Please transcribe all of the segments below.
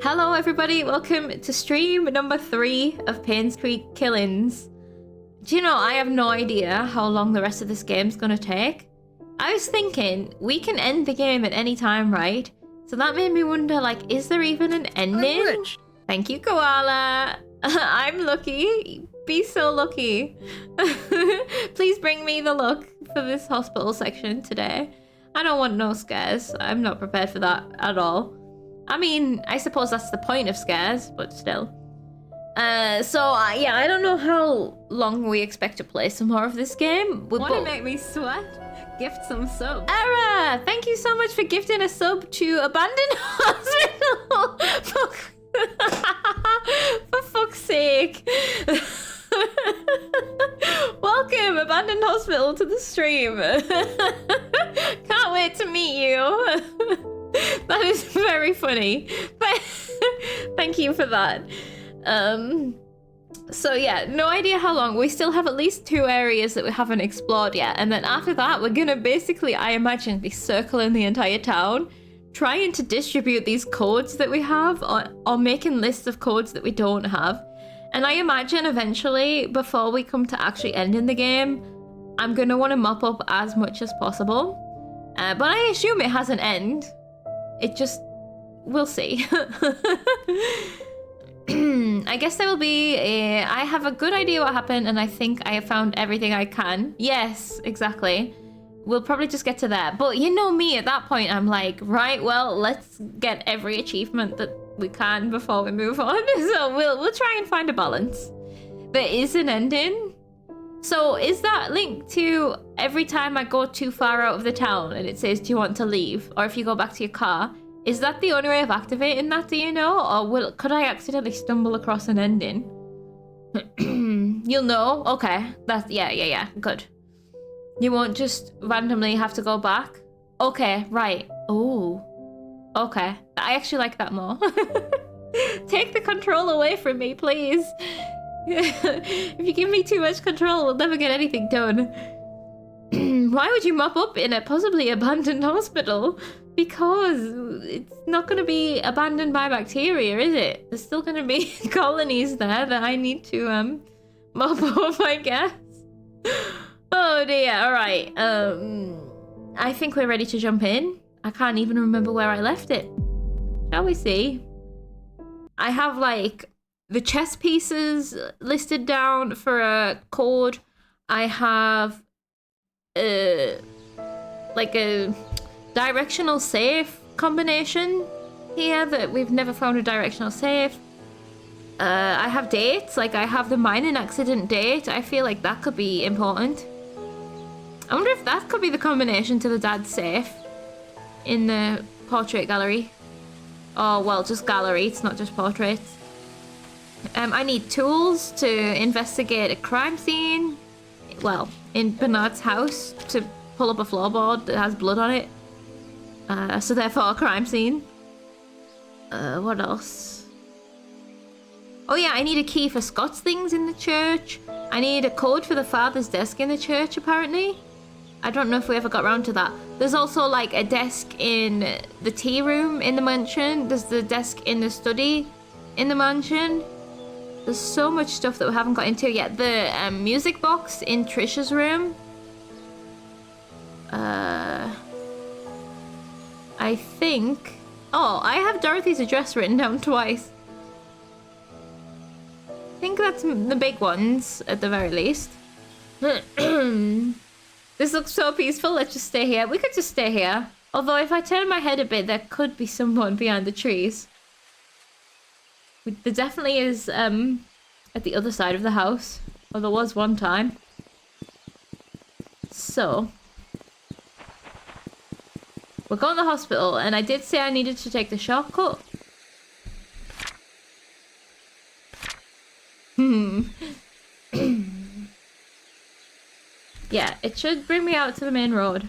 Hello everybody, welcome to stream number 3 of Painscreek Killings. Do you know, I have no idea how long the rest of this game's gonna take. I was thinking, we can end the game at any time, right? So that made me wonder, like, is there even an ending? I'm rich. Thank you, Koala. I'm lucky. Be so lucky. Please bring me the luck for this hospital section today. I don't want no scares. I'm not prepared for that at all. I mean, I suppose that's the point of scares, but still. Yeah, I don't know how long we expect to play some more of this game. Want to make me sweat? Gift some soap. Era, thank you so much for gifting a sub to Abandoned Hospital. For fuck's sake. Welcome, Abandoned Hospital, to the stream. Can't wait to meet you. That is very funny. Thank you for that. So yeah, no idea how long. We still have at least 2 areas that we haven't explored yet. And then after that, we're gonna basically, I imagine, be circling the entire town, trying to distribute these codes that we have, or making lists of codes that we don't have. And I imagine eventually, before we come to actually ending the game, I'm gonna want to mop up as much as possible. But I assume it has an end. It just, we'll see. I guess there will be I have a good idea what happened, and I think I have found everything I can. Yes, exactly. We'll probably just get to that. But you know me, at that point, I'm like, right, well, let's get every achievement that we can before we move on. So we'll try and find a balance. There is an ending. So is that linked to every time I go too far out of the town and it says, do you want to leave? Or if you go back to your car, is that the only way of activating that, do you know? Or could I accidentally stumble across an ending? You'll know? Okay. Yeah, good. You won't just randomly have to go back? Okay, right. Oh. Okay. I actually like that more. Take the control away from me, please. If you give me too much control, we'll never get anything done. Why would you mop up in a possibly abandoned hospital? Because it's not going to be abandoned by bacteria, is it? There's still going to be colonies there that I need to mop up, I guess. Oh dear, alright. I think we're ready to jump in. I can't even remember where I left it. Shall we see? I have like the chess pieces listed down for a code. I have like a directional safe combination here that we've never found a directional safe. I have dates, like I have the mining accident date. I feel like that could be important. I wonder if that could be the combination to the dad's safe in the portrait gallery. Oh, well, just gallery, it's not just portraits. I need tools to investigate a crime scene. Well, in Bernard's house, to pull up a floorboard that has blood on it. So therefore a crime scene. What else? Oh yeah, I need a key for Scott's things in the church. I need a code for the father's desk in the church, apparently. I don't know if we ever got around to that. There's also like a desk in the tea room in the mansion. There's the desk in the study in the mansion. There's so much stuff that we haven't got into yet. The music box in Trisha's room. I think... Oh, I have Dorothy's address written down twice. I think that's the big ones, at the very least. This looks so peaceful, let's just stay here. We could just stay here. Although if I turn my head a bit, there could be someone behind the trees. There definitely is at the other side of the house. Or there was one time. So... we're going to the hospital, and I did say I needed to take the shortcut. Yeah, it should bring me out to the main road.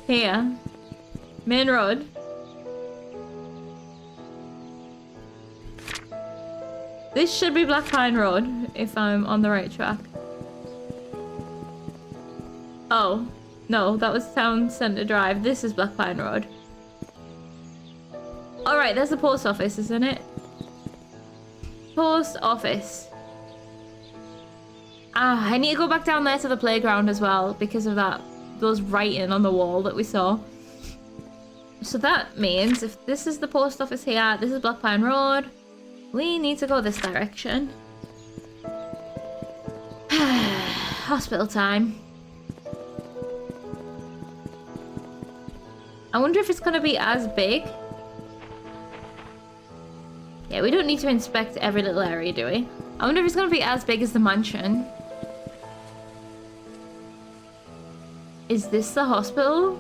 Here. Main road. This should be Black Pine Road, if I'm on the right track. Oh, no, that was Town Centre Drive. This is Black Pine Road. Alright, there's the post office, isn't it? Post office. Ah, I need to go back down there to the playground as well because of those writing on the wall that we saw. So that means if this is the post office here, this is Black Pine Road, we need to go this direction. Hospital time. I wonder if it's going to be as big. Yeah, we don't need to inspect every little area, do we? I wonder if it's going to be as big as the mansion. Is this the hospital?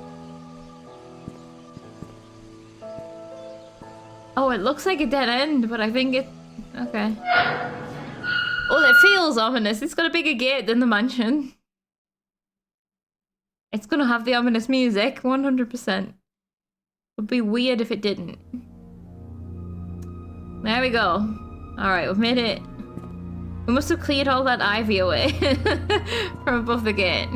Oh, it looks like a dead end, but I think it... Okay. Oh, it feels ominous. It's got a bigger gate than the mansion. It's gonna have the ominous music, 100%. Would be weird if it didn't. There we go. Alright, we've made it. We must have cleared all that ivy away from above the gate.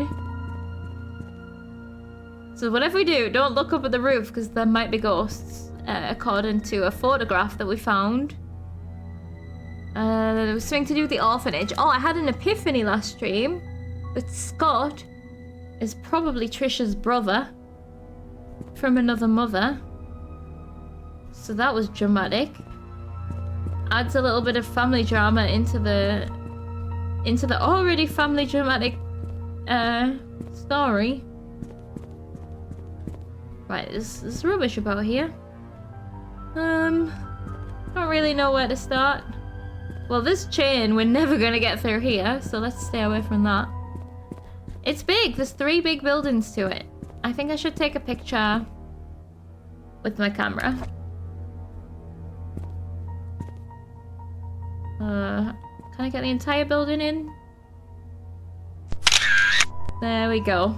So whatever we do, don't look up at the roof because there might be ghosts, according to a photograph that we found. There was something to do with the orphanage. Oh, I had an epiphany last stream that Scott is probably Trisha's brother from another mother. So that was dramatic. Adds a little bit of family drama into the already family dramatic story. Right, there's rubbish about here. Don't really know where to start. Well, this chain, we're never gonna get through here, so let's stay away from that. It's big, there's 3 big buildings to it. I think I should take a picture with my camera. Can I get the entire building in? There we go.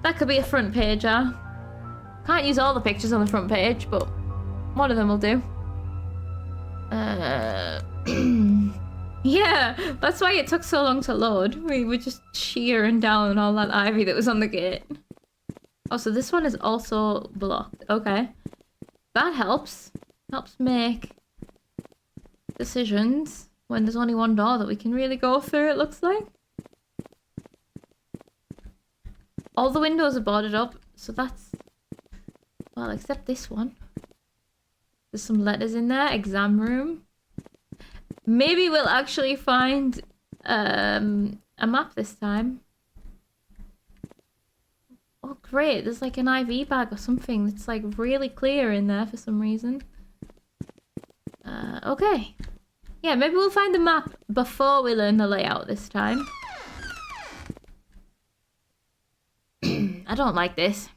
That could be a front pager. Can't use all the pictures on the front page, but one of them will do. Yeah, that's why it took so long to load. We were just shearing down all that ivy that was on the gate. Oh, so this one is also blocked. Okay. That helps. Helps make decisions when there's only one door that we can really go through, it looks like. All the windows are boarded up, so that's... Well, except this one. There's some letters in there. Exam room. Maybe we'll actually find a map this time. Oh, great. There's like an IV bag or something that's like really clear in there for some reason. Okay. Yeah, maybe we'll find the map before we learn the layout this time. I don't like this.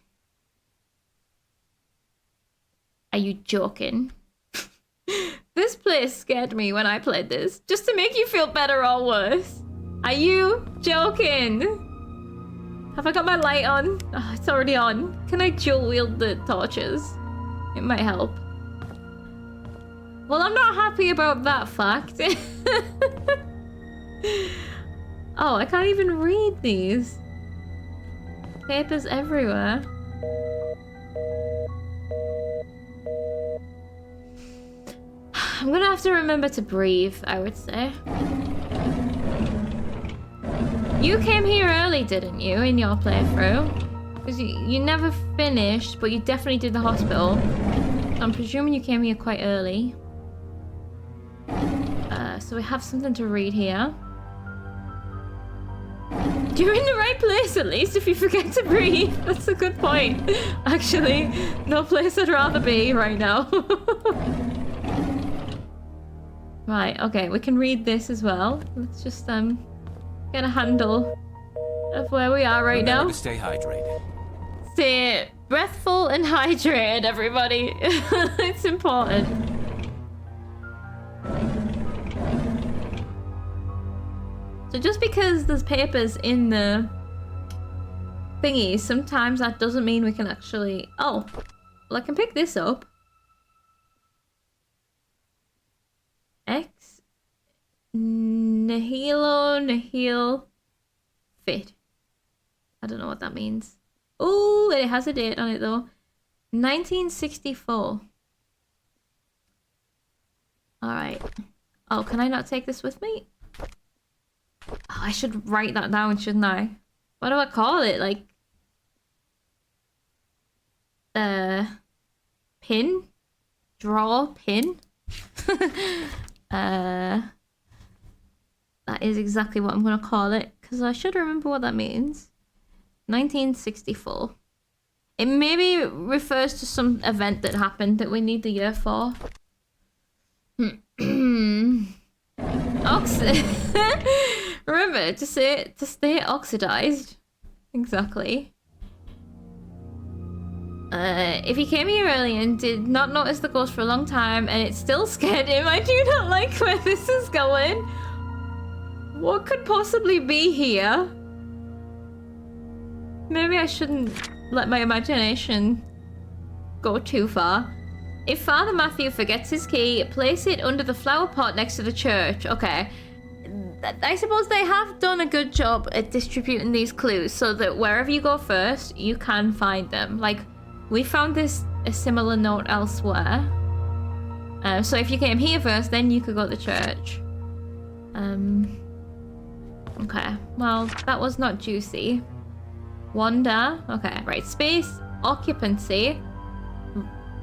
Are you joking? This place scared me when I played this. Just to make you feel better or worse. Are you joking? Have I got my light on? Oh, it's already on. Can I dual wield the torches? It might help. Well, I'm not happy about that fact. Oh, I can't even read these. Papers everywhere. I'm gonna have to remember to breathe, I would say. You came here early, didn't you, in your playthrough? Because you never finished, but you definitely did the hospital. I'm presuming you came here quite early. So we have something to read here. You're in the right place, at least, if you forget to breathe. That's a good point. Actually, no place I'd rather be right now. Right, okay, we can read this as well. Let's just get a handle of where we are right now. To stay hydrated. Stay breathful and hydrated, everybody. It's important. So just because there's papers in the thingies, sometimes that doesn't mean we can actually... Oh, well, I can pick this up. X nihilo nihil fit. I don't what that means. Oh, it has a date on it though. 1964. Alright. Oh, can I not take this with me? Oh, I should write that down, shouldn't I? What do I call it? Like... Pin? Draw? Pin? That is exactly what I'm gonna call it, because I should remember what that means. 1964. It maybe refers to some event that happened that we need the year for. Remember to stay oxidized. Exactly. If he came here early and did not notice the ghost for a long time and it still scared him, I do not like where this is going. What could possibly be here? Maybe I shouldn't let my imagination go too far. If Father Matthew forgets his key, place it under the flower pot next to the church. Okay. I suppose they have done a good job at distributing these clues so that wherever you go first, you can find them. Like, we found a similar note elsewhere. So if you came here first, then you could go to the church. Okay. Well, that was not juicy. Wonder. Okay, right. Space. Occupancy.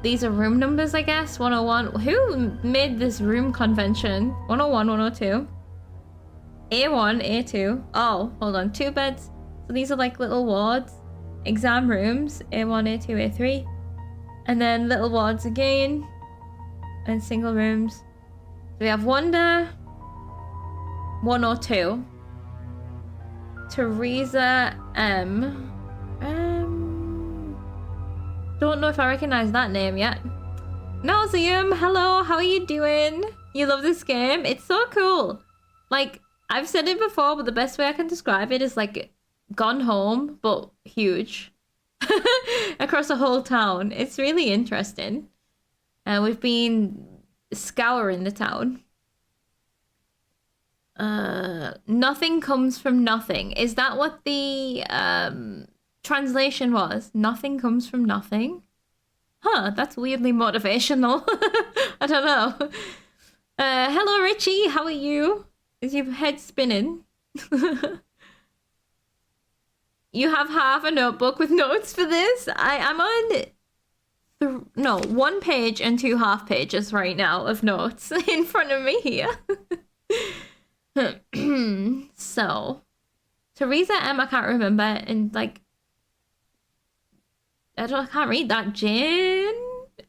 These are room numbers, I guess. 101. Who made this room convention? 101, 102. A1, A2. Oh, hold on. 2 beds. So these are like little wards. Exam rooms. A1, A2, A3. And then little wards again. And single rooms. So we have Wonder. 102. Teresa M. Don't know if I recognize that name yet. Nauseum, hello, how are you doing? You love this game? It's so cool. Like, I've said it before, but the best way I can describe it is like Gone Home, but huge. Across the whole town. It's really interesting. We've been scouring the town. Nothing comes from nothing. Is that what the translation was? Nothing comes from nothing? Huh, that's weirdly motivational. I don't know. Hello, Richie. How are you? Is your head spinning? You have half a notebook with notes for this? I'm on... No, 1 page and 2 half pages right now of notes in front of me here. So, Teresa M, I can't remember, and like, I can't read that. Jane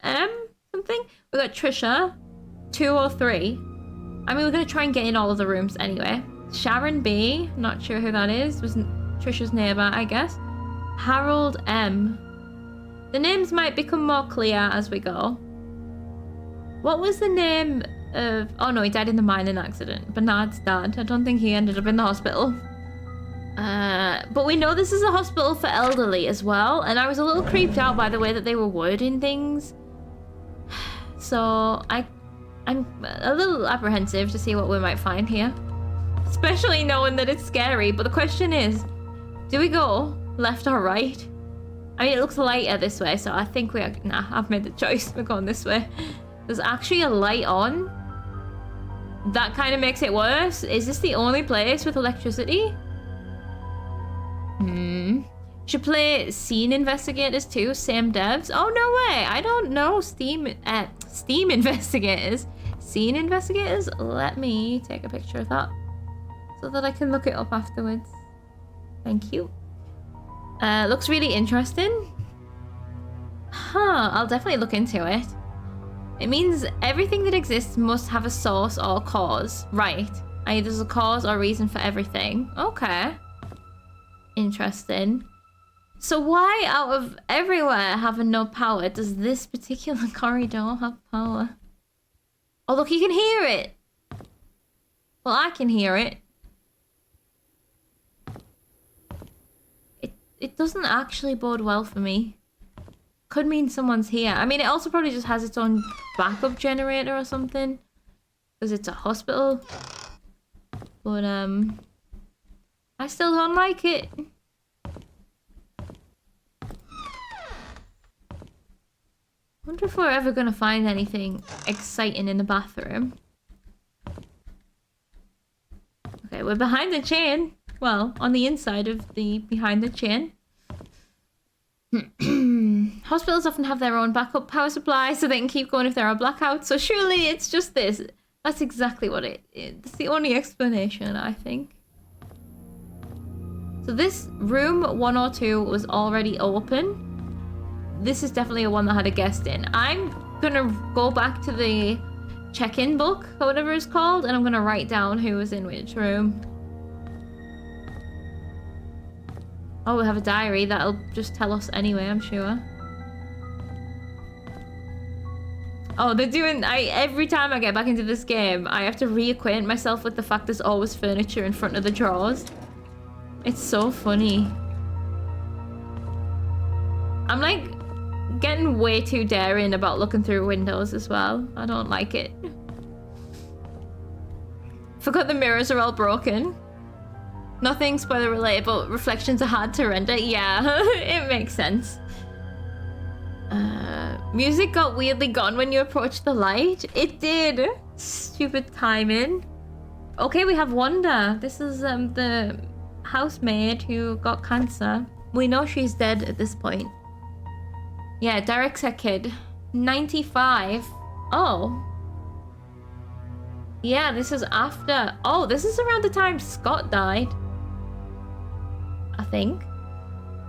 M something. We got Trisha, 203. I mean, we're gonna try and get in all of the rooms anyway. Sharon B, not sure who that is. Was Trisha's neighbor, I guess. Harold M. The names might become more clear as we go. What was the name of... Oh no, he died in the mining accident. Bernard's dad. I don't think he ended up in the hospital. But we know this is a hospital for elderly as well, and I was a little creeped out by the way that they were wording things. So I'm a little apprehensive to see what we might find here. Especially knowing that it's scary, but the question is, do we go left or right? I mean, it looks lighter this way, so I think we are... Nah, I've made the choice. We're going this way. There's actually a light on. That kind of makes it worse. Is this the only place with electricity? Should play Scene Investigators too. Same devs. Oh, no way. I don't know Steam Investigators. Scene Investigators? Let me take a picture of that so that I can look it up afterwards. Thank you. Looks really interesting. Huh, I'll definitely look into it. It means everything that exists must have a source or cause. Right. Either there's a cause or reason for everything. Okay. Interesting. So why out of everywhere having no power does this particular corridor have power? Oh look, you can hear it! Well, I can hear it. It doesn't actually bode well for me. Could mean someone's here. I mean, it also probably just has its own backup generator or something. Because it's a hospital. But, I still don't like it. Wonder if we're ever gonna find anything exciting in the bathroom. Okay, we're behind the chain. Well, on the inside of the behind the chain. Hospitals often have their own backup power supply so they can keep going if there are blackouts. So surely it's just this. That's exactly what it is. It's the only explanation, I think. So this room 102 was already open. This is definitely a one that had a guest in. I'm gonna go back to the check-in book or whatever it's called, and I'm gonna write down who was in which room. Oh, we have a diary. That'll just tell us anyway, I'm sure. Oh, they're doing... every time I get back into this game, I have to reacquaint myself with the fact there's always furniture in front of the drawers. It's so funny. I'm like getting way too daring about looking through windows as well. I don't like it. Forgot the mirrors are all broken. Nothing spoiler related, but reflections are hard to render. Yeah, it makes sense. Music got weirdly gone when you approached the light. It did. Stupid timing. Okay, we have Wanda. This is the housemaid who got cancer. We know she's dead at this point. Yeah, Derek's her kid. 95. Oh. Yeah, this is after... Oh, this is around the time Scott died. I think.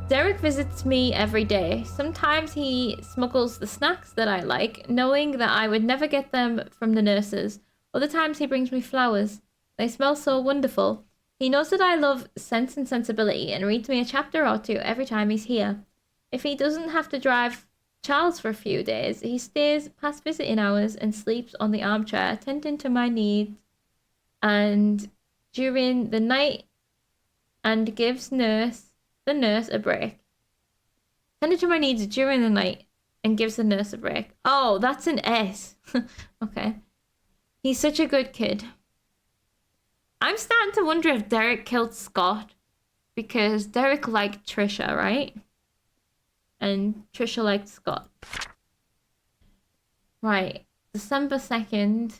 Derek visits me every day. Sometimes he smuggles the snacks that I like, knowing that I would never get them from the nurses. Other times he brings me flowers. They smell so wonderful. He knows that I love Sense and Sensibility and reads me a chapter or two every time he's here. If he doesn't have to drive Charles for a few days, he stays past visiting hours and sleeps on the armchair, tending to my needs and during the night and gives the nurse a break. Tending to my needs during the night and gives the nurse a break. Oh, that's an S. Okay. He's such a good kid. I'm starting to wonder if Derek killed Scott because Derek liked Trisha, right? And Trisha liked Scott. Right. December 2nd.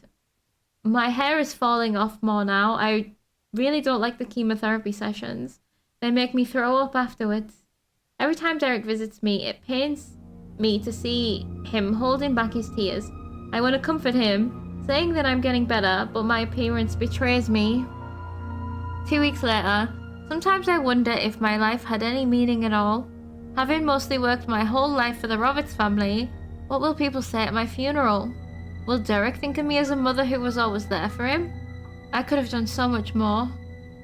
My hair is falling off more now. I really don't like the chemotherapy sessions. They make me throw up afterwards. Every time Derek visits me, it pains me to see him holding back his tears. I want to comfort him, saying that I'm getting better, but my appearance betrays me. 2 weeks later, sometimes I wonder if my life had any meaning at all. Having mostly worked my whole life for the Roberts family, what will people say at my funeral? Will Derek think of me as a mother who was always there for him? I could have done so much more.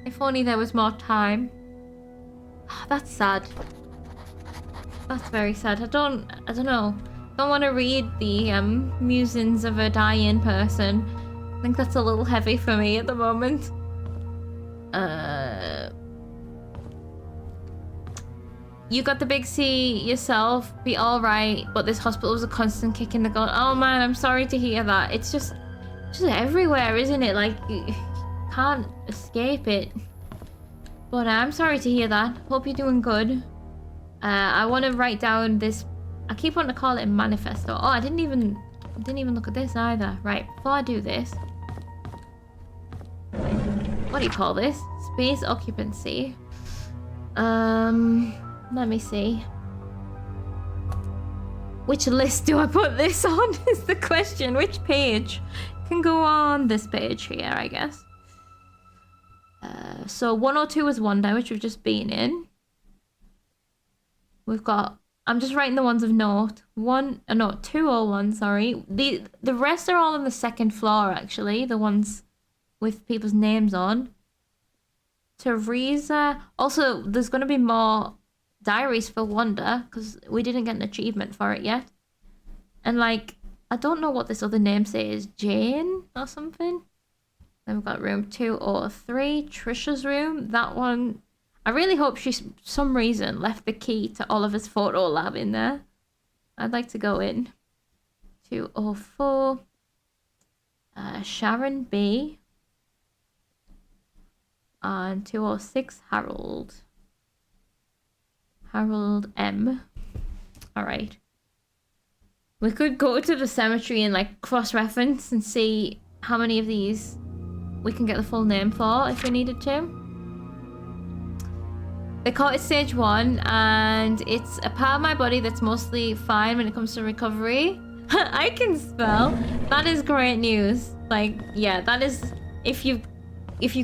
If only there was more time. That's sad. That's very sad. I don't know. Don't want to read the musings of a dying person. I think that's a little heavy for me at the moment. You got the big C yourself. Be all right. But this hospital was a constant kick in the gut. Oh man, I'm sorry to hear that. It's just everywhere, isn't it? Like you can't escape it. But I'm sorry to hear that. Hope you're doing good. I want to write down this. I keep wanting to call it a manifesto. Oh, I didn't even look at this either. Right, before I do this, what do you call this? Space occupancy. Let me see. Which list do I put this on? Is the question. Which page can go on this page here, I guess. So 102 is Wanda, which we've just been in. We've got, I'm just writing the ones of note. 201, sorry. The rest are all on the second floor, actually. The ones with people's names on. Teresa. Also, there's going to be more diaries for Wanda, because we didn't get an achievement for it yet. And, like, I don't know what this other name says. Jane or something? Then we've got room 203, Trisha's room. That one, I really hope she, for some reason, left the key to Oliver's photo lab in there. I'd like to go in. 204. Sharon B. And 206, Harold. Harold M. Alright. We could go to the cemetery and like cross-reference and see how many of these we can get the full name for if we needed to. They call it stage 1 and it's a part of my body that's mostly fine when it comes to recovery. I can spell. That is great news. Like, yeah, that is if you're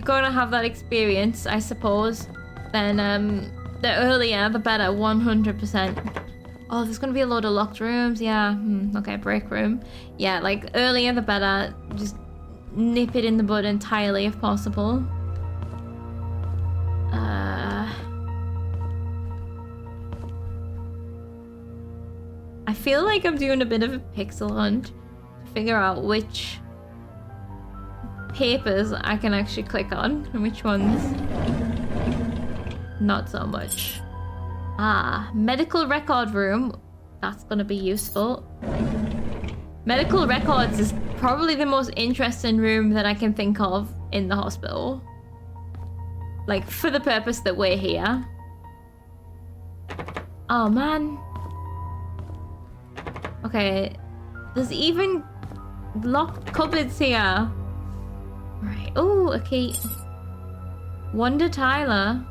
gonna have that experience, I suppose, then the earlier the better, 100%. Oh, there's gonna be a load of locked rooms. Yeah, okay, break room. Yeah, like earlier the better. Just nip it in the bud entirely if possible. I feel like I'm doing a bit of a pixel hunt to figure out which papers I can actually click on and which ones not so much. Medical record room. That's gonna be useful. Medical records is probably the most interesting room that I can think of in the hospital. Like, for the purpose that we're here. Oh, man. Okay. There's even locked cupboards here. Right. Oh, okay. Wanda Tyler.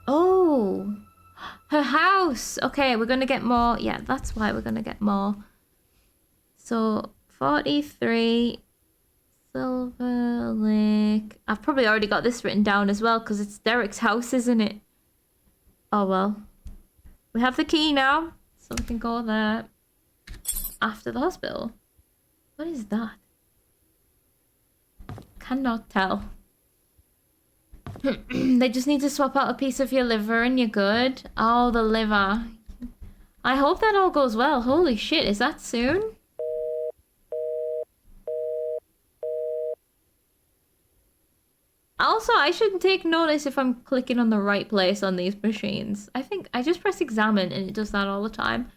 Oh. Her house. Okay, we're gonna get more. Yeah, that's why we're gonna get more. So, 43... Silver Lake. I've probably already got this written down as well because it's Derek's house, isn't it? Oh well. We have the key now, so we can go there after the hospital. What is that? Cannot tell. They just need to swap out a piece of your liver and you're good. Oh, the liver. I hope that all goes well. Holy shit, is that soon? Also, I should take notice if I'm clicking on the right place on these machines. I think I just press examine and it does that all the time.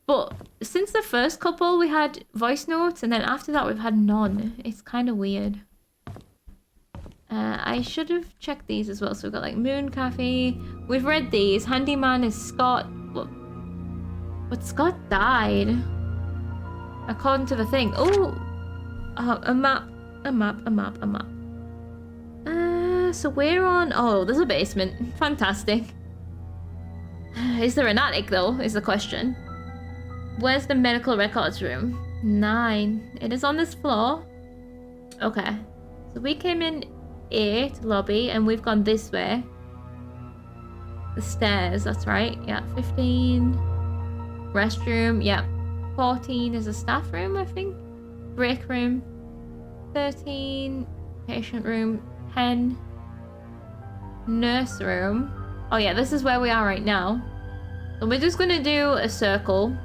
But since the first couple, we had voice notes, and then after that, we've had none. It's kind of weird. I should have checked these as well. So we've got like Moon Cafe. We've read these. Handyman is Scott. But Scott died. According to the thing. Oh, a map. So we're on... Oh, there's a basement. Fantastic. Is there an attic, though, is the question. Where's the medical records room? 9. It is on this floor. Okay. So we came in 8, lobby, and we've gone this way. The stairs, that's right. Yeah, 15. Restroom, yeah. 14 is a staff room, I think. Break room. 13. Patient room. 10. Nurse room. Oh yeah, this is where we are right now. So we're just gonna do a circle.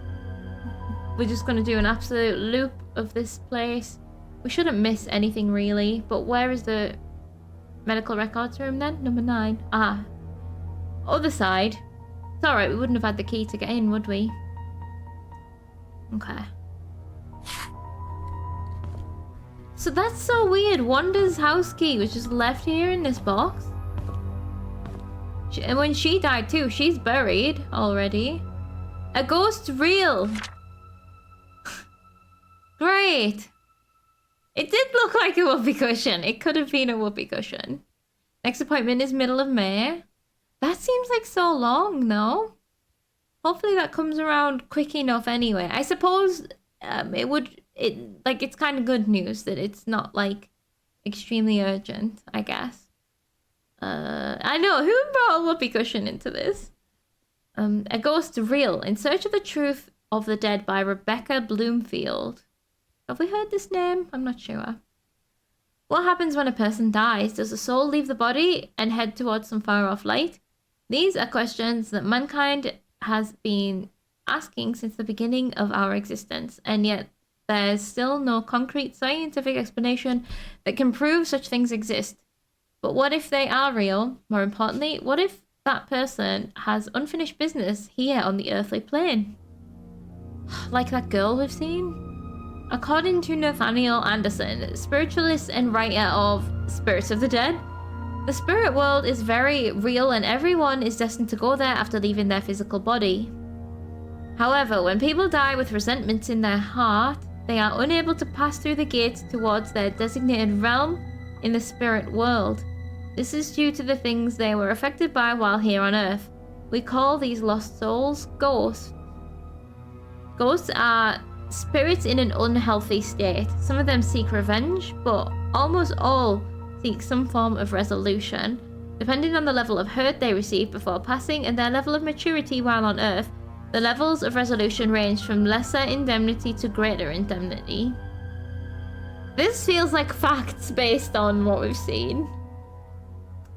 We're just gonna do an absolute loop of this place. We shouldn't miss anything really, but where is the medical records room then? Number 9. Ah. Other side. It's alright, we wouldn't have had the key to get in, would we? Okay. So that's so weird. Wanda's house key was just left here in this box. And when she died too, she's buried already. A ghost reel. Great. It did look like a whoopee cushion. It could have been a whoopee cushion. Next appointment is middle of May. That seems like so long, no? Hopefully that comes around quick enough anyway. I suppose it's kind of good news that it's not like extremely urgent, I guess. I know, who brought a whoopee cushion into this? A Ghost Reel, In Search of the Truth of the Dead by Rebecca Bloomfield. Have we heard this name? I'm not sure. What happens when a person dies? Does the soul leave the body and head towards some far-off light? These are questions that mankind has been asking since the beginning of our existence, and yet there's still no concrete scientific explanation that can prove such things exist. But what if they are real? More importantly, what if that person has unfinished business here on the earthly plane? Like that girl we've seen? According to Nathaniel Anderson, spiritualist and writer of Spirits of the Dead, the spirit world is very real and everyone is destined to go there after leaving their physical body. However, when people die with resentment in their heart, they are unable to pass through the gates towards their designated realm in the spirit world. This is due to the things they were affected by while here on Earth. We call these lost souls ghosts. Ghosts are spirits in an unhealthy state. Some of them seek revenge, but almost all seek some form of resolution. Depending on the level of hurt they receive before passing and their level of maturity while on Earth, the levels of resolution range from lesser indemnity to greater indemnity. This feels like facts based on what we've seen.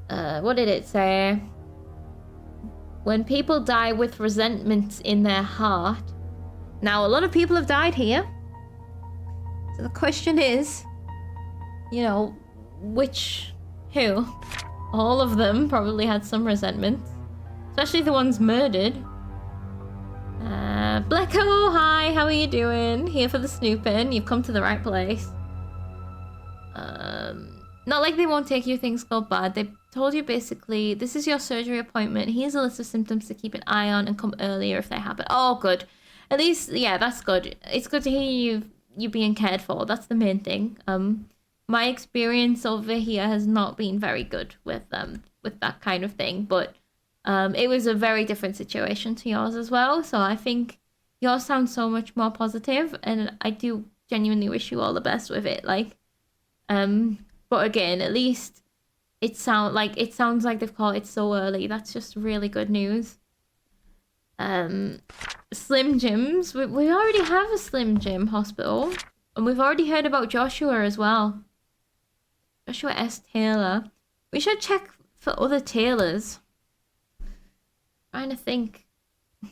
What did it say? When people die with resentment in their heart. Now, a lot of people have died here. So the question is, you know, who? All of them probably had some resentment. Especially the ones murdered. Blecko, hi, how are you doing? Here for the snooping. You've come to the right place. Not like they won't take you things go bad. They told you basically, this is your surgery appointment. Here's a list of symptoms to keep an eye on and come earlier if they happen. Oh, good. At least, yeah, that's good. It's good to hear you being cared for. That's the main thing. My experience over here has not been very good with that kind of thing, but it was a very different situation to yours as well. So I think yours sounds so much more positive, and I do genuinely wish you all the best with it. Like, but again, at least it sounds like they've caught it so early. That's just really good news. Slim Jims. We already have a Slim Jim hospital, and we've already heard about Joshua as well. Joshua S. Taylor. We should check for other Taylors. Trying to think. I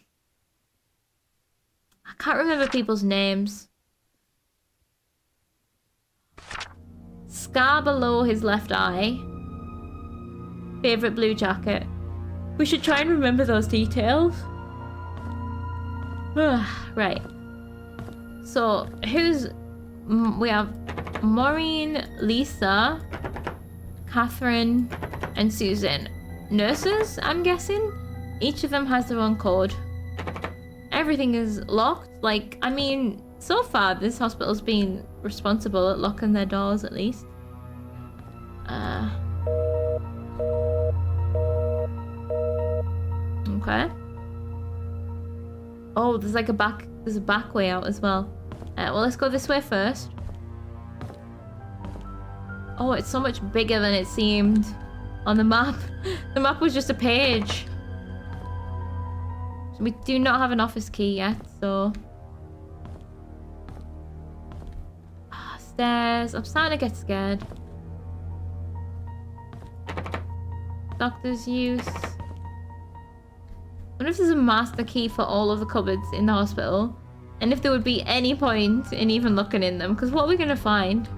can't remember people's names. Scar below his left eye. Favorite blue jacket. We should try and remember those details. Right. So, we have Maureen, Lisa, Catherine, and Susan. Nurses, I'm guessing? Each of them has their own code. Everything is locked. Like, I mean, so far this hospital's been responsible at locking their doors at least. Okay. Oh, there's a back way out as well. Well, let's go this way first. Oh, it's so much bigger than it seemed on the map. The map was just a page. We do not have an office key yet, so... Stairs. I'm starting to get scared. Doctor's use. I wonder if there's a master key for all of the cupboards in the hospital. And if there would be any point in even looking in them. Because what are we going to find?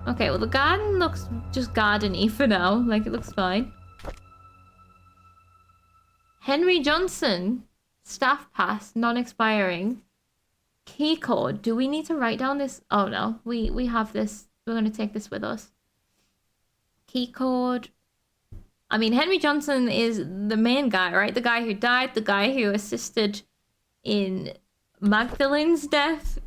Okay, well the garden looks just garden-y for now. Like, it looks fine. Henry Johnson. Staff pass, non-expiring. Key code. Do we need to write down this? Oh no, we have this. We're going to take this with us. Key code. I mean, Henry Johnson is the main guy, right? The guy who died, the guy who assisted in Magdalene's death.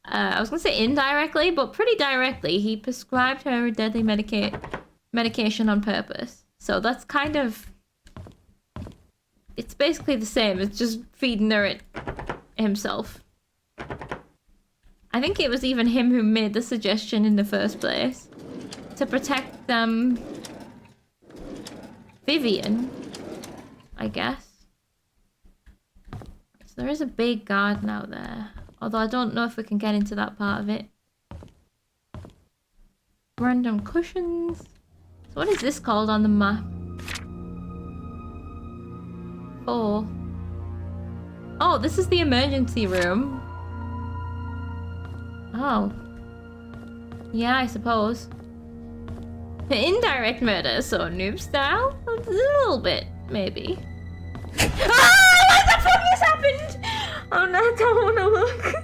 I was going to say indirectly, but pretty directly. He prescribed her a deadly medication on purpose. So that's kind of... It's basically the same. It's just feeding her it himself. I think it was even him who made the suggestion in the first place. To protect Vivian, I guess. So there is a big garden out there. Although I don't know if we can get into that part of it. Random cushions. So what is this called on the map? Oh, this is the emergency room. Oh. Yeah, I suppose. Indirect murder, so noob style? A little bit, maybe. Ah! What the fuck has happened? Oh no, I don't want to look.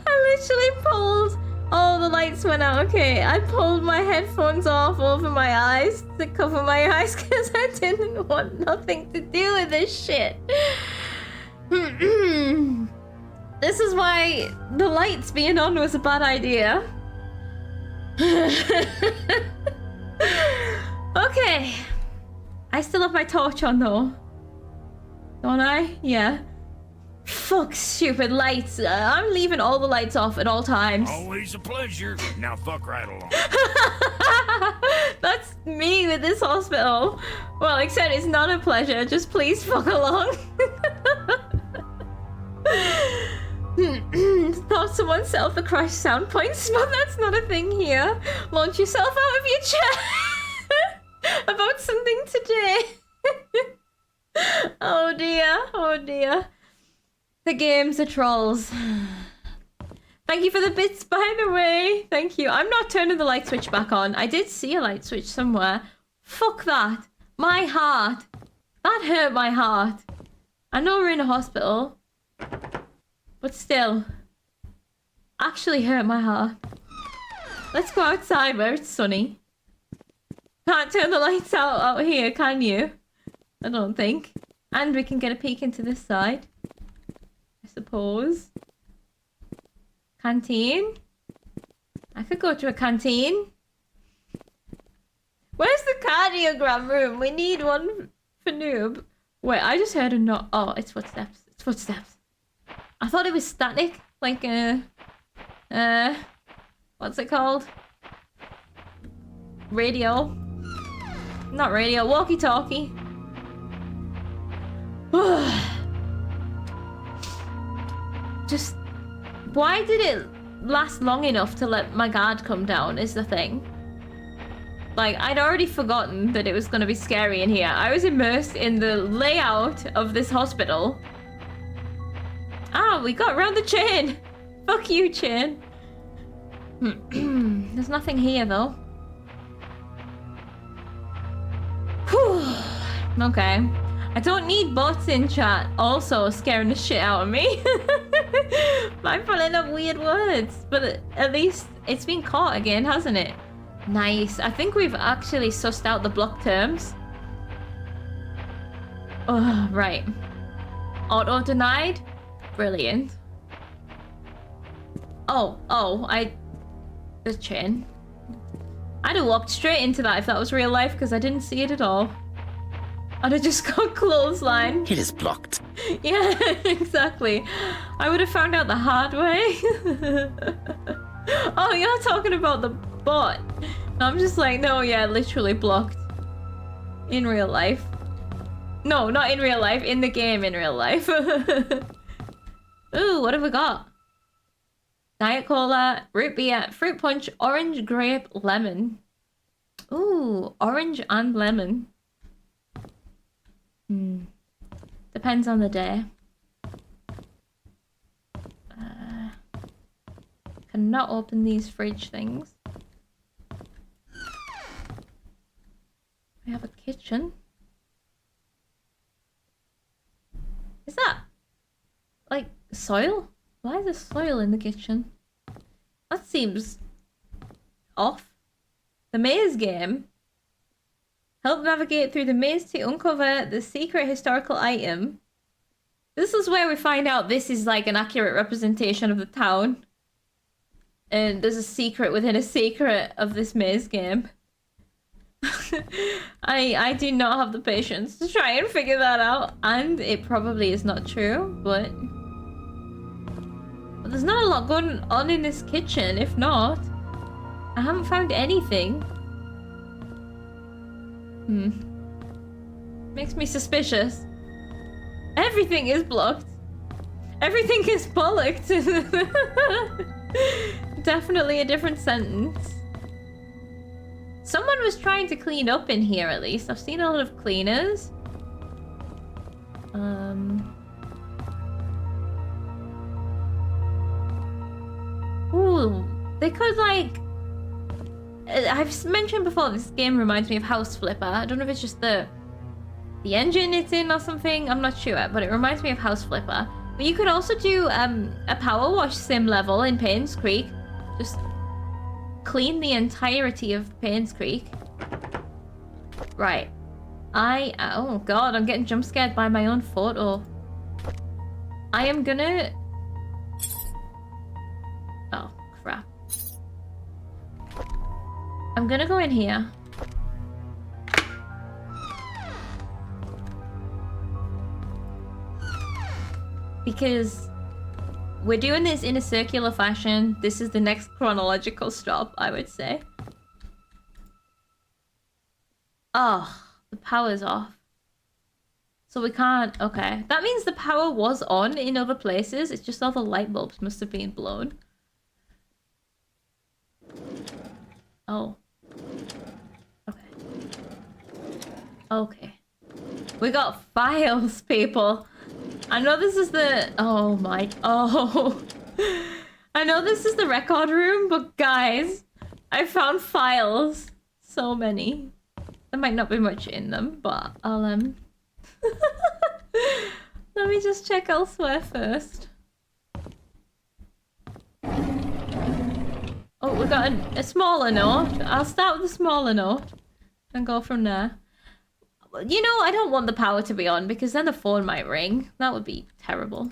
I literally pulled all the lights went out. Okay, I pulled my headphones off over my eyes to cover my eyes because I didn't want nothing to do with this shit. This is why the lights being on was a bad idea. Okay. I still have my torch on though. Don't I? Yeah. Fuck stupid lights. I'm leaving all the lights off at all times. Always a pleasure. Now fuck right along. That's me with this hospital. Well, except it's not a pleasure. Just please fuck along. Thought someone set off the crash sound points, but that's not a thing here. Launch yourself out of your chair. About something today. Oh dear, oh dear. The games are trolls. Thank you for the bits, by the way. Thank you. I'm not turning the light switch back on. I did see a light switch somewhere. Fuck that. My heart. That hurt my heart. I know we're in a hospital. But still. Actually hurt my heart. Let's go outside where it's sunny. Can't turn the lights out here, can you? I don't think. And we can get a peek into this side. I suppose. Canteen? I could go to a canteen. Where's the cardiogram room? We need one for Noob. Wait, I just heard a knock. Oh, it's footsteps. It's footsteps. I thought it was static. Like, what's it called? Radio. Not radio, walkie-talkie. Just, why did it last long enough to let my guard come down is the thing. Like, I'd already forgotten that it was going to be scary in here. I was immersed in the layout of this hospital. Ah, we got around the chain. Fuck you, chain. There's nothing here, though. Whew. Okay. I don't need bots in chat also scaring the shit out of me by pulling up weird words. But at least it's been caught again, hasn't it? Nice. I think we've actually sussed out the block terms. Oh, right. Auto denied? Brilliant. The chain. I'd have walked straight into that if that was real life because I didn't see it at all. I'd have just got clothesline. It is blocked. Yeah, exactly. I would have found out the hard way. Oh, you're talking about the bot. I'm just like, no, yeah, literally blocked. In real life. No, not in real life. In the game in real life. Ooh, what have we got? Diet Cola, root beer, fruit punch, orange, grape, lemon. Ooh, orange and lemon. Depends on the day. Cannot open these fridge things. We have a kitchen. Is that like soil? Why is there soil in the kitchen? That seems off. The maze game. Help navigate through the maze to uncover the secret historical item. This is where we find out this is like an accurate representation of the town. And there's a secret within a secret of this maze game. I do not have the patience to try and figure that out. And it probably is not true, but there's not a lot going on in this kitchen. If not, I haven't found anything. Makes me suspicious. Everything is blocked. Everything is bollocked. Definitely a different sentence. Someone was trying to clean up in here at least. I've seen a lot of cleaners. Ooh, they could like... I've mentioned before, this game reminds me of House Flipper. I don't know if it's just the engine it's in or something. I'm not sure, but it reminds me of House Flipper. But you could also do a power wash sim level in Painscreek. Just clean the entirety of Painscreek. Right. Oh god, I'm getting jump scared by my own photo. I am gonna... Oh, crap. I'm gonna go in here. Because we're doing this in a circular fashion. This is the next chronological stop, I would say. Oh, the power's off. So we can't... Okay. That means the power was on in other places. It's just all the light bulbs must have been blown. Oh. Okay. Okay. We got files, people. I know this is the... Oh my... Oh. I know this is the record room, but guys, I found files. So many. There might not be much in them, but I'll, Let me just check elsewhere first. Oh, we got a smaller note. I'll start with the smaller note and go from there. You know, I don't want the power to be on because then the phone might ring. That would be terrible.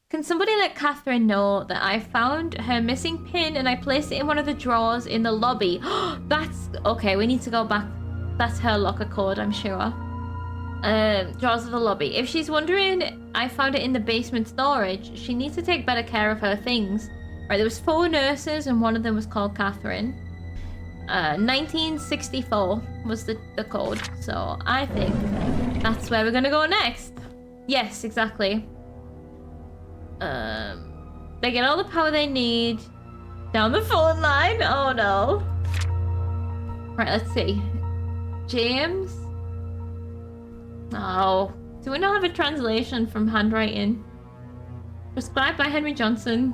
Can somebody let Catherine know that I found her missing pin and I placed it in one of the drawers in the lobby? That's... Okay, we need to go back. That's her locker code, I'm sure. Drawers of the lobby. If she's wondering, I found it in the basement storage. She needs to take better care of her things. Right, there was 4 nurses and one of them was called Catherine. 1964 was the code. So I think that's where we're gonna go next. Yes, exactly. They get all the power they need down the phone line. Oh no. Right, let's see. James. Oh, do we not have a translation from handwriting? Prescribed by Henry Johnson.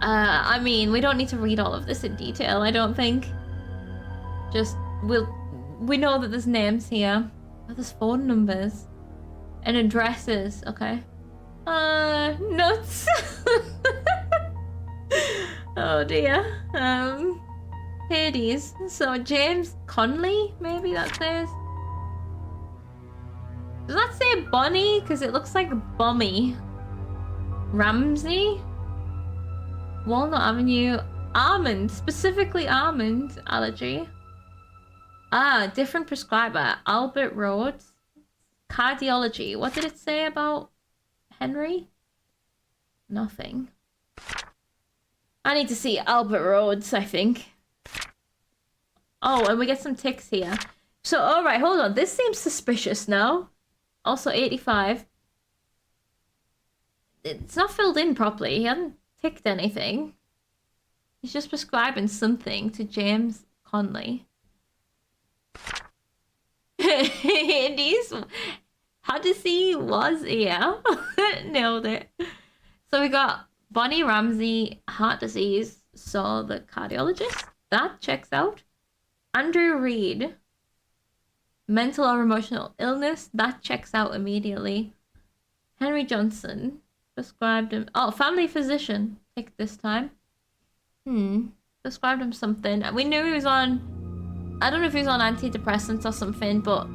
I mean, we don't need to read all of this in detail, I don't think. Just, we know that there's names here. Oh, there's phone numbers. And addresses, okay. Nuts. Oh dear. Hades. So James Conley, maybe that says. Does that say Bonnie? Because it looks like Bummy. Ramsey? Walnut Avenue. Almond. Specifically almond allergy. Ah, different prescriber. Albert Rhodes. Cardiology. What did it say about Henry? Nothing. I need to see Albert Rhodes, I think. Oh, and we get some ticks here. So, alright, hold on. This seems suspicious now. Also 85. It's not filled in properly. He hasn't ticked anything. He's just prescribing something to James Conley. Hades. Odyssey was here. Nailed it. So we got Bonnie Ramsey, heart disease. So the cardiologist. That checks out. Andrew Reed. Mental or emotional illness. That checks out immediately. Henry Johnson. Prescribed him. Oh, family physician. Tick this time. Prescribed him something. We knew he was on... I don't know if he was on antidepressants or something, but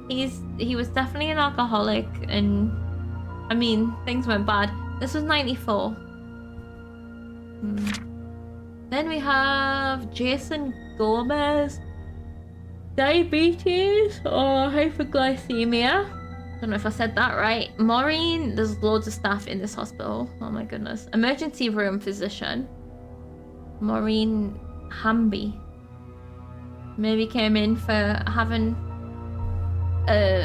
he was definitely an alcoholic, and I mean, things went bad. This was 94. Then we have Jason Gomez. Diabetes or hyperglycemia. Don't know if I said that right. Maureen, there's loads of staff in this hospital. Oh my goodness. Emergency room physician. Maureen Hamby. Maybe came in for having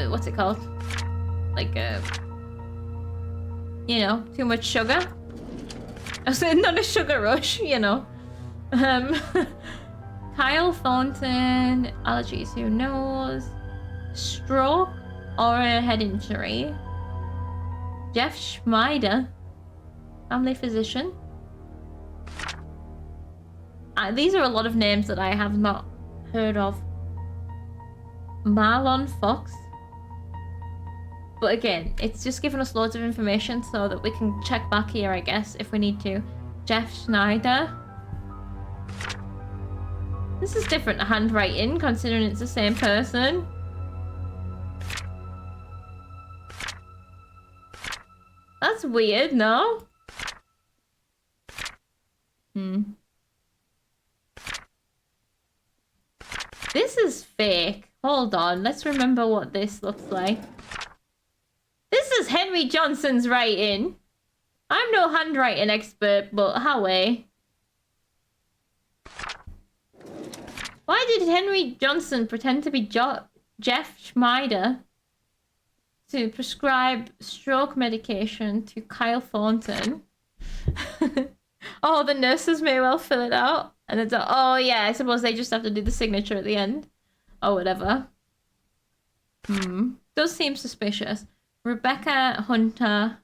what's it called? Like you know, too much sugar. I said not a sugar rush, you know. Kyle Thornton, allergies, who knows? Stroke or a head injury. Jeff Schmeider, family physician. These are a lot of names that I have not heard of. Marlon Fox. But again, it's just giving us loads of information so that we can check back here, I guess, if we need to. Jeff Schneider. This is different handwriting, considering it's the same person. That's weird, no? This is fake. Hold on, let's remember what this looks like. This is Henry Johnson's writing. I'm no handwriting expert, but how Why did Henry Johnson pretend to be Jeff Schneider to prescribe stroke medication to Kyle Thornton? Oh, the nurses may well fill it out. And it's oh yeah, I suppose they just have to do the signature at the end. Or whatever. Does seem suspicious. Rebecca Hunter.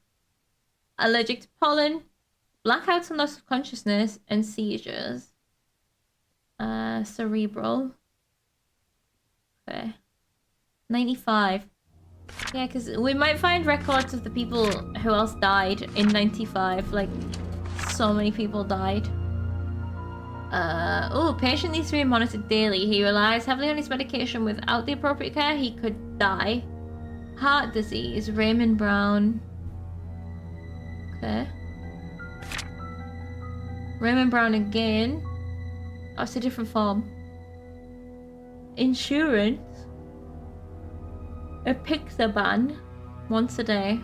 Allergic to pollen. Blackouts and loss of consciousness. And seizures. Cerebral. Okay. 95. Yeah, because we might find records of the people who else died in 95. Like, so many people died. Oh, patient needs to be monitored daily. He relies heavily on his medication. Without the appropriate care, he could die. Heart disease. Raymond Brown. Okay. Raymond Brown again. Oh, it's a different form. Insurance. Apixaban. Once a day.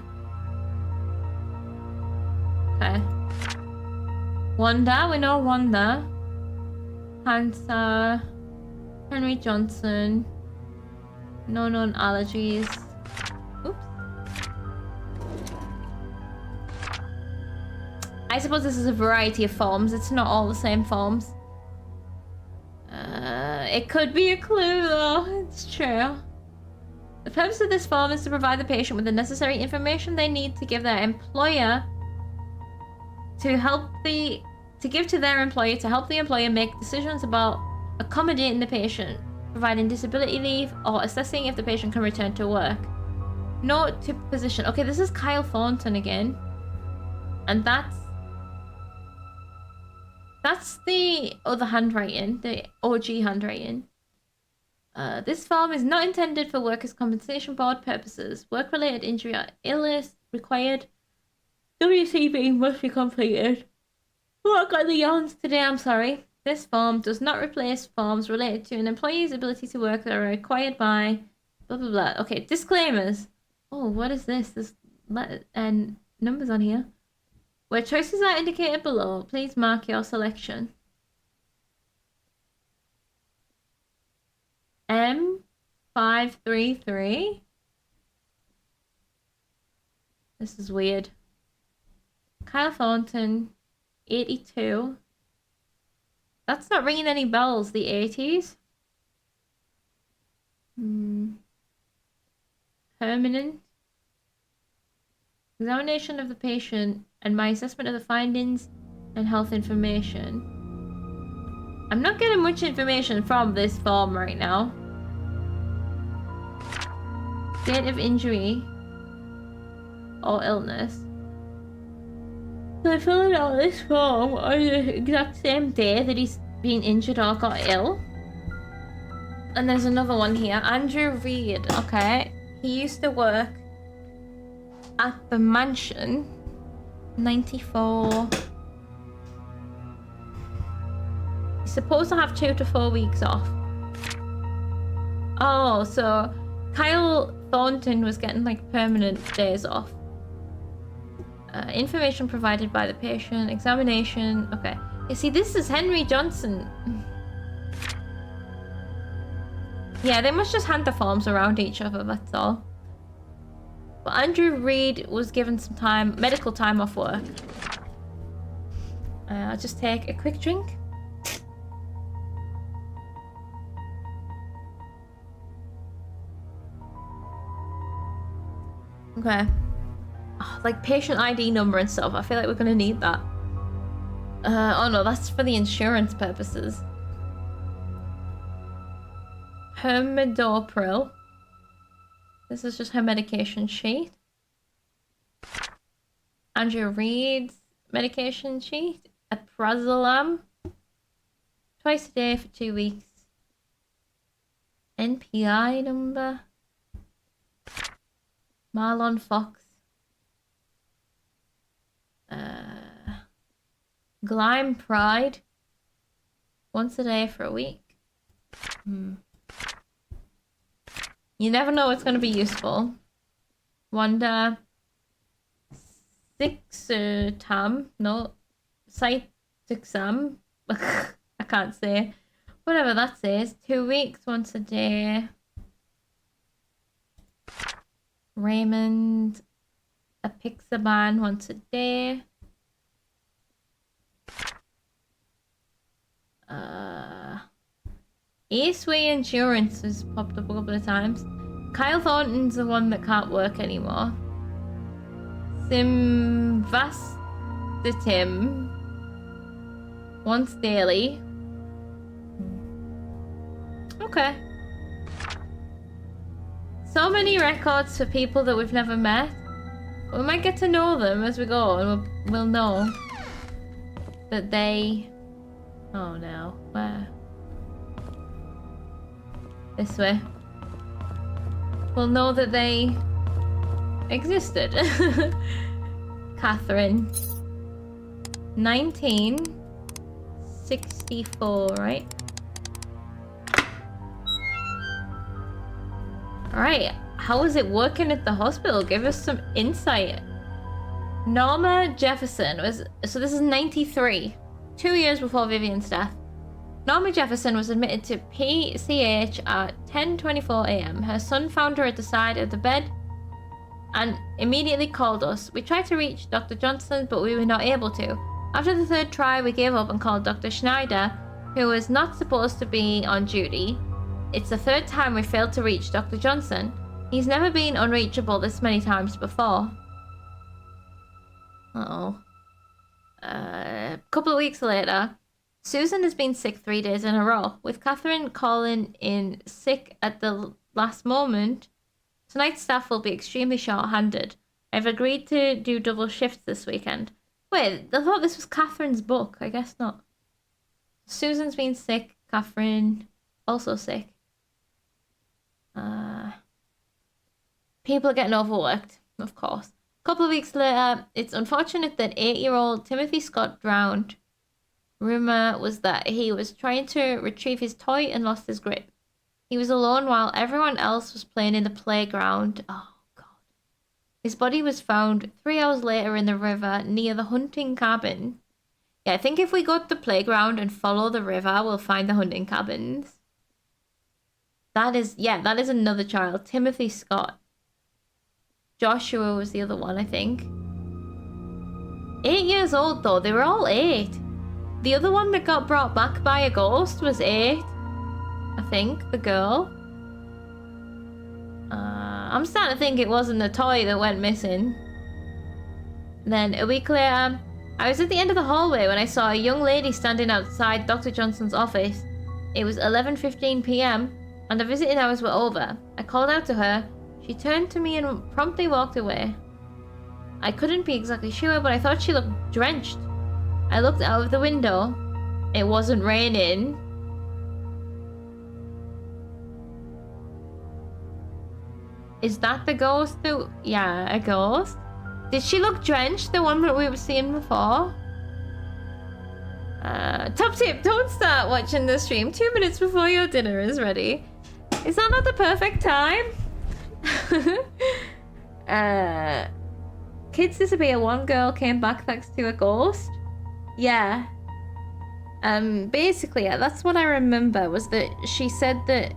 Okay. Wanda, we know Wanda. Cancer. Henry Johnson. No known allergies. Oops. I suppose this is a variety of forms. It's not all the same forms. It could be a clue though. It's true. The purpose of this form is to provide the patient with the necessary information they need to give their employer to give to their employer to help the employer make decisions about accommodating the patient, providing disability leave, or assessing if the patient can return to work. Note to position. Okay, this is Kyle Thornton again. And that's the other handwriting, the OG handwriting. This form is not intended for Workers' Compensation Board purposes. Work-related injury or illness required. WCB must be completed. Oh, I got the yawns today, I'm sorry. This form does not replace forms related to an employee's ability to work that are required by blah blah blah. Okay, disclaimers. Oh, what is this? There's and numbers on here. Where choices are indicated below, please mark your selection. M533. This is weird. Kyle Thornton, 82. That's not ringing any bells, the 80s. Permanent. Examination of the patient and my assessment of the findings and health information. I'm not getting much information from this form right now. Date of injury or illness. So I filled out this form on the exact same day that he's been injured or got ill. And there's another one here. Andrew Reed. Okay. He used to work at the mansion. 94. He's supposed to have 2 to 4 weeks off. Oh, so Kyle Thornton was getting like permanent days off. Information provided by the patient. Examination. Okay. You see, this is Henry Johnson. Yeah, they must just hand the forms around each other, that's all. But Andrew Reed was given some time, medical time off work. I'll just take a quick drink. Okay. Oh, like patient ID number and stuff. I feel like we're gonna need that. Oh no, that's for the insurance purposes. Hermidopril. This is just her medication sheet. Andrew Reed's medication sheet. Aprazolam. Twice a day for 2 weeks. NPI number. Marlon Fox. Glyme Pride. Once a day for a week. You never know what's going to be useful. Wanda. Sixtam. No. Cytixam. I can't say. Whatever that says. 2 weeks, once a day. Raymond. A Pixaban, once a day. Aceway Insurance has popped up a couple of times. Kyle Thornton's the one that can't work anymore. Simvastatim. Once daily. Okay. So many records for people that we've never met. We might get to know them as we go, and we'll know that they... Oh no, where? This way. We'll know that they existed. Catherine. 1964, right? Alright, how is it working at the hospital? Give us some insight. Norma Jefferson was... So this is 93. 2 years before Vivian's death. Norma Jefferson was admitted to PCH at 10:24 a.m. Her son found her at the side of the bed and immediately called us. We tried to reach Dr. Johnson, but we were not able to. After the third try, we gave up and called Dr. Schneider, who was not supposed to be on duty. It's the third time we failed to reach Dr. Johnson. He's never been unreachable this many times before. Uh-oh. A couple of weeks later, Susan has been sick 3 days in a row. With Catherine calling in sick at the last moment, tonight's staff will be extremely short-handed. I've agreed to do double shifts this weekend. Wait, I thought this was Catherine's book. I guess not. Susan's been sick. Catherine also sick. People are getting overworked, of course. A couple of weeks later, it's unfortunate that 8-year-old Timothy Scott drowned. Rumor was that he was trying to retrieve his toy and lost his grip. He was alone while everyone else was playing in the playground. Oh, God. His body was found 3 hours later in the river near the hunting cabin. Yeah, I think if we go to the playground and follow the river, we'll find the hunting cabins. That is another child. Timothy Scott. Joshua was the other one, I think. 8 years old, though. They were all 8. The other one that got brought back by a ghost was 8. I think. The girl. I'm starting to think it wasn't the toy that went missing. Then, a week later, I was at the end of the hallway when I saw a young lady standing outside Dr. Johnson's office. It was 11:15 p.m. and the visiting hours were over. I called out to her. She turned to me and promptly walked away. I couldn't be exactly sure, but I thought she looked drenched. I looked out of the window. It wasn't raining. Is that the ghost? Yeah, a ghost. Did she look drenched, the one that we were seeing before? Top tip, don't start watching the stream 2 minutes before your dinner is ready. Is that not the perfect time? Kids disappear. One girl came back thanks to a ghost. Yeah. Basically, that's what I remember, was that she said that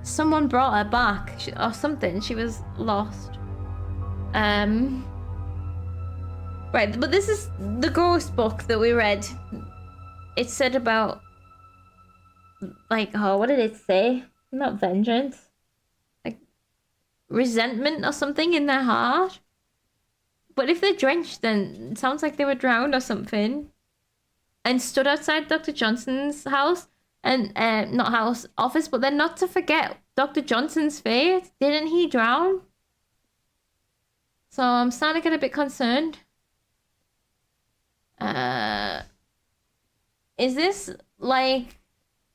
someone brought her back or something. She was lost. Right, but this is the ghost book that we read. It said about, like, oh, what did it say? Not vengeance. Like, resentment or something in their heart. But if they're drenched, then it sounds like they were drowned or something. And stood outside Dr. Johnson's house. And, not house, office, but then not to forget Dr. Johnson's fate. Didn't he drown? So I'm starting to get a bit concerned. Is this like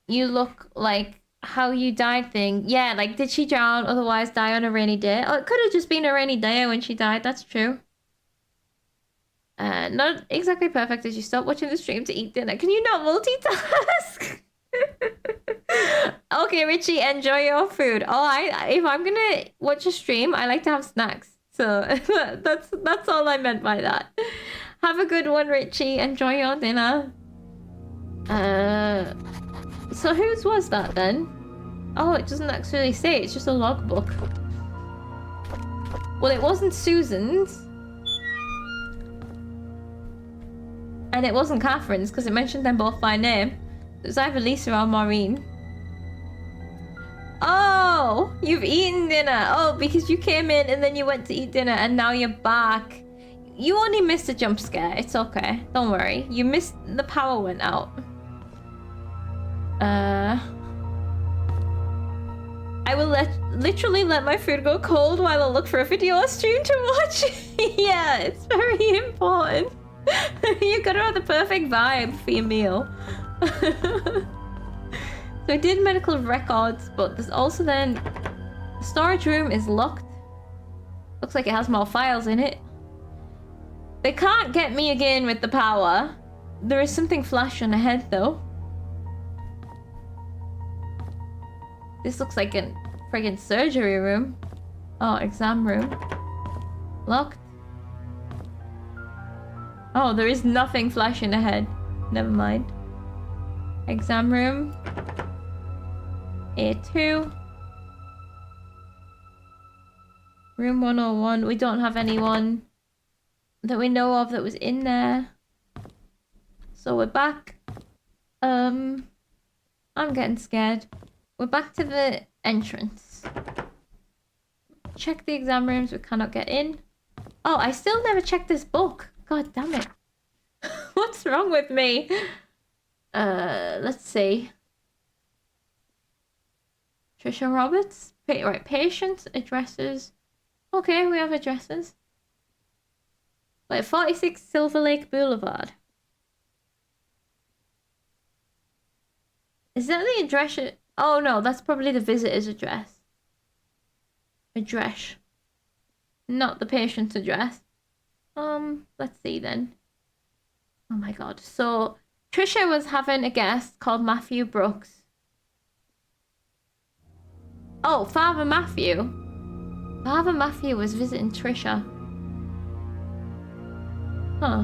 you look like how you died thing? Yeah, like did she drown, otherwise die on a rainy day? Oh, it could have just been a rainy day when she died, that's true. Not exactly perfect as you stop watching the stream to eat dinner. Can you not multitask? Okay, Richie, enjoy your food. Oh, if I'm gonna watch a stream, I like to have snacks. So that's all I meant by that. Have a good one, Richie. Enjoy your dinner. So whose was that then? Oh, it doesn't actually say. It's just a logbook. Well, it wasn't Susan's. And it wasn't Catherine's because it mentioned them both by name. It was either Lisa or Maureen. Oh, you've eaten dinner. Oh, because you came in and then you went to eat dinner and now you're back. You only missed a jump scare. It's okay. Don't worry. You missed the power went out. I will literally let my food go cold while I look for a video or stream to watch. Yeah, it's very important. You gotta have the perfect vibe for your meal. So I did medical records, but there's also then the storage room is locked. Looks like it has more files in it. They can't get me again with the power. There is something flashing ahead though. This looks like a friggin' surgery room. Oh, exam room. Locked. Oh, there is nothing flashing ahead. Never mind. Exam room. A2. Room 101. We don't have anyone that we know of that was in there. So we're back. I'm getting scared. We're back to the entrance. Check the exam rooms. We cannot get in. Oh, I still never checked this book. God damn it. What's wrong with me? Let's see. Trisha Roberts? Right, patients, addresses. Okay, we have addresses. Wait, 46 Silver Lake Boulevard. Is that the address? Oh no, that's probably the visitor's address. Address. Not the patient's address. Let's see then. Oh my god. So, Trisha was having a guest called Matthew Brooks. Oh, Father Matthew. Father Matthew was visiting Trisha. Huh.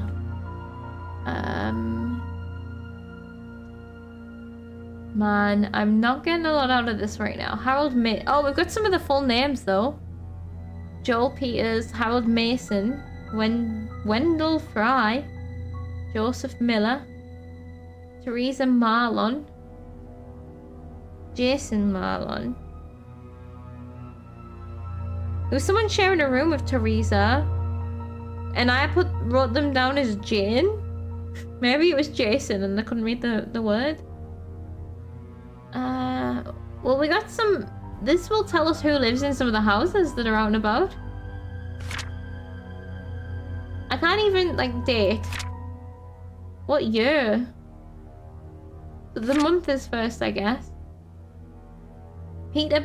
Man, I'm not getting a lot out of this right now. Harold May. Oh, we've got some of the full names though. Joel Peters, Harold Mason, Wendell Fry, Joseph Miller, Teresa Marlon, Jason Marlon. There was someone sharing a room with Teresa, and I wrote them down as Jane. Maybe it was Jason and I couldn't read the word. Well, we got some. This will tell us who lives in some of the houses that are out and about. I can't even, like, date. What year? The month is first, I guess. Peter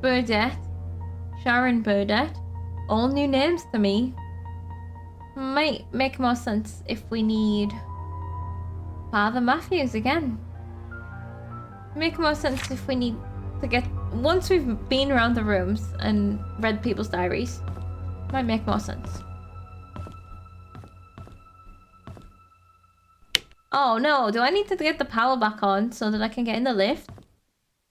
Burdett. Sharon Burdett. All new names to me. Might make more sense if we need Father Matthews again. Make more sense if we need to get... Once we've been around the rooms and read people's diaries. Might make more sense. Oh no, do I need to get the power back on so that I can get in the lift?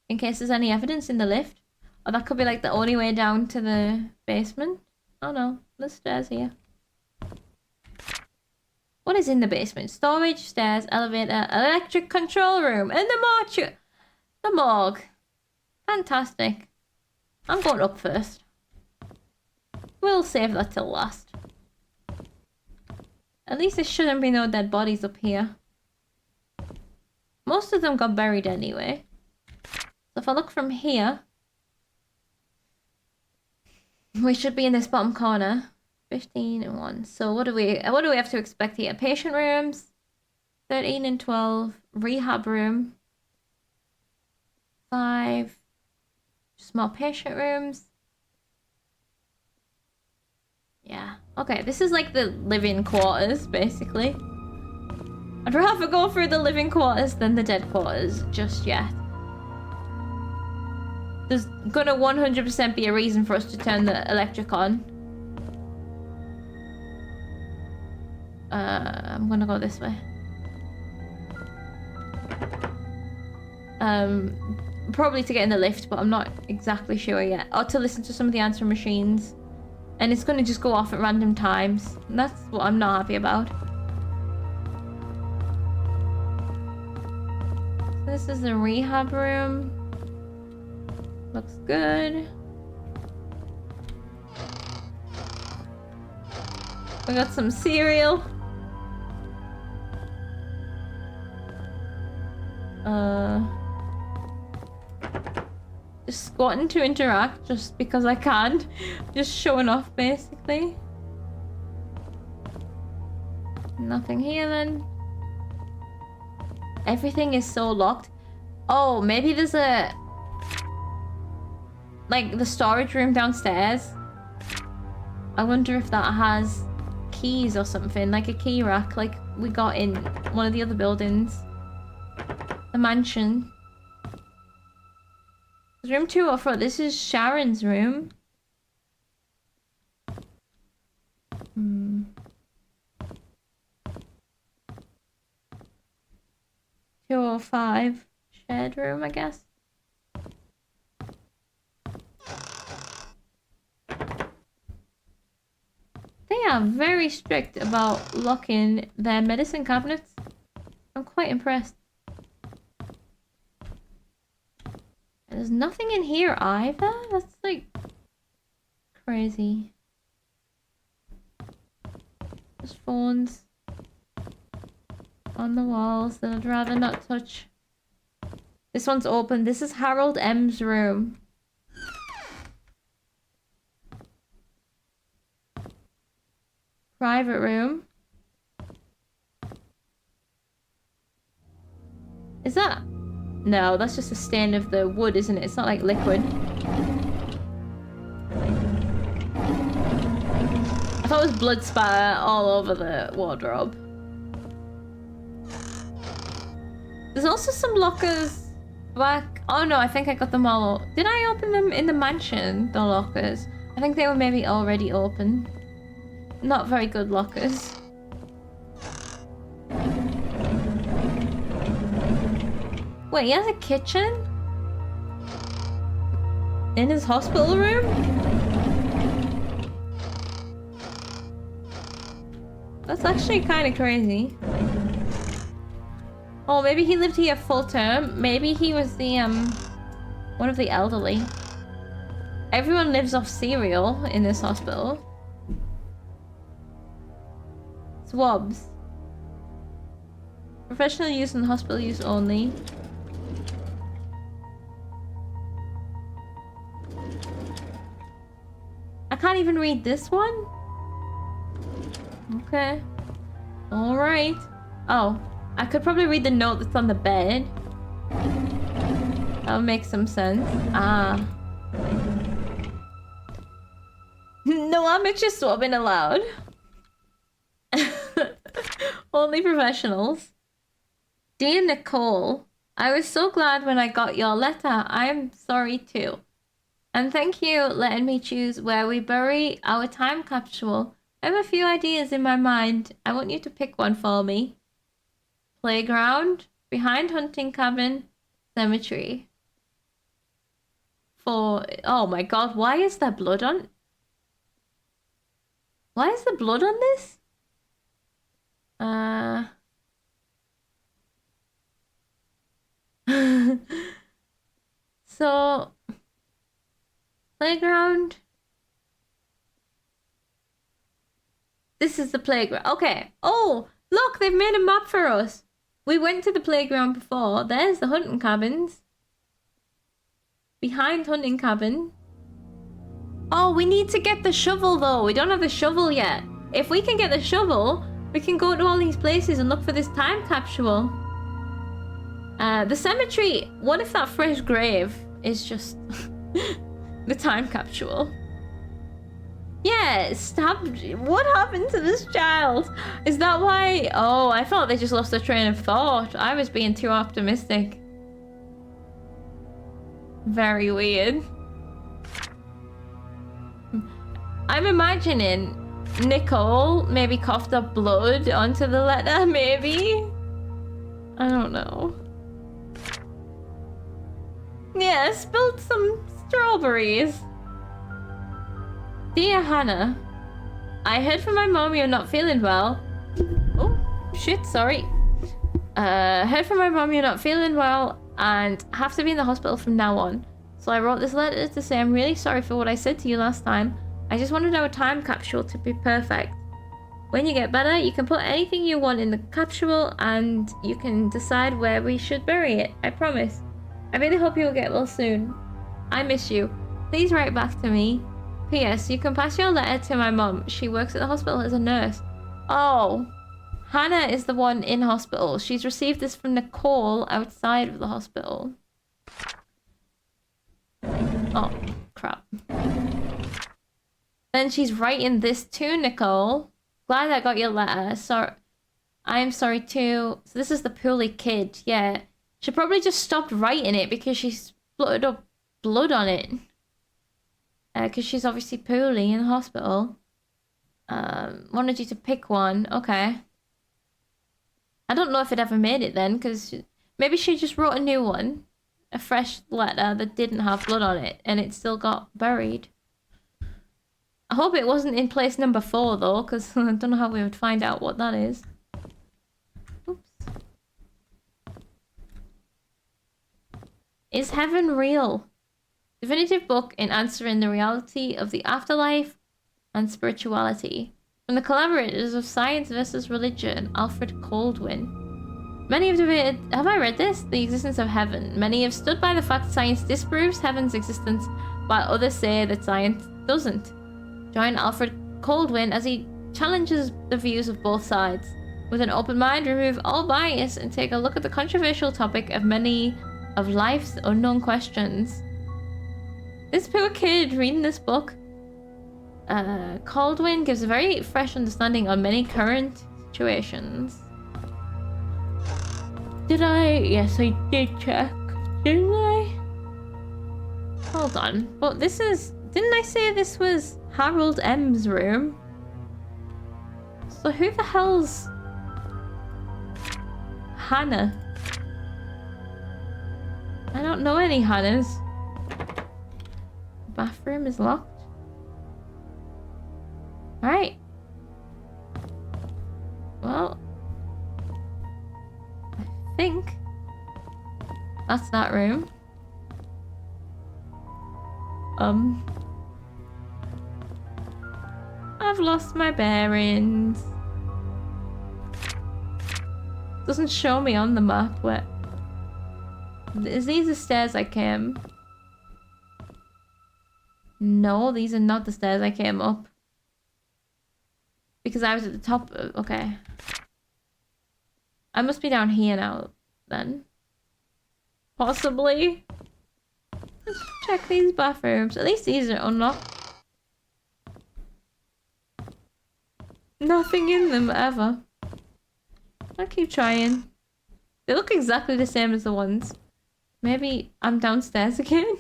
In case there's any evidence in the lift? Or that could be like the only way down to the basement? Oh no, there's stairs here. What is in the basement? Storage, stairs, elevator, electric control room, and the morgue. Fantastic. I'm going up first. We'll save that till last. At least there shouldn't be no dead bodies up here. Most of them got buried anyway. So if I look from here, we should be in this bottom corner. 15 and 1. So what do we have to expect here? Patient rooms, 13 and 12. Rehab room, 5. Just more patient rooms. Yeah. Okay, this is like the living quarters, basically. I'd rather go through the living quarters than the dead quarters just yet. There's gonna 100% be a reason for us to turn the electric on. I'm gonna go this way. Probably to get in the lift, but I'm not exactly sure yet. Or to listen to some of the answer machines. And it's gonna just go off at random times. And that's what I'm not happy about. So this is the rehab room. Looks good. We got some cereal. Just squatting to interact just because I can. Just showing off, basically. Nothing here then. Everything is so locked. Oh, maybe there's a... like the storage room downstairs. I wonder if that has keys or something, like a key rack like we got in one of the other buildings. The mansion. Room 204. This is Sharon's room. 205. Shared room, I guess. They are very strict about locking their medicine cabinets. I'm quite impressed. And there's nothing in here either? That's like crazy. There's phones on the walls that I'd rather not touch. This one's open. This is Harold M's room. Private room. Is that? No, that's just a stain of the wood, isn't it? It's not like liquid. I thought it was blood spatter all over the wardrobe. There's also some lockers back. Oh no, I think I got them all. Did I open them in the mansion, the lockers? I think they were maybe already open. Not very good lockers. Wait, he has a kitchen? In his hospital room? That's actually kind of crazy. Oh, maybe he lived here full term. Maybe he was the, one of the elderly. Everyone lives off cereal in this hospital. Swabs. Professional use and hospital use only. I can't even read this one? Okay. Alright. Oh. I could probably read the note that's on the bed. That'll make some sense. Ah. No amateur swabbing allowed. Only professionals. Dear Nicole, I was so glad when I got your letter. I am sorry too. And thank you letting me choose where we bury our time capsule. I have a few ideas in my mind. I want you to pick one for me. Playground, behind hunting cabin, cemetery. Oh my god, why is there blood on? Why is there blood on this? So, playground. This is the playground. Okay. Oh, look, they've made a map for us. We went to the playground before. There's the hunting cabins. Behind hunting cabin. Oh, we need to get the shovel though. We don't have the shovel yet. If we can get the shovel, we can go to all these places and look for this time capsule. The cemetery. What if that fresh grave is just the time capsule? Yeah, stabbed. What happened to this child? Is that why? Oh, I thought they just lost their train of thought. I was being too optimistic. Very weird. I'm imagining Nicole maybe coughed up blood onto the letter, maybe? I don't know. Yeah, spilled some strawberries. Dear Hannah, I heard from my mom you're not feeling well. Oh, shit, sorry. Heard from my mom you're not feeling well and have to be in the hospital from now on. So I wrote this letter to say I'm really sorry for what I said to you last time. I just wanted our time capsule to be perfect. When you get better, you can put anything you want in the capsule and you can decide where we should bury it. I promise. I really hope you'll get well soon. I miss you. Please write back to me. P.S. You can pass your letter to my mom. She works at the hospital as a nurse. Oh. Hannah is the one in hospital. She's received this from Nicole outside of the hospital. Oh, crap. Then she's writing this to Nicole. Glad I got your letter. I'm sorry too. So this is the poorly kid. Yeah. She probably just stopped writing it because she spluttered up blood on it. Because she's obviously poorly in the hospital. Wanted you to pick one. Okay. I don't know if it ever made it then, because maybe she just wrote a new one. A fresh letter that didn't have blood on it, and it still got buried. I hope it wasn't in place number 4 though, because I don't know how we would find out what that is. Oops. Is heaven real? Definitive book in answering the reality of the afterlife and spirituality. From the collaborators of Science versus Religion, Alfred Coldwin. Many have debated, have I read this? The existence of heaven. Many have stood by the fact science disproves heaven's existence, while others say that science doesn't. Join Alfred Coldwin as he challenges the views of both sides. With an open mind, remove all bias and take a look at the controversial topic of many of life's unknown questions. This poor kid reading this book. Coldwin gives a very fresh understanding on many current situations. Did I? Yes, I did check. Didn't I? Hold on. But this is... Didn't I say this was Harold M's room? So who the hell's... Hannah? I don't know any Hannahs. Bathroom is locked. Alright. Well... I think that's that room. I've lost my bearings. Doesn't show me on the map where... Is these the stairs I came? No, these are not the stairs I came up. Because I was at the top of... Okay. I must be down here now, then. Possibly. Let's check these bathrooms. At least these are unlocked. Nothing in them, ever. I'll keep trying. They look exactly the same as the ones. Maybe I'm downstairs again?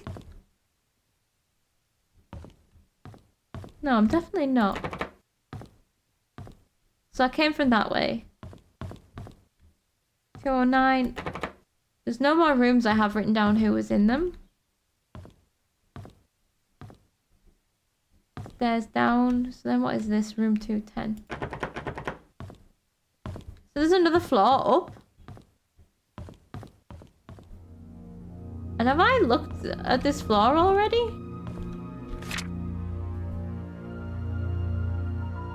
No, I'm definitely not. So I came from that way. 209. There's no more rooms I have written down who was in them. Stairs down. So then what is this? Room 210. So there's another floor up. And have I looked at this floor already?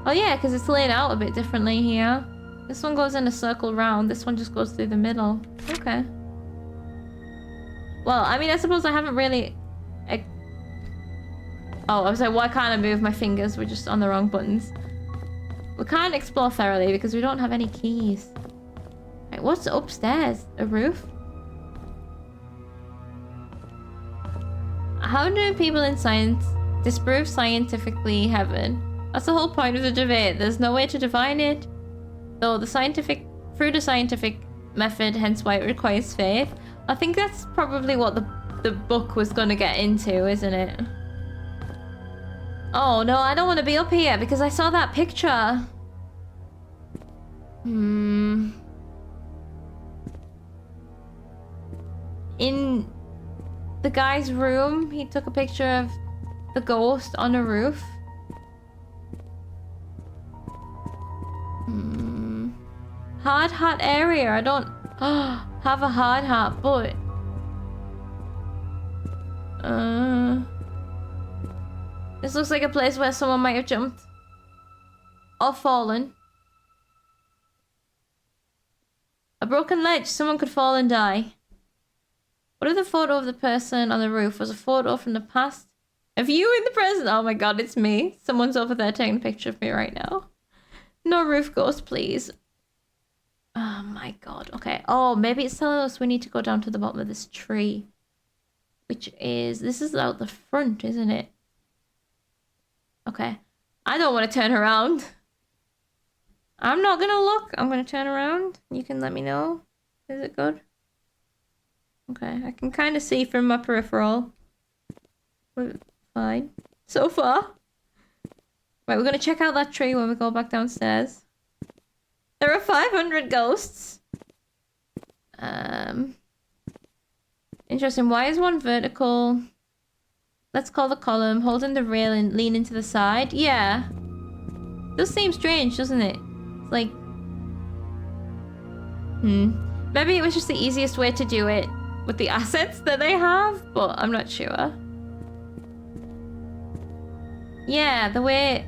Oh yeah, because it's laid out a bit differently here. This one goes in a circle round. This one just goes through the middle. Okay. Well, I mean, I suppose I haven't really Oh, I was like, why can't I move my fingers? We're just on the wrong buttons. We can't explore thoroughly because we don't have any keys. Right, what's upstairs? A roof? How do people in science disprove scientifically heaven? That's the whole point of the debate. There's no way to define it. Though through the scientific method, hence why it requires faith. I think that's probably what the book was going to get into, isn't it? Oh no, I don't want to be up here because I saw that picture. In the guy's room, he took a picture of the ghost on a roof. Hard hat area. I don't have a hard hat, but this looks like a place where someone might have jumped or fallen. A broken ledge. Someone could fall and die. What if the photo of the person on the roof was a photo from the past? A view in the present. Oh my god, it's me. Someone's over there taking a picture of me right now. No roof ghost, please. Oh my god. Okay. Oh, maybe it's telling us we need to go down to the bottom of this tree. Which is... This is out the front, isn't it? Okay. I don't want to turn around. I'm not gonna look. I'm gonna turn around. You can let me know. Is it good? Okay. I can kind of see from my peripheral. We're fine. So far. Right, we're gonna check out that tree when we go back downstairs. There are 500 ghosts. Interesting. Why is one vertical? Let's call the column. Holding the rail and leaning to the side. Yeah. Does seem strange, doesn't it? It's like... Maybe it was just the easiest way to do it with the assets that they have, but I'm not sure. Yeah, the way...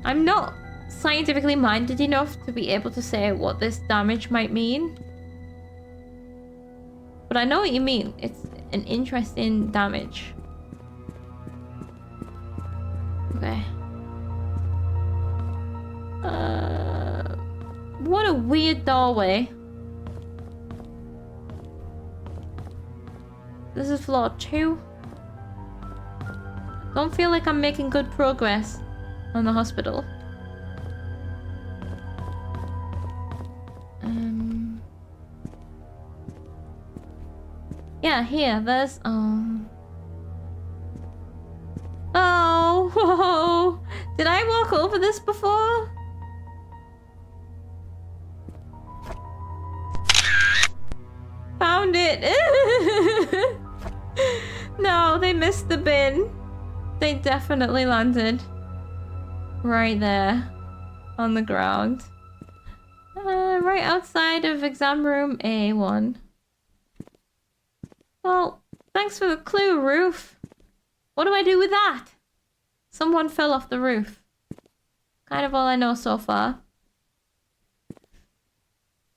I'm not scientifically minded enough to be able to say what this damage might mean. But I know what you mean. It's an interesting damage. Okay. What a weird doorway. This is floor 2. Don't feel like I'm making good progress on the hospital. Yeah, here, there's oh, whoa. Did I walk over this before? Found it. No, they missed the bin. They definitely landed right there on the ground. Right outside of exam room A1. Well, thanks for the clue, roof. What do I do with that? Someone fell off the roof. Kind of all I know so far.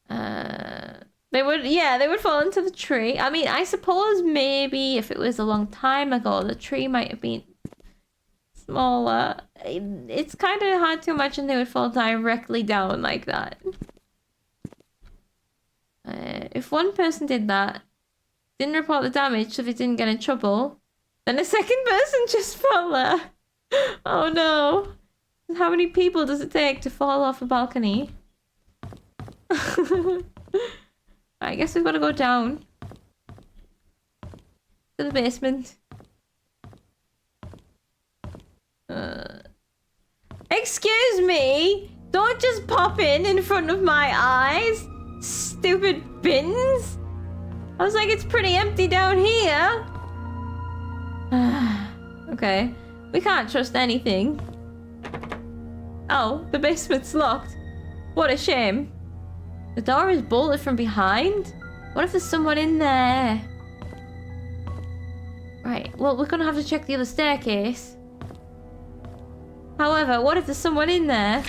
They would fall into the tree. I mean, I suppose maybe if it was a long time ago, the tree might have been smaller. It's kind of hard to imagine they would fall directly down like that. If one person did that, didn't report the damage so they didn't get in trouble, then a second person just fell there. Oh no. How many people does it take to fall off a balcony? I guess we've got to go down to the basement. Excuse me! Don't just pop in front of my eyes! Stupid bins! I was like, it's pretty empty down here! Okay. We can't trust anything. Oh, the basement's locked. What a shame. The door is bolted from behind? What if there's someone in there? Right, well, we're gonna have to check the other staircase. However, what if there's someone in there?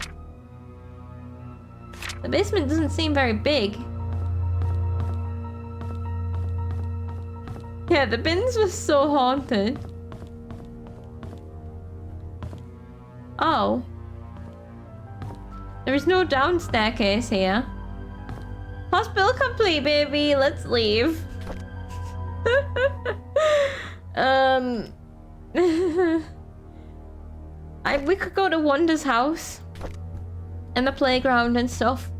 The basement doesn't seem very big. Yeah, the bins were so haunted. Oh. There is no down staircase here. Hospital complete, baby. Let's leave. We could go to Wanda's house. And the playground and stuff.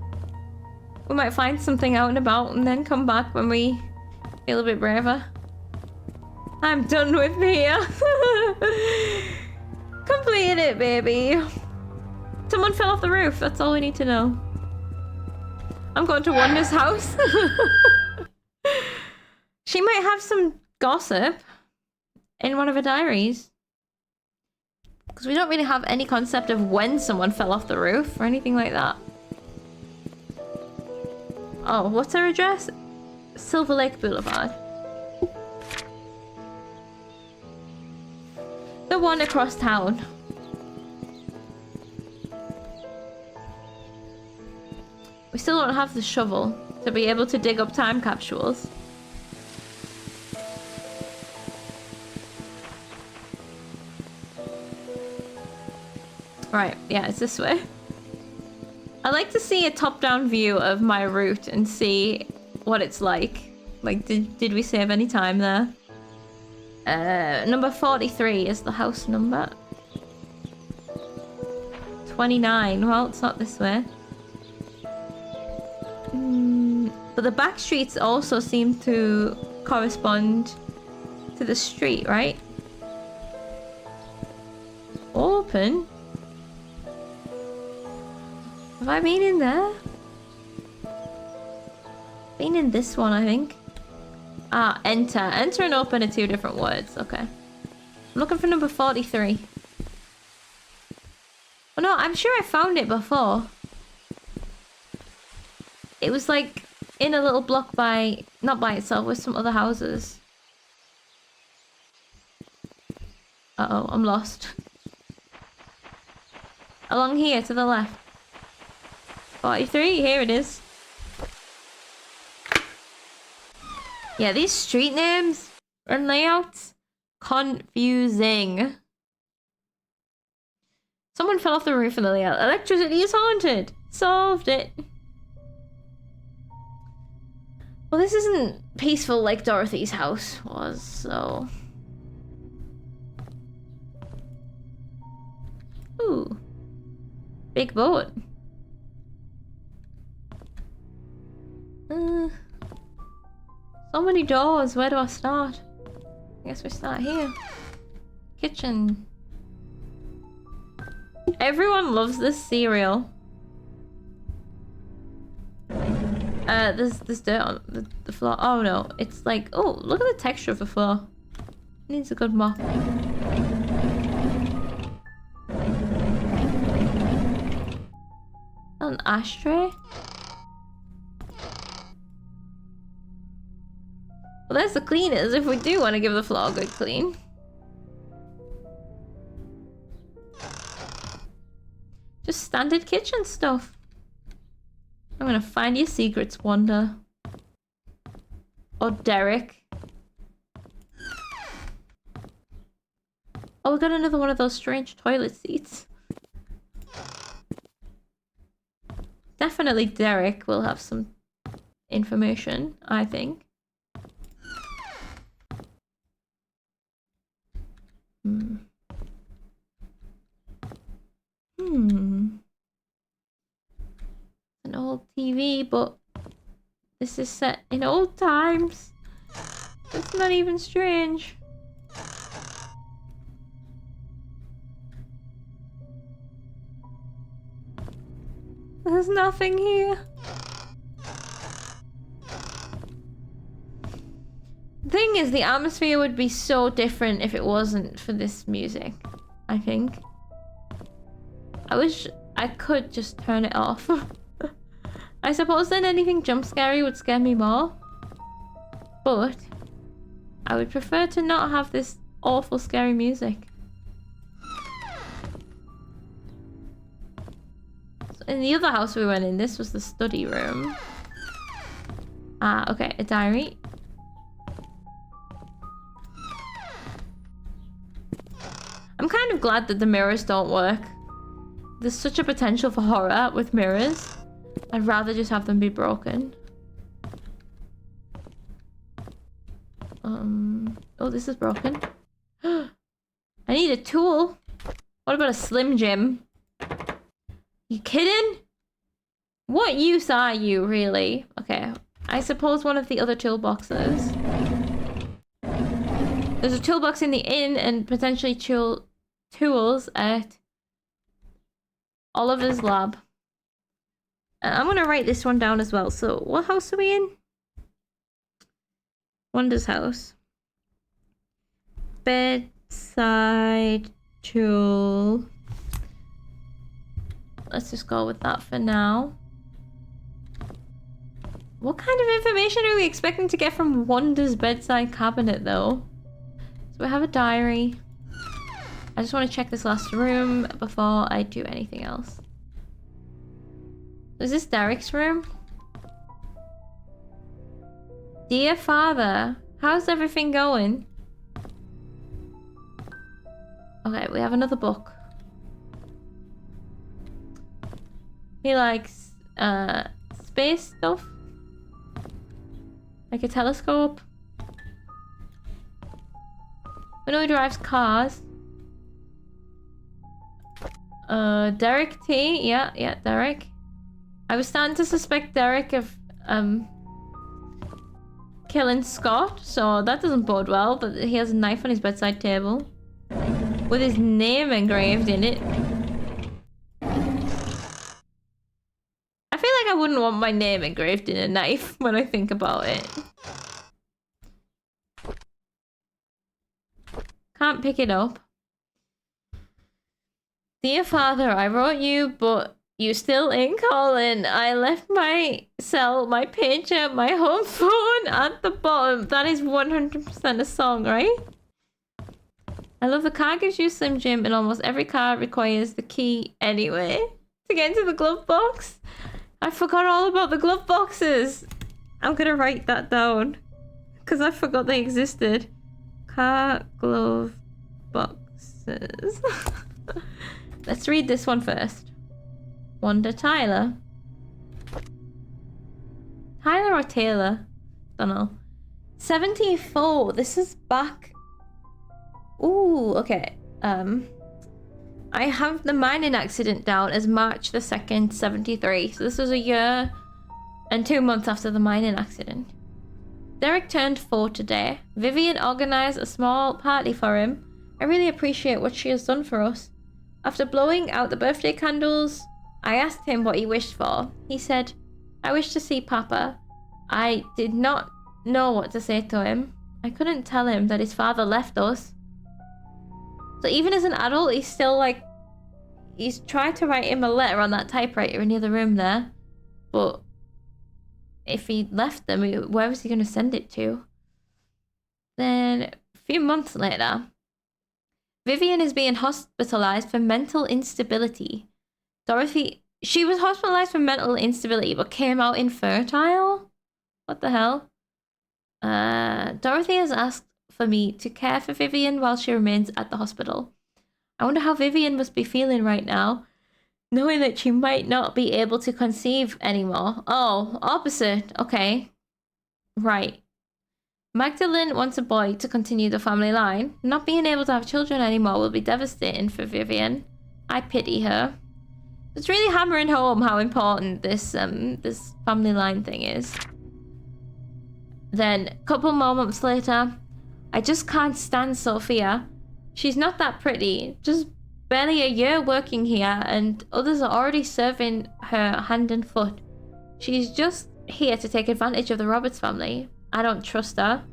We might find something out and about and then come back when we feel a bit braver. I'm done with Mia. Completed it, baby. Someone fell off the roof. That's all we need to know. I'm going to Wanda's house. She might have some gossip in one of her diaries. Because we don't really have any concept of when someone fell off the roof or anything like that. Oh, what's her address? Silver Lake Boulevard. The one across town. We still don't have the shovel to be able to dig up time capsules. Right, yeah, it's this way. I like to see a top-down view of my route and see what it's like. Like, did we save any time there? Number 43 is the house number. 29. Well, it's not this way. But the back streets also seem to correspond to the street, right? Open? Have I been in there? Been in this one, I think. Ah, enter. Enter and open are two different words. Okay. I'm looking for number 43. Oh no, I'm sure I found it before. It was like in a little block by... not by itself, with some other houses. Uh-oh, I'm lost. Along here to the left. 43, here it is. Yeah, these street names and layouts, confusing. Someone fell off the roof in the layout. Electricity is haunted. Solved it. Well, this isn't peaceful like Dorothy's house was, so... Ooh. Big boat. So many doors. Where do I start? I guess we start here. Kitchen. Everyone loves this cereal. There's dirt on the floor. Oh no, it's like, oh, look at the texture of the floor. It needs a good mop. An ashtray? Well, there's the cleaners if we do want to give the floor a good clean. Just standard kitchen stuff. I'm gonna find your secrets, Wanda. Or Derek. Oh, we got another one of those strange toilet seats. Definitely Derek will have some information, I think. An old TV, but this is set in old times. It's not even strange. There's nothing here. The thing is, the atmosphere would be so different if it wasn't for this music, I think. I wish I could just turn it off. I suppose then anything jump scary would scare me more. But I would prefer to not have this awful scary music. So in the other house we went in, this was the study room. Ah, okay, a diary. of glad that the mirrors don't work. There's such a potential for horror with mirrors. I'd rather just have them be broken. Oh, this is broken. I need a tool. What about a Slim Jim? You kidding? What use are you, really? Okay, I suppose one of the other toolboxes. There's a toolbox in the inn and potentially tools at Oliver's lab. I'm gonna write this one down as well. So, what house are we in? Wonder's house. Bedside tool. Let's just go with that for now. What kind of information are we expecting to get from Wanda's bedside cabinet, though? So we have a diary. I just want to check this last room before I do anything else. Is this Derek's room? Dear Father, how's everything going? Okay, we have another book. He likes space stuff. Like a telescope. We know he drives cars. Derek T. Yeah, Derek. I was starting to suspect Derek of killing Scott, so that doesn't bode well, but he has a knife on his bedside table with his name engraved in it. I feel like I wouldn't want my name engraved in a knife when I think about it. Can't pick it up. Dear Father, I wrote you, but you still ain't calling. I left my cell, my pager, my home phone at the bottom. That is 100% a song, right? I love the car gives you Slim Jim, and almost every car requires the key anyway to get into the glove box. I forgot all about the glove boxes. I'm gonna write that down because I forgot they existed. Car glove boxes. Let's read this one first. Wanda Tyler. Tyler or Taylor? Don't know. 74. This is back. Ooh, okay. I have the mining accident down as March the 2nd, 73. So this was a year and 2 months after the mining accident. Derek turned 4 today. Vivian organized a small party for him. I really appreciate what she has done for us. After blowing out the birthday candles, I asked him what he wished for. He said, I wish to see Papa. I did not know what to say to him. I couldn't tell him that his father left us. So even as an adult, he's still like... He's tried to write him a letter on that typewriter in the other room there. But if he left them, where was he going to send it to? Then, a few months later, Vivian is being hospitalized for mental instability. Dorothy... She was hospitalized for mental instability, but came out infertile? What the hell? Dorothy has asked for me to care for Vivian while she remains at the hospital. I wonder how Vivian must be feeling right now, knowing that she might not be able to conceive anymore. Oh, opposite. Okay. Right. Magdalene wants a boy to continue the family line. Not being able to have children anymore will be devastating for Vivian. I pity her. It's really hammering home how important this this family line thing is. Then, a couple more months later, I just can't stand Sophia. She's not that pretty, just barely a year working here, and others are already serving her hand and foot. She's just here to take advantage of the Roberts family. I don't trust her.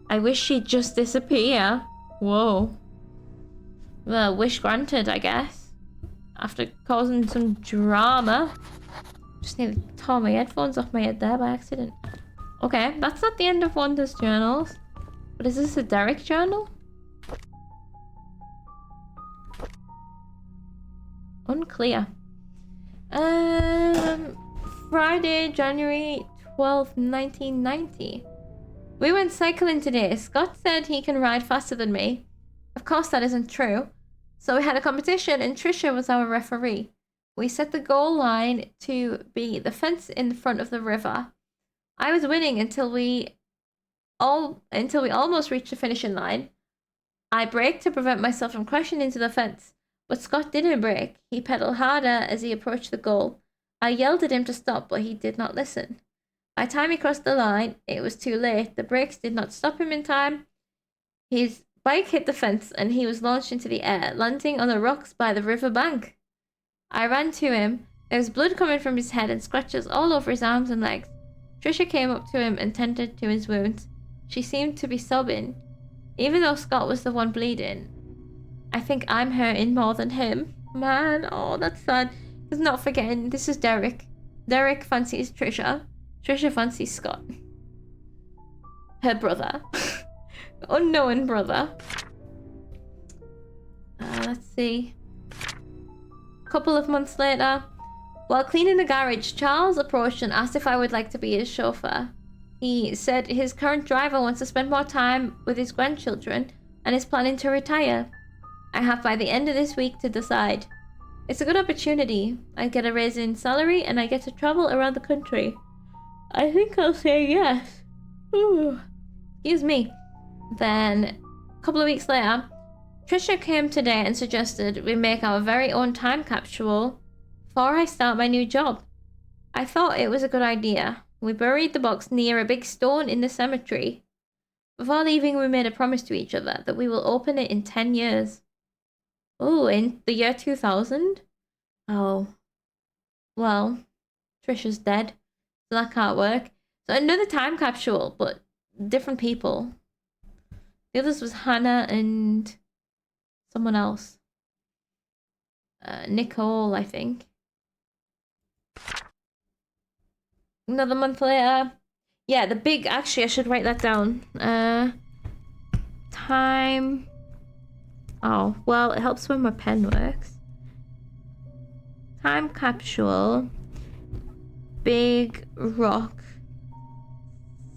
I wish she'd just disappear. Whoa. Well, wish granted, I guess. After causing some drama. Just nearly tore my headphones off my head there by accident. Okay, that's not the end of Wanda's journals. But is this a Derek journal? Unclear. Friday, January 12th, 1990. We went cycling today. Scott said he can ride faster than me. Of course that isn't true. So we had a competition and Trisha was our referee. We set the goal line to be the fence in the front of the river. I was winning until we almost reached the finishing line. I braked to prevent myself from crashing into the fence, but Scott didn't brake. He pedaled harder as he approached the goal. I yelled at him to stop, but he did not listen. By the time he crossed the line, it was too late. The brakes did not stop him in time. His bike hit the fence and he was launched into the air, landing on the rocks by the river bank. I ran to him. There was blood coming from his head and scratches all over his arms and legs. Trisha came up to him and tended to his wounds. She seemed to be sobbing. Even though Scott was the one bleeding, I think I'm hurting more than him. Man, oh, that's sad. Because not forgetting, this is Derek. Derek fancies Trisha. Trisha fancies Scott. Her brother. Unknown brother. Let's see. A couple of months later, while cleaning the garage, Charles approached and asked if I would like to be his chauffeur. He said his current driver wants to spend more time with his grandchildren and is planning to retire. I have by the end of this week to decide. It's a good opportunity. I get a raise in salary and I get to travel around the country. I think I'll say yes. Ooh. Excuse me. Then, a couple of weeks later, Trisha came today and suggested we make our very own time capsule before I start my new job. I thought it was a good idea. We buried the box near a big stone in the cemetery. Before leaving, we made a promise to each other that we will open it in 10 years. Oh, in the year 2000? Oh. Well, Trisha's dead, so that can't work. So another time capsule, but different people. The others was Hannah and someone else. Nicole, I think. Another month later. Yeah, the big... Actually, I should write that down. Time... Oh, well, it helps when my pen works. Time capsule. Big rock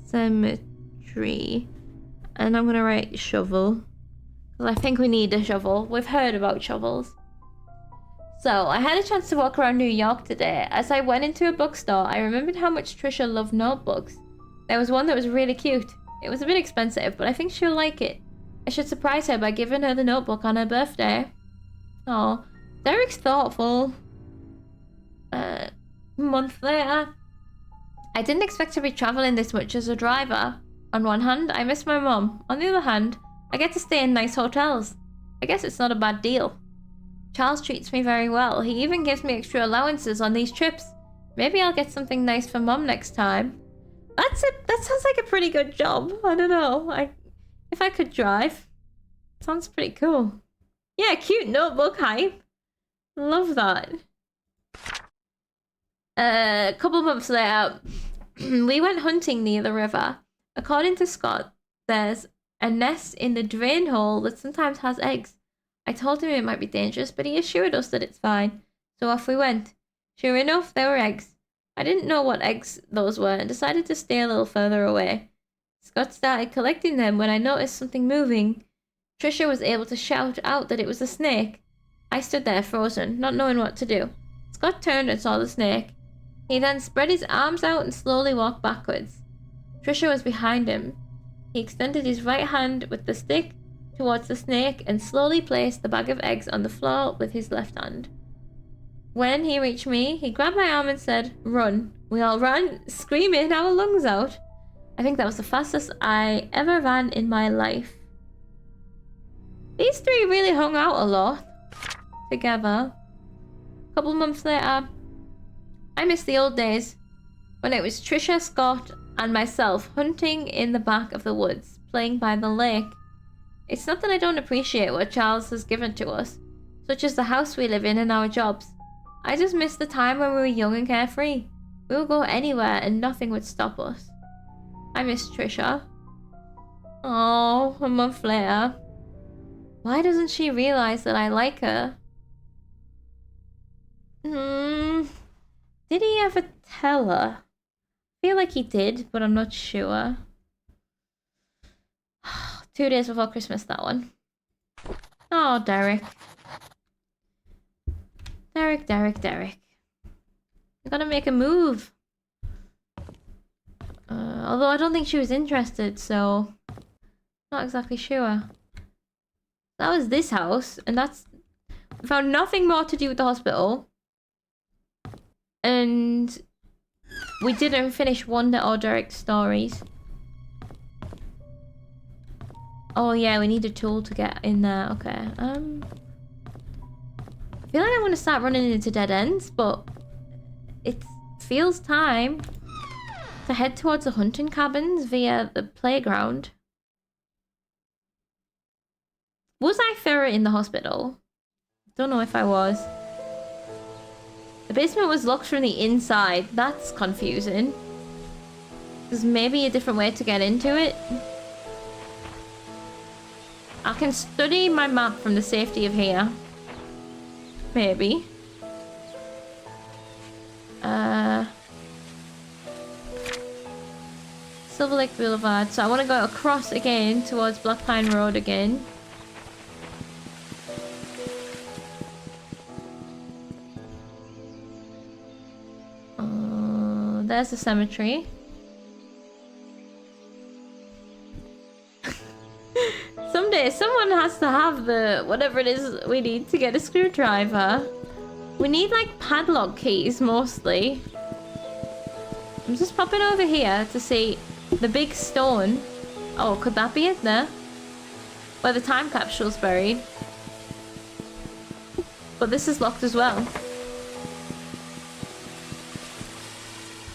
cemetery. And I'm gonna write shovel. Because I think we need a shovel. We've heard about shovels. So, I had a chance to walk around New York today. As I went into a bookstore, I remembered how much Trisha loved notebooks. There was one that was really cute. It was a bit expensive, but I think she'll like it. I should surprise her by giving her the notebook on her birthday. Oh, Derek's thoughtful. A month later. I didn't expect to be traveling this much as a driver. On one hand, I miss my mom. On the other hand, I get to stay in nice hotels. I guess it's not a bad deal. Charles treats me very well. He even gives me extra allowances on these trips. Maybe I'll get something nice for mom next time. That sounds like a pretty good job. I don't know. If I could drive. Sounds pretty cool. Yeah, cute notebook hype. Love that. A couple months later, we went hunting near the river. According to Scott, there's a nest in the drain hole that sometimes has eggs. I told him it might be dangerous, but he assured us that it's fine. So off we went. Sure enough, there were eggs. I didn't know what eggs those were and decided to stay a little further away. Scott started collecting them when I noticed something moving. Trisha was able to shout out that it was a snake. I stood there frozen, not knowing what to do. Scott turned and saw the snake. He then spread his arms out and slowly walked backwards. Trisha was behind him. He extended his right hand with the stick towards the snake and slowly placed the bag of eggs on the floor with his left hand. When he reached me, he grabbed my arm and said, "Run." We all ran, screaming our lungs out. I think that was the fastest I ever ran in my life. These three really hung out a lot together. A couple months later, I miss the old days when it was Trisha, Scott, and myself hunting in the back of the woods, playing by the lake. It's not that I don't appreciate what Charles has given to us, such as the house we live in and our jobs. I just miss the time when we were young and carefree. We would go anywhere and nothing would stop us. I miss Trisha. Oh, a month later. Why doesn't she realize that I like her? Did he ever tell her? I feel like he did, but I'm not sure. 2 days before Christmas, that one. Oh, Derek. Derek. You gotta make a move. Although I don't think she was interested, so... Not exactly sure. That was this house, and that's... We found nothing more to do with the hospital. And... We didn't finish Wanda or Derek's stories. Oh yeah, we need a tool to get in there. Okay, I feel like I'm gonna start running into dead ends, but... It feels time to head towards the hunting cabins via the playground. Was I thorough in the hospital? Don't know if I was. The basement was locked from the inside. That's confusing. There's maybe a different way to get into it. I can study my map from the safety of here. Maybe. Silver Lake Boulevard. So I want to go across again towards Black Pine Road again. There's the cemetery. Someday someone has to have the whatever it is we need to get a screwdriver. We need like padlock keys mostly. I'm just popping over here to see the big stone. Oh, could that be it there? Where the time capsule's buried. But this is locked as well.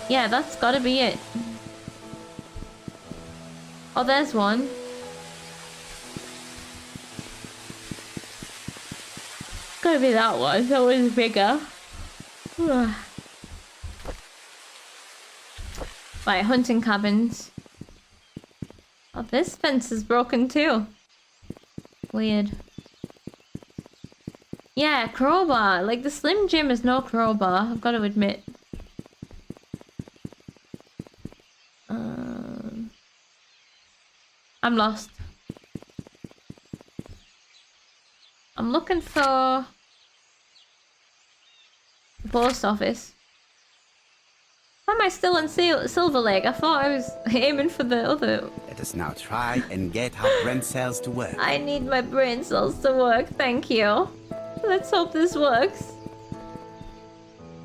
Yeah, that's gotta be it. Oh, there's one. Gotta be that one. That one's bigger. Right, hunting cabins. Oh, this fence is broken too. Weird. Yeah, crowbar. Like, the Slim Jim is no crowbar, I've got to admit. I'm lost. I'm looking for the post office. Why am I still in Silver Lake? I thought I was aiming for the other. Let us now try and get our brain cells to work. I need my brain cells to work, thank you. Let's hope this works.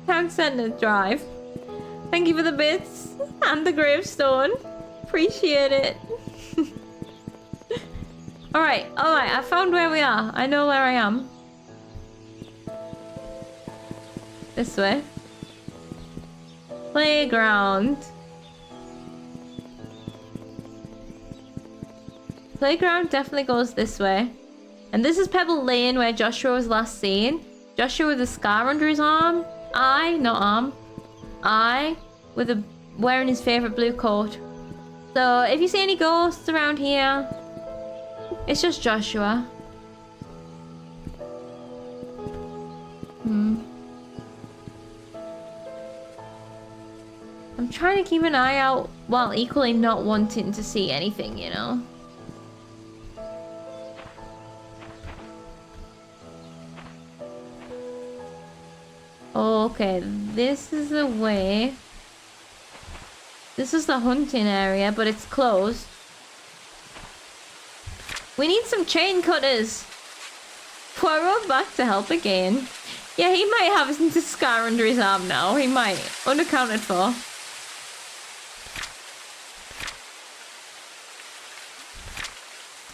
Town Center Drive. Thank you for the bits and the gravestone. Appreciate it. Alright, I found where we are. I know where I am. This way. Playground. Playground definitely goes this way. And this is Pebble Lane where Joshua was last seen. Joshua with a scar under his arm. Not arm. With wearing his favourite blue coat. So if you see any ghosts around here, it's just Joshua. I'm trying to keep an eye out while equally not wanting to see anything, you know? Okay, this is the way. This is the hunting area, but it's closed. We need some chain cutters. Poirot back to help again. Yeah, he might have a scar under his arm now. He might. Unaccounted for.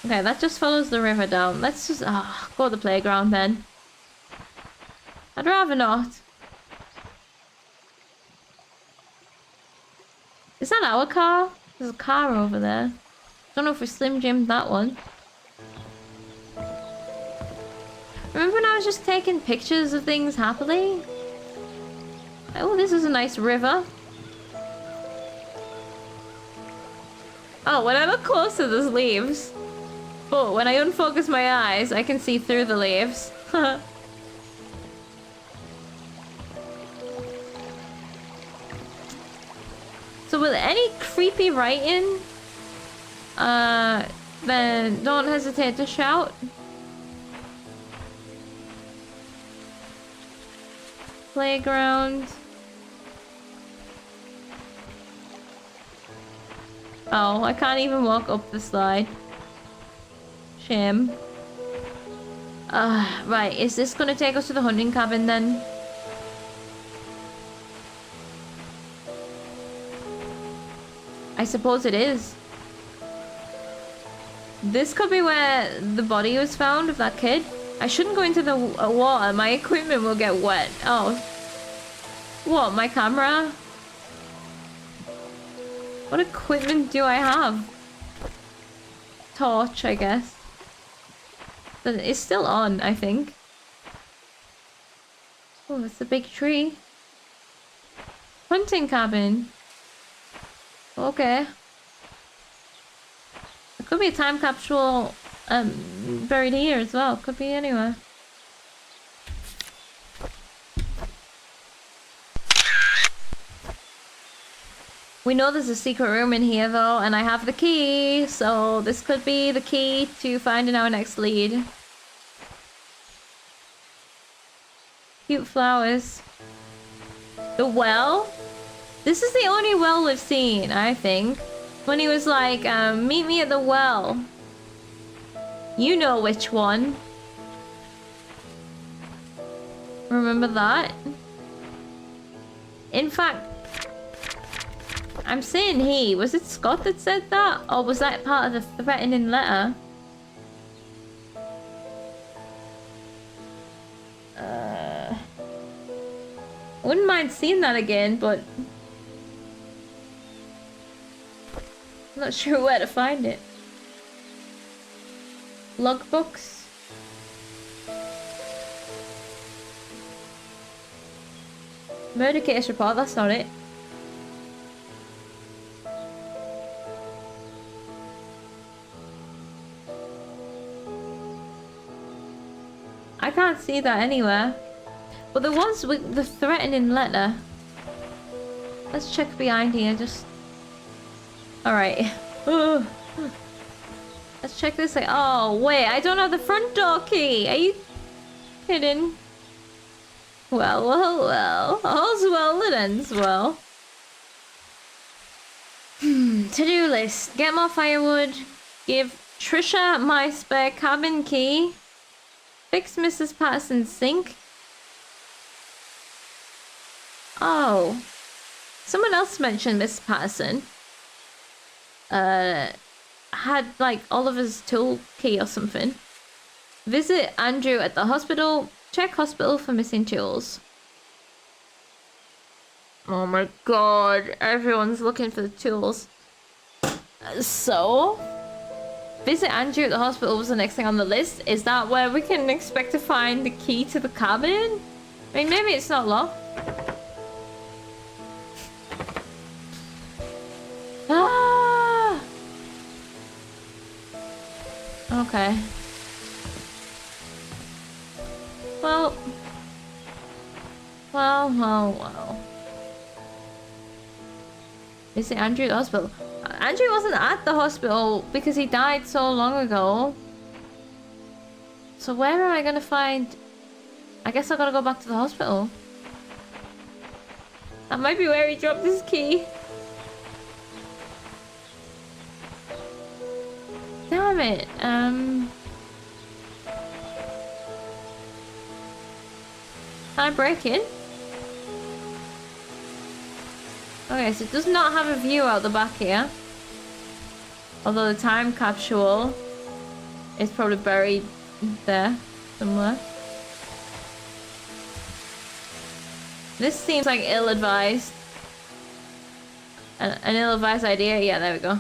Okay, that just follows the river down. Let's just go to the playground then. I'd rather not. Is that our car? There's a car over there. Don't know if we Slim Jim'd that one. Remember when I was just taking pictures of things happily? Oh, this is a nice river. Oh, when I look closer, there's leaves. But when I unfocus my eyes, I can see through the leaves. So with any creepy writing, then don't hesitate to shout. Playground. Oh, I can't even walk up the slide. Shame. Right, is this gonna take us to the hunting cabin then? I suppose it is. This could be where the body was found of that kid. I shouldn't go into the water. My equipment will get wet. Oh. What, my camera? What equipment do I have? Torch, I guess. But it's still on, I think. Oh, it's a big tree. Hunting cabin. Okay. It could be a time capsule buried here as well. Could be anywhere. We know there's a secret room in here though, and I have the key, so this could be the key to finding our next lead. Cute flowers. The well? This is the only well we've seen, I think. When he was like, meet me at the well. You know which one. Remember that? In fact, I'm saying he. Was it Scott that said that? Or was that part of the threatening letter? Wouldn't mind seeing that again, but I'm not sure where to find it. Logbooks. Murder case report, that's not it. I can't see that anywhere. But there was with the threatening letter. Let's check behind here, just... Alright. Let's check this out. Oh, wait, I don't have the front door key. Are you kidding? Well, well, well. All's well that ends well. To-do list. Get more firewood. Give Trisha my spare cabin key. Fix Mrs. Patterson's sink. Oh. Someone else mentioned Miss Patterson. Had like Oliver's tool key or something. Visit Andrew at the hospital. Check hospital for missing tools. Oh my god, everyone's looking for the tools. So, visit Andrew at the hospital was the next thing on the list. Is that where we can expect to find the key to the cabin? I mean, maybe it's not locked. Ah! Okay. Well. Is it Andrew at the hospital? Andrew wasn't at the hospital because he died so long ago. So where am I gonna find... I guess I gotta go back to the hospital. That might be where he dropped his key. Damn it. Can I break in? Okay, so it does not have a view out the back here. Although the time capsule is probably buried there somewhere. This seems like ill-advised. An ill-advised idea? Yeah, there we go.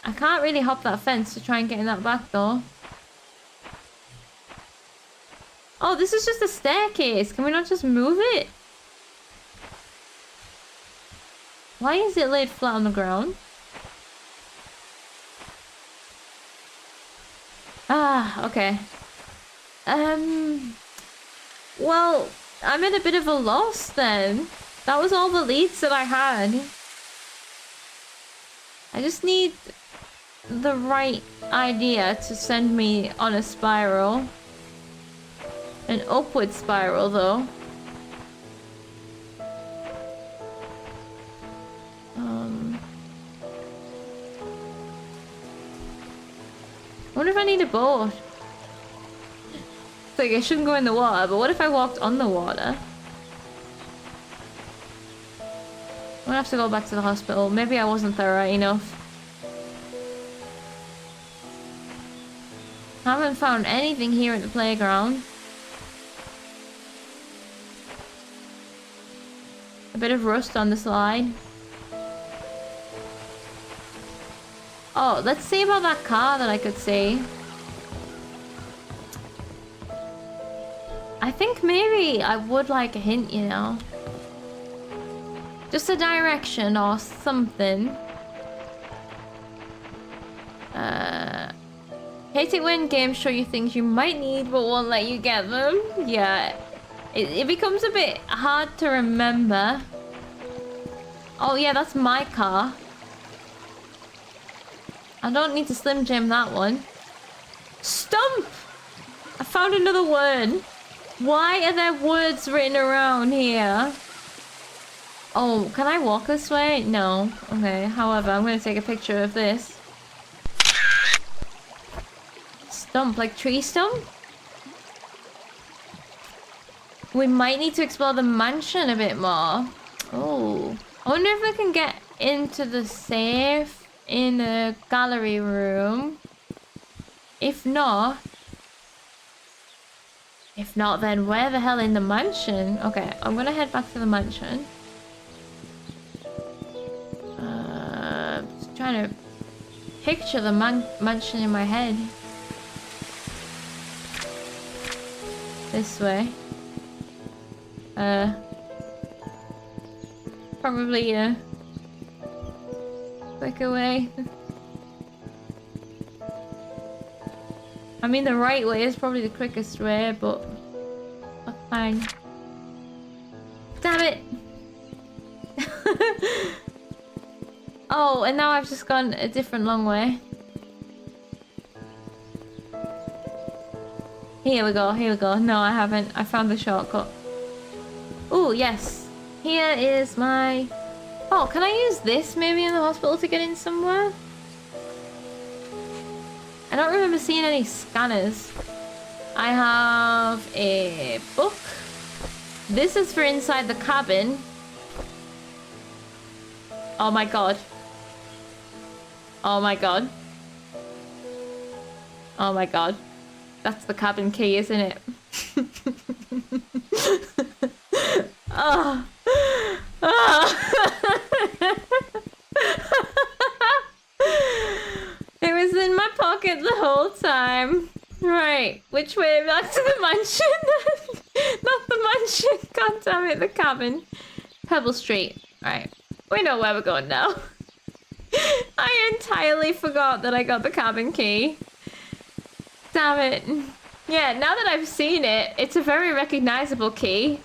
I can't really hop that fence to try and get in that back door. Oh, this is just a staircase. Can we not just move it? Why is it laid flat on the ground? Ah, okay. Well, I'm at a bit of a loss then. That was all the leads that I had. I just need the right idea to send me on a spiral. An upward spiral, though. I wonder if I need a boat. It's like, I shouldn't go in the water, but what if I walked on the water? I'm gonna have to go back to the hospital. Maybe I wasn't thorough enough. Haven't found anything here at the playground. A bit of rust on the slide. Oh, let's see about that car that I could see. I think maybe I would like a hint, you know. Just a direction or something. Hate it when games show you things you might need but won't let you get them. Yeah. It becomes a bit hard to remember. Oh yeah, that's my car. I don't need to Slim Jim that one. Stump! I found another word. Why are there words written around here? Oh, can I walk this way? No. Okay, however, I'm gonna take a picture of this. Stump, like tree stump? We might need to explore the mansion a bit more. Oh. I wonder if I can get into the safe in the gallery room. If not, then where the hell in the mansion? Okay, I'm gonna head back to the mansion. Just trying to picture the mansion in my head. This way. Probably a quicker way. I mean, the right way is probably the quickest way, but that's fine. Damn it! Oh, and now I've just gone a different long way. Here we go, here we go. No, I haven't. I found the shortcut. Oh, yes. Here is my... Oh, can I use this maybe in the hospital to get in somewhere? I don't remember seeing any scanners. I have a book. This is for inside the cabin. Oh my god. Oh my god. Oh my god. That's the cabin key, isn't it? Oh. Oh. It was in my pocket the whole time. Right, which way? Back to the mansion? Not the mansion. God damn it, the cabin. Pebble Street. Right, we know where we're going now. I entirely forgot that I got the cabin key. Damn it. Yeah, now that I've seen it, it's a very recognizable key.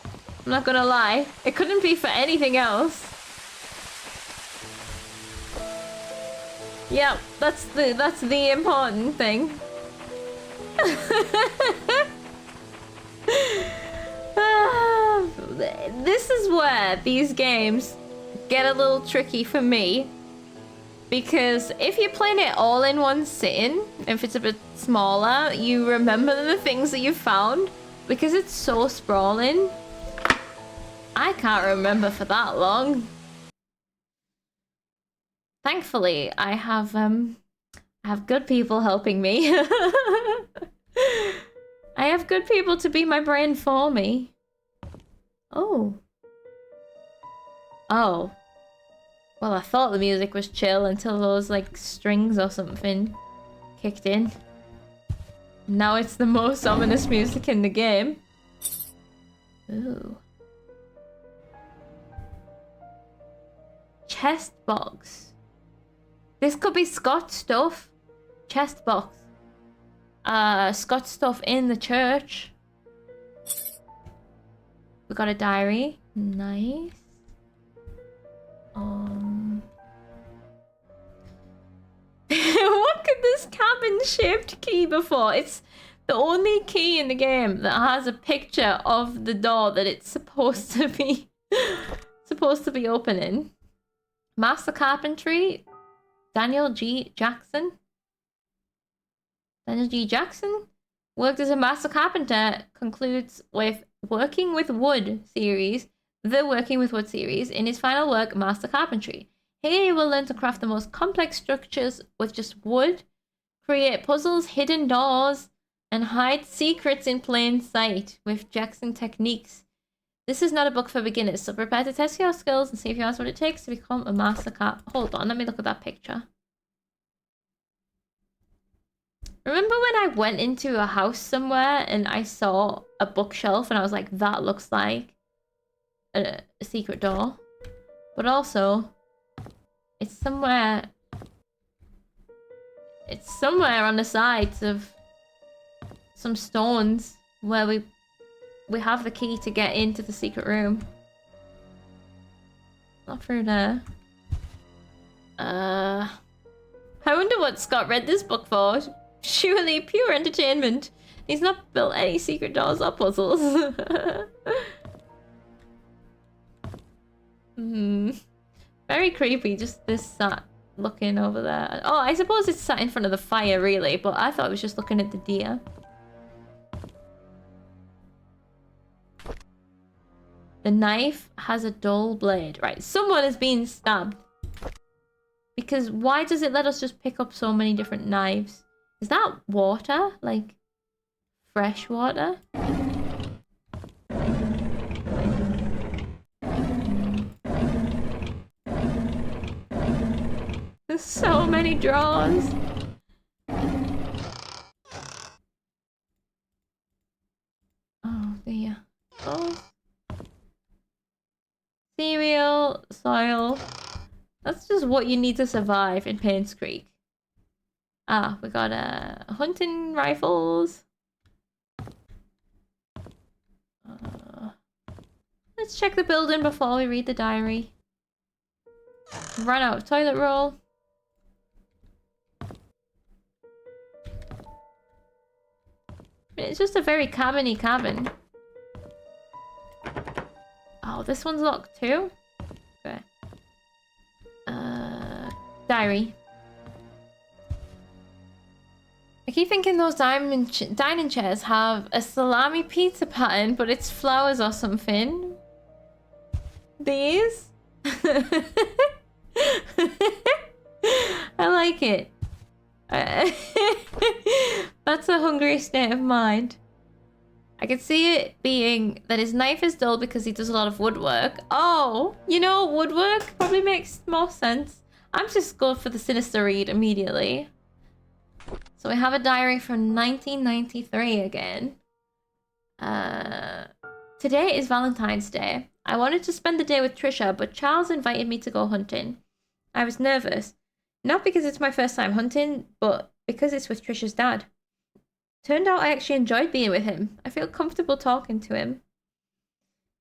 I'm not gonna lie. It couldn't be for anything else. Yep, that's the important thing. This is where these games get a little tricky for me. Because if you're playing it all in one sitting, if it's a bit smaller, you remember the things that you found. Because it's so sprawling, I can't remember for that long. Thankfully, I have good people helping me. I have good people to be my brain for me. Oh. Oh. Well, I thought the music was chill until those, like, strings or something kicked in. Now it's the most ominous music in the game. Ooh. Chest box. This could be Scott stuff. Chest box. Scott stuff in the church. We got a diary. Nice. What could this cabin-shaped key be for? It's the only key in the game that has a picture of the door that it's supposed to be opening. Master Carpentry, Daniel G. Jackson. Daniel G. Jackson worked as a master carpenter, concludes with Working with Wood series, the Working with Wood series, in his final work, Master Carpentry. Here you will learn to craft the most complex structures with just wood, create puzzles, hidden doors, and hide secrets in plain sight with Jackson techniques. This is not a book for beginners, so prepare to test your skills and see if you have what it takes to become a master carp. Hold on, let me look at that picture. Remember when I went into a house somewhere and I saw a bookshelf and I was like, that looks like a secret door? But also, it's somewhere on the sides of some stones where we have the key to get into the secret room. Not through there. I wonder what Scott read this book for. Surely pure entertainment. He's not built any secret doors or puzzles. Very creepy, just this sat looking over there. Oh, I suppose it's sat in front of the fire, really, but I thought it was just looking at the deer. The knife has a dull blade. Right, someone is being stabbed. Because why does it let us just pick up so many different knives? Is that water? Like, fresh water? There's so many drawers. Oh dear. Oh. Cereal, soil. That's just what you need to survive in Painscreek. Ah, we got hunting rifles. Let's check the building before we read the diary. Run out of toilet roll. It's just a very cabin-y cabin. Oh, this one's locked too? Okay. Diary. I keep thinking those dining chairs have a salami pizza pattern, but it's flowers or something. These? I like it. That's a hungry state of mind. I could see it being that his knife is dull because he does a lot of woodwork. Oh, you know, woodwork probably makes more sense. I'm just going for the sinister read immediately. So we have a diary from 1993 again. Today is Valentine's Day. I wanted to spend the day with Trisha, but Charles invited me to go hunting. I was nervous. Not because it's my first time hunting, but because it's with Trisha's dad. Turned out I actually enjoyed being with him. I feel comfortable talking to him.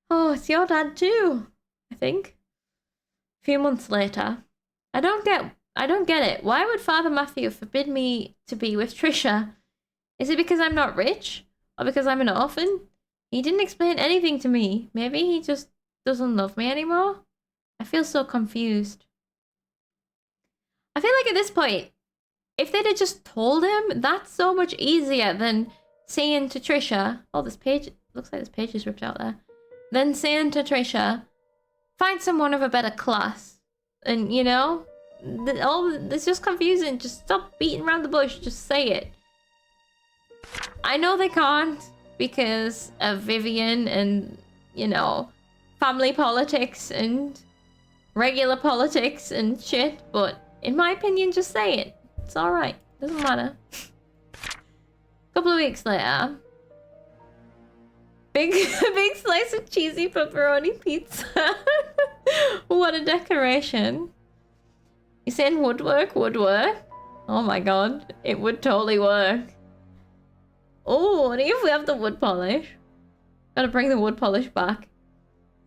Oh, it's your dad too, I think. A few months later. I don't get it. Why would Father Matthew forbid me to be with Trisha? Is it because I'm not rich? Or because I'm an orphan? He didn't explain anything to me. Maybe he just doesn't love me anymore? I feel so confused. I feel like at this point, if they'd have just told him, that's so much easier than saying to Trisha, oh, this page, looks like this page is ripped out there. Then saying to Trisha, find someone of a better class. And, you know, it's just confusing. Just stop beating around the bush. Just say it. I know they can't because of Vivian and, you know, family politics and regular politics and shit. But in my opinion, just say it. It's alright. Doesn't matter. A couple of weeks later. Big slice of cheesy pepperoni pizza. What a decoration. You saying woodwork? Woodwork? Oh my god. It would totally work. Oh, what if we have the wood polish? Gotta bring the wood polish back.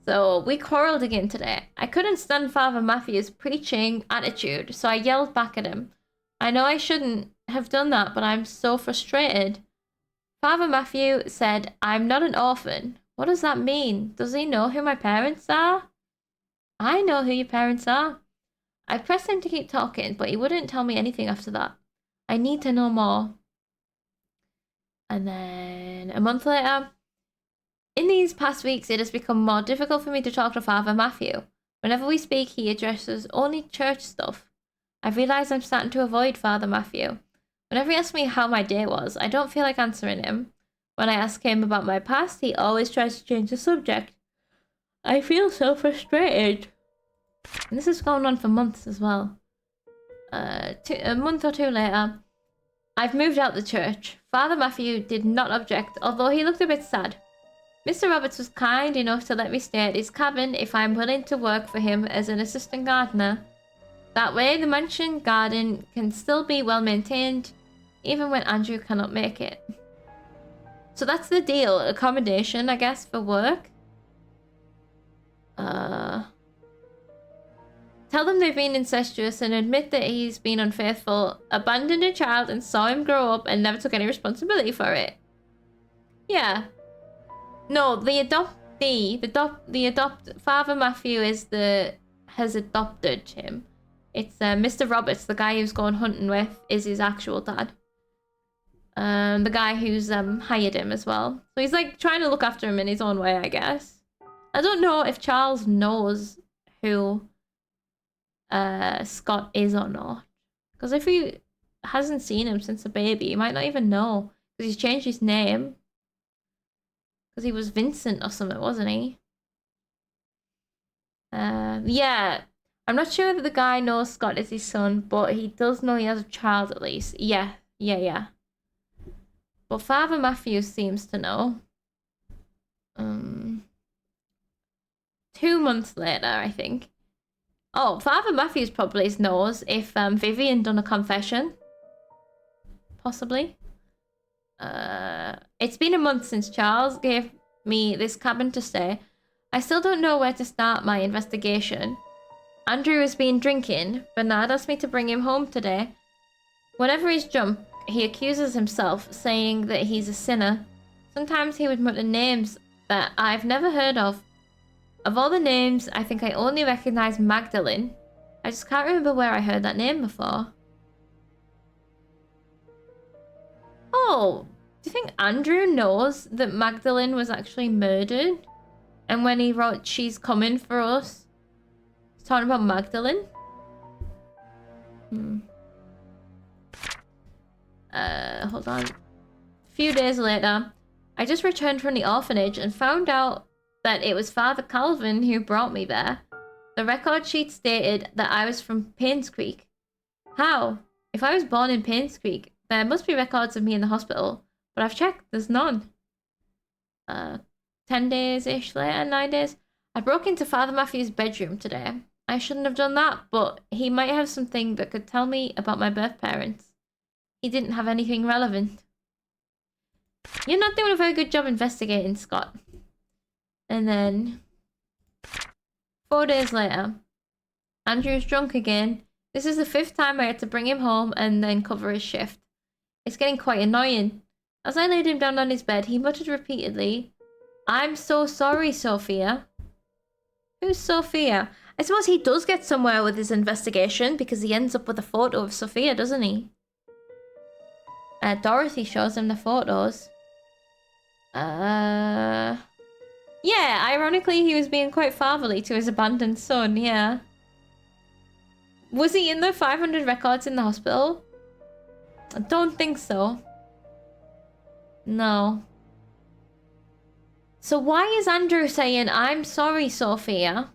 So, we quarreled again today. I couldn't stand Father Matthew's preaching attitude, so I yelled back at him. I know I shouldn't have done that, but I'm so frustrated. Father Matthew said, I'm not an orphan. What does that mean? Does he know who my parents are? I know who your parents are. I pressed him to keep talking, but he wouldn't tell me anything after that. I need to know more. And then a month later, in these past weeks, it has become more difficult for me to talk to Father Matthew. Whenever we speak, he addresses only church stuff. I've realised I'm starting to avoid Father Matthew. Whenever he asks me how my day was, I don't feel like answering him. When I ask him about my past, he always tries to change the subject. I feel so frustrated. And this is going on for months as well. A month or two later, I've moved out the church. Father Matthew did not object, although he looked a bit sad. Mr. Roberts was kind enough to let me stay at his cabin if I'm willing to work for him as an assistant gardener. That way, the mansion garden can still be well maintained, even when Andrew cannot make it. So that's the deal. Accommodation, I guess, for work. Tell them they've been incestuous and admit that he's been unfaithful, abandoned a child and saw him grow up and never took any responsibility for it. Yeah. No, Father Matthew has adopted him. It's Mr. Roberts, the guy who's going hunting with, is his actual dad. The guy who's hired him as well. So he's like trying to look after him in his own way, I guess. I don't know if Charles knows who Scott is or not. Because if he hasn't seen him since a baby, he might not even know. Because he's changed his name. Because he was Vincent or something, wasn't he? Yeah. I'm not sure that the guy knows Scott is his son, but he does know he has a child at least. Yeah. But Father Matthew seems to know. 2 months later, I think. Oh, Father Matthews probably knows if Vivian done a confession. Possibly. It's been a month since Charles gave me this cabin to stay. I still don't know where to start my investigation. Andrew has been drinking. Bernard asked me to bring him home today. Whenever he's drunk, he accuses himself, saying that he's a sinner. Sometimes he would mutter names that I've never heard of. Of all the names, I think I only recognize Magdalene. I just can't remember where I heard that name before. Oh, do you think Andrew knows that Magdalene was actually murdered? And when he wrote, "She's coming for us," he's talking about Magdalene? Hold on. A few days later, I just returned from the orphanage and found out that it was Father Calvin who brought me there. The record sheet stated that I was from Painscreek. How? If I was born in Painscreek, there must be records of me in the hospital, but I've checked, there's none. 10 days-ish later, 9 days. I broke into Father Matthew's bedroom today. I shouldn't have done that, but he might have something that could tell me about my birth parents. He didn't have anything relevant. You're not doing a very good job investigating, Scott. And then 4 days later, Andrew's drunk again. This is the 5th time I had to bring him home and then cover his shift. It's getting quite annoying. As I laid him down on his bed, he muttered repeatedly, "I'm so sorry, Sophia." Who's Sophia? I suppose he does get somewhere with his investigation because he ends up with a photo of Sophia, doesn't he? Dorothy shows him the photos. Yeah, ironically, he was being quite fatherly to his abandoned son, yeah. Was he in the 500 records in the hospital? I don't think so. No. So why is Andrew saying, "I'm sorry, Sophia"?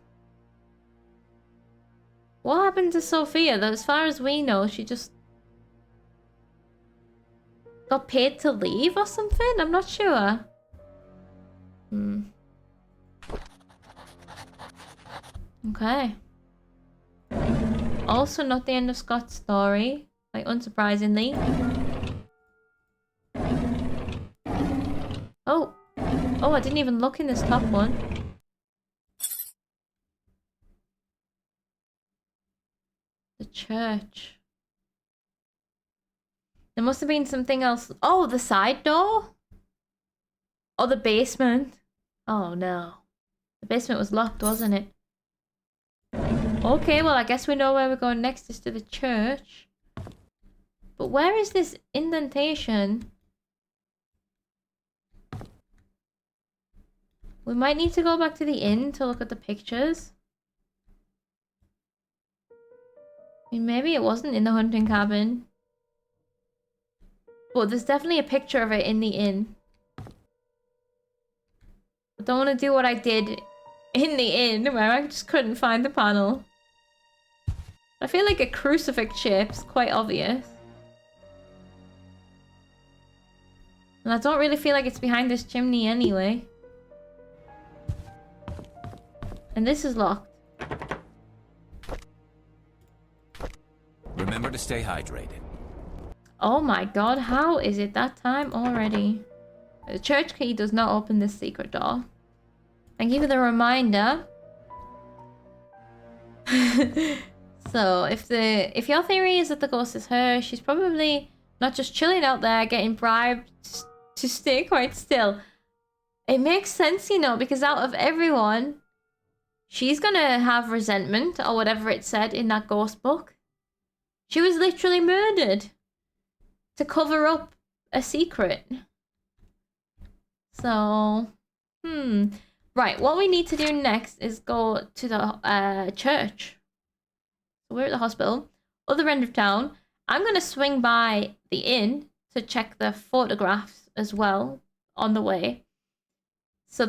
What happened to Sophia? Though, as far as we know, she just got paid to leave or something? I'm not sure. Okay. Also not the end of Scott's story, like unsurprisingly. Oh, I didn't even look in this top one. The church. There must have been something else. Oh, the side door? Or the basement? Oh no. The basement was locked, wasn't it? Okay, well I guess we know where we're going next is to the church. But where is this indentation? We might need to go back to the inn to look at the pictures. I mean, maybe it wasn't in the hunting cabin. But there's definitely a picture of it in the inn. I don't want to do what I did in the inn where I just couldn't find the panel. I feel like a crucifix shape's quite obvious. And I don't really feel like it's behind this chimney anyway. And this is locked. Remember to stay hydrated. Oh my god, how is it that time already? The church key does not open this secret door. Thank you for the reminder. So, if your theory is that the ghost is her, she's probably not just chilling out there getting bribed to stay quite still. It makes sense, you know, because out of everyone, she's gonna have resentment or whatever it said in that ghost book. She was literally murdered to cover up a secret. So, right, what we need to do next is go to the church. So we're at the hospital, other end of town. I'm gonna swing by the inn to check the photographs as well on the way. So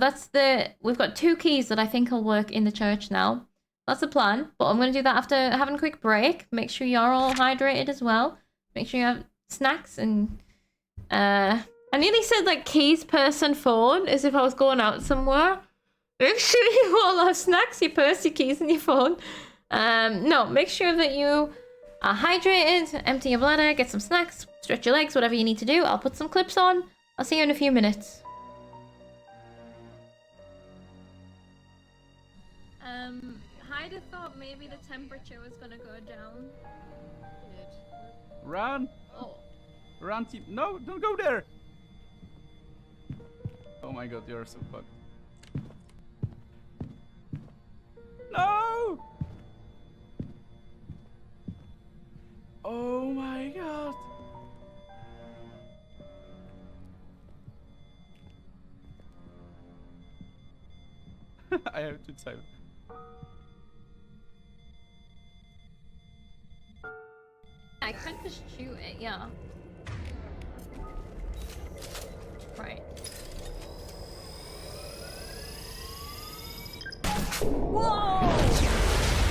we've got 2 keys that I think will work in the church now. That's the plan, but I'm gonna do that after having a quick break. Make sure you're all hydrated as well. Make sure you have snacks and I nearly said like keys, purse and phone as if I was going out somewhere. Make sure you all have snacks, your purse, your keys and your phone. No, make sure that you are hydrated, empty your bladder, get some snacks, stretch your legs, whatever you need to do. I'll put some clips on. I'll see you in a few minutes. I'd have thought maybe the temperature was gonna go down. Run! Oh. Run, team! No, don't go there! Oh my god, you're so fucked. No! Oh my god! I have to type. I could just shoot it, yeah. Right. Whoa!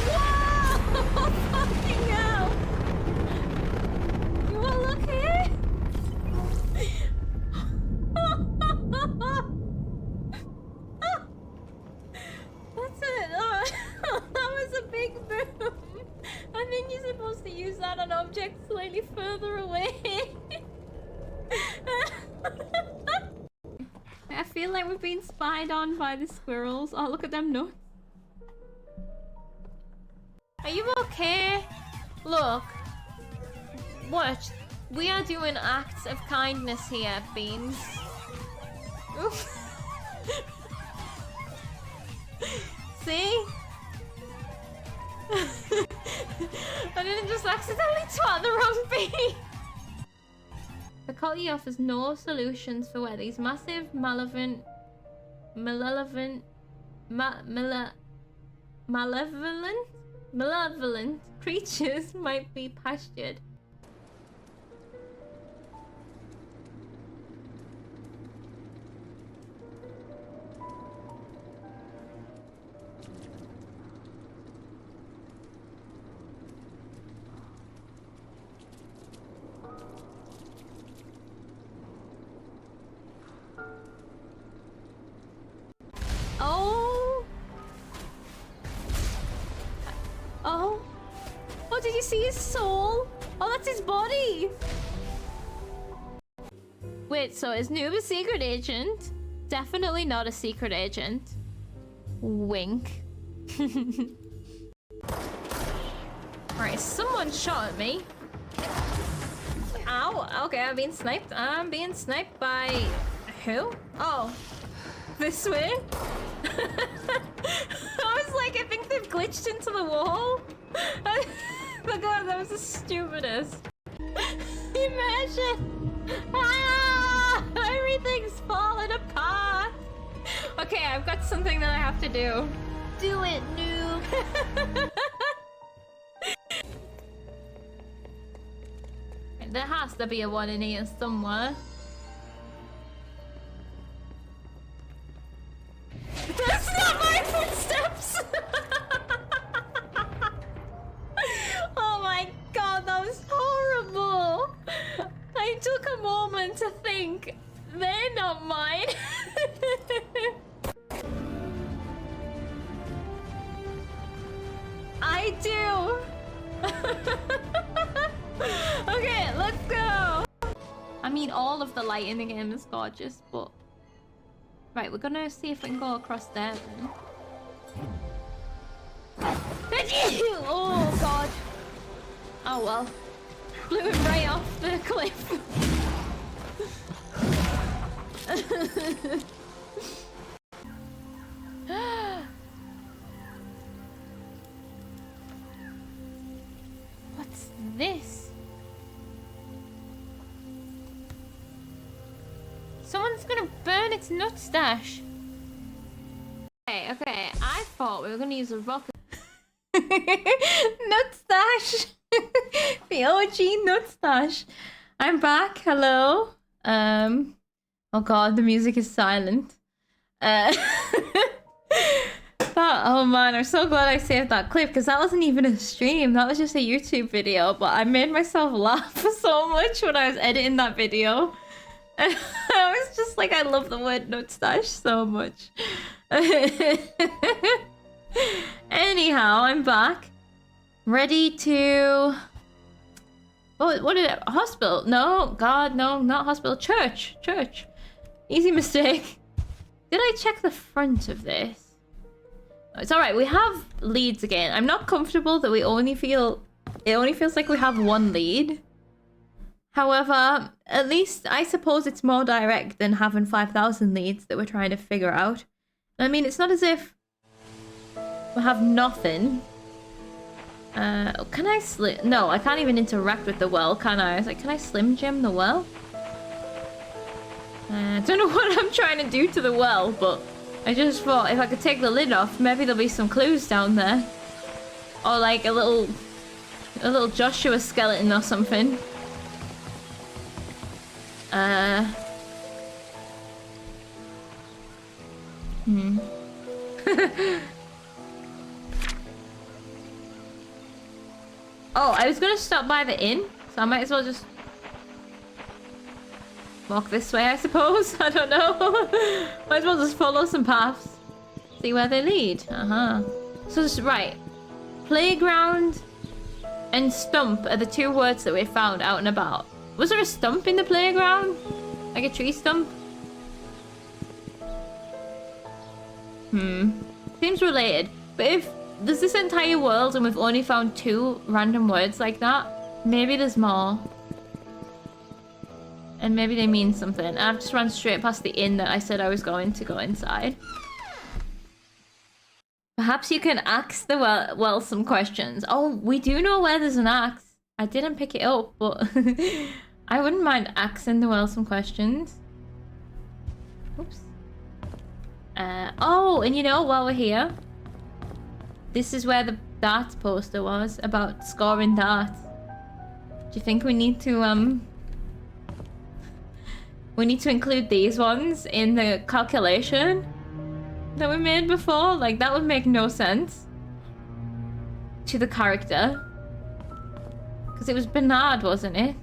Whoa! Fucking hell! You wanna look here? What's it? That was a big boom. I think you're supposed to use that on objects slightly further away. I feel like we've been spied on by the squirrels. Oh, look at them nuts. Are you okay? Look. Watch. We are doing acts of kindness here, Beans. See? I didn't just accidentally twat the wrong bean. Faculty offers no solutions for where these massive, malevolent creatures might be pastured. Oh! Oh! Oh, did you see his soul? Oh, that's his body! Wait, so is Noob a secret agent? Definitely not a secret agent. Wink. Alright, someone shot at me. Ow! Oh, okay, I'm being sniped. I'm being sniped by... Who? Oh. This way? I was like, I think they've glitched into the wall. Oh god, that was the stupidest. Imagine! Ah! Everything's falling apart! Okay, I've got something that I have to do. Do it, noob! There has to be a one in here somewhere. That's not my footsteps! Oh my god, that was horrible! I took a moment to think, they're not mine. I do! Okay, let's go! I mean, all of the light in the game is gorgeous, but... Right, we're gonna see if we can go across there then. Oh god! Oh well. Blew it right off the cliff. What's this? Someone's gonna burn its nut stash. Okay, I thought we were gonna use a rocket. Nut stash! The OG nut stash. I'm back, hello. Oh god, the music is silent. Oh man, I'm so glad I saved that clip because that wasn't even a stream. That was just a YouTube video, but I made myself laugh so much when I was editing that video. I was just like, I love the word nut stash so much. Anyhow, I'm back. Ready to... Oh, what did it... Hospital? No, God, no, not hospital. Church. Easy mistake. Did I check the front of this? It's alright, we have leads again. I'm not comfortable that we only feel... It only feels like we have one lead. However, at least I suppose it's more direct than having 5,000 leads that we're trying to figure out. I mean, it's not as if we have nothing. Can I slim... No, I can't even interact with the well, can I? I was like, can I Slim Jim the well? I don't know what I'm trying to do to the well, but I just thought if I could take the lid off, maybe there'll be some clues down there. Or like a little Joshua skeleton or something. Oh, I was gonna stop by the inn, so I might as well just walk this way, I suppose. I don't know. Might as well just follow some paths. See where they lead. So just right. Playground and stump are the two words that we found out and about. Was there a stump in the playground? Like a tree stump? Seems related. But if there's this entire world and we've only found 2 random words like that, maybe there's more. And maybe they mean something. I've just run straight past the inn that I said I was going to go inside. Perhaps you can ask the well some questions. Oh, we do know where there's an axe. I didn't pick it up, but I wouldn't mind asking the well some questions. Oops. Oh, and you know, while we're here, this is where the darts poster was about scoring darts. Do you think we need to include these ones in the calculation that we made before? Like, that would make no sense to the character. Because it was Bernard, wasn't it?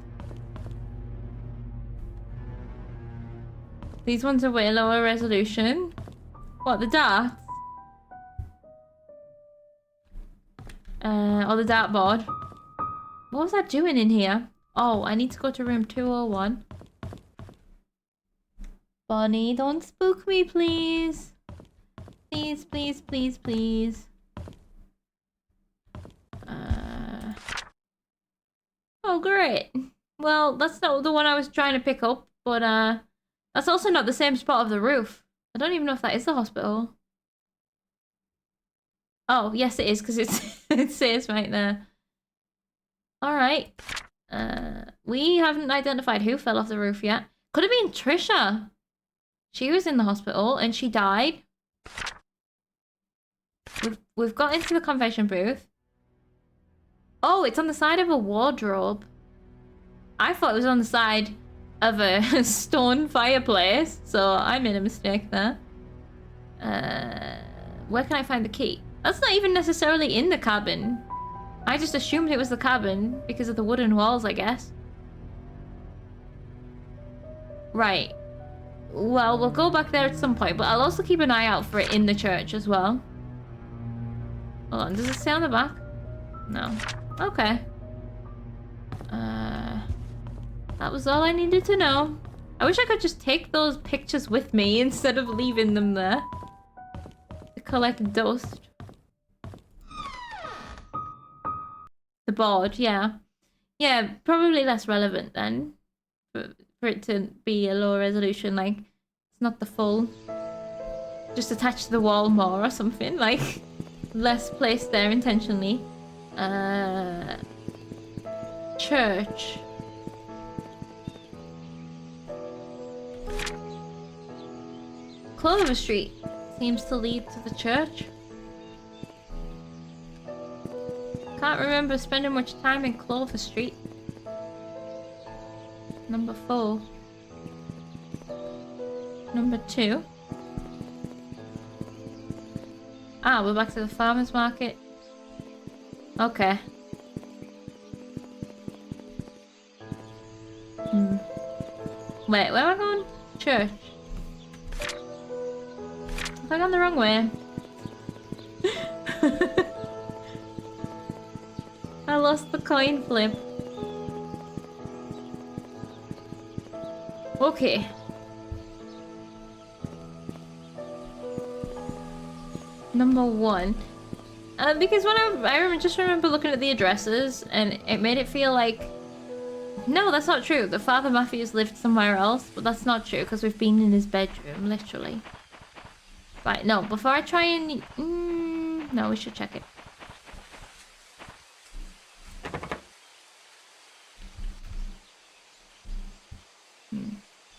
These ones are way lower resolution. What, the darts? Or the dartboard? What was I doing in here? Oh, I need to go to room 201. Bonnie, don't spook me, please. Please, please, please, please. Oh, great. Well, that's not the one I was trying to pick up, but that's also not the same spot of the roof. I don't even know if that is the hospital. Oh, yes it is, because it says right there. Alright. We haven't identified who fell off the roof yet. Could have been Trisha. She was in the hospital and she died. We've got into the confession booth. Oh, it's on the side of a wardrobe. I thought it was on the side of a stone fireplace, so I made a mistake there. Where can I find the key? That's not even necessarily in the cabin. I just assumed it was the cabin because of the wooden walls, I guess. Right. Well, we'll go back there at some point, but I'll also keep an eye out for it in the church as well. Hold on, does it say on the back? No. Okay. That was all I needed to know. I wish I could just take those pictures with me instead of leaving them there to collect dust. The board, yeah. Yeah, probably less relevant then. For it to be a low resolution, like, it's not the full. Just attached to the wall more or something, like, less placed there intentionally. Church. Clover Street seems to lead to the church. Can't remember spending much time in Clover Street. Number 4. Number 2. Ah, we're back to the farmer's market. Okay. Wait, where am I going? Church. Have I gone the wrong way? I lost the coin flip. Okay. Number 1. Because when I just remember looking at the addresses and it made it feel like, no, that's not true. The Father Matthews lived somewhere else, but that's not true because we've been in his bedroom, literally. Right, no, before I try and... no, we should check it.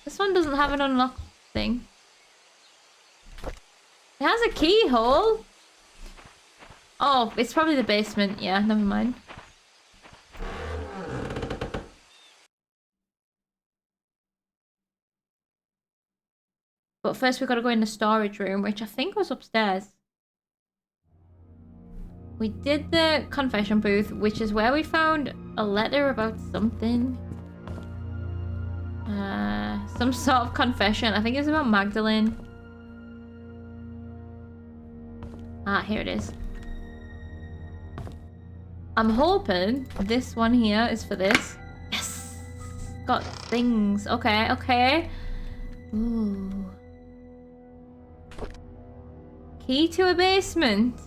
This one doesn't have an unlock thing. It has a keyhole. Oh, it's probably the basement. Yeah, never mind. But first we've got to go in the storage room, which I think was upstairs. We did the confession booth, which is where we found a letter about something. Some sort of confession. I think it's about Magdalene. Ah, here it is. I'm hoping this one here is for this. Yes! Got things. Okay, okay. Ooh. Key to a basement.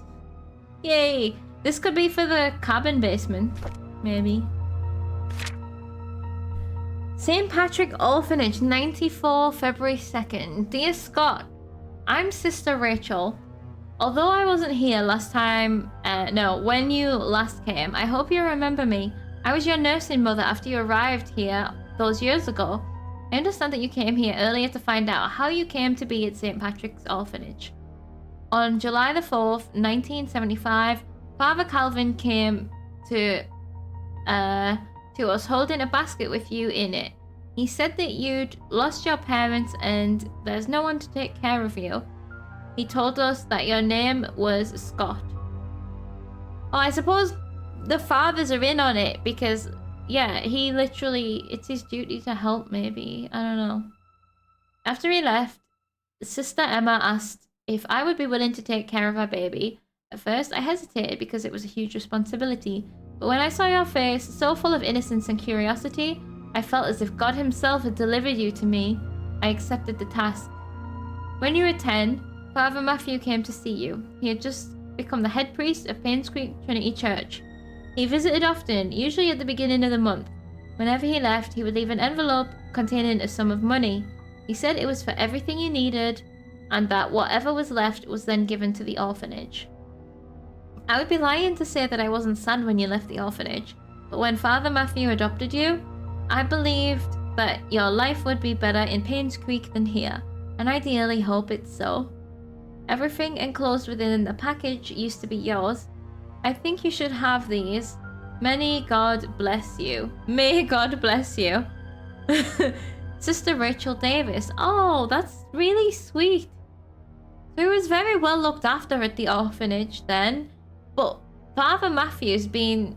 Yay! This could be for the cabin basement. Maybe. St. Patrick Orphanage, 94 February 2nd. Dear Scott, I'm Sister Rachel. Although I wasn't here last time, when you last came, I hope you remember me. I was your nursing mother after you arrived here those years ago. I understand that you came here earlier to find out how you came to be at St. Patrick's Orphanage. On July the 4th, 1975, Father Calvin came to us holding a basket with you in it. He said that you'd lost your parents and there's no one to take care of you. He told us that your name was Scott. Oh, I suppose the fathers are in on it because, yeah, he literally, it's his duty to help maybe. I don't know. After he left, Sister Emma asked if I would be willing to take care of our baby. At first, I hesitated because it was a huge responsibility. But when I saw your face, so full of innocence and curiosity, I felt as if God himself had delivered you to me. I accepted the task. When you were 10, Father Matthew came to see you. He had just become the head priest of Painscreek Trinity Church. He visited often, usually at the beginning of the month. Whenever he left, he would leave an envelope containing a sum of money. He said it was for everything you needed, and that whatever was left was then given to the orphanage. I would be lying to say that I wasn't sad when you left the orphanage, but when Father Matthew adopted you, I believed that your life would be better in Painscreek than here, and ideally hope it's so. Everything enclosed within the package used to be yours. I think you should have these. Many God bless you. May God bless you. Sister Rachel Davis. Oh, that's really sweet. So he was very well looked after at the orphanage then. But Father Matthew's been,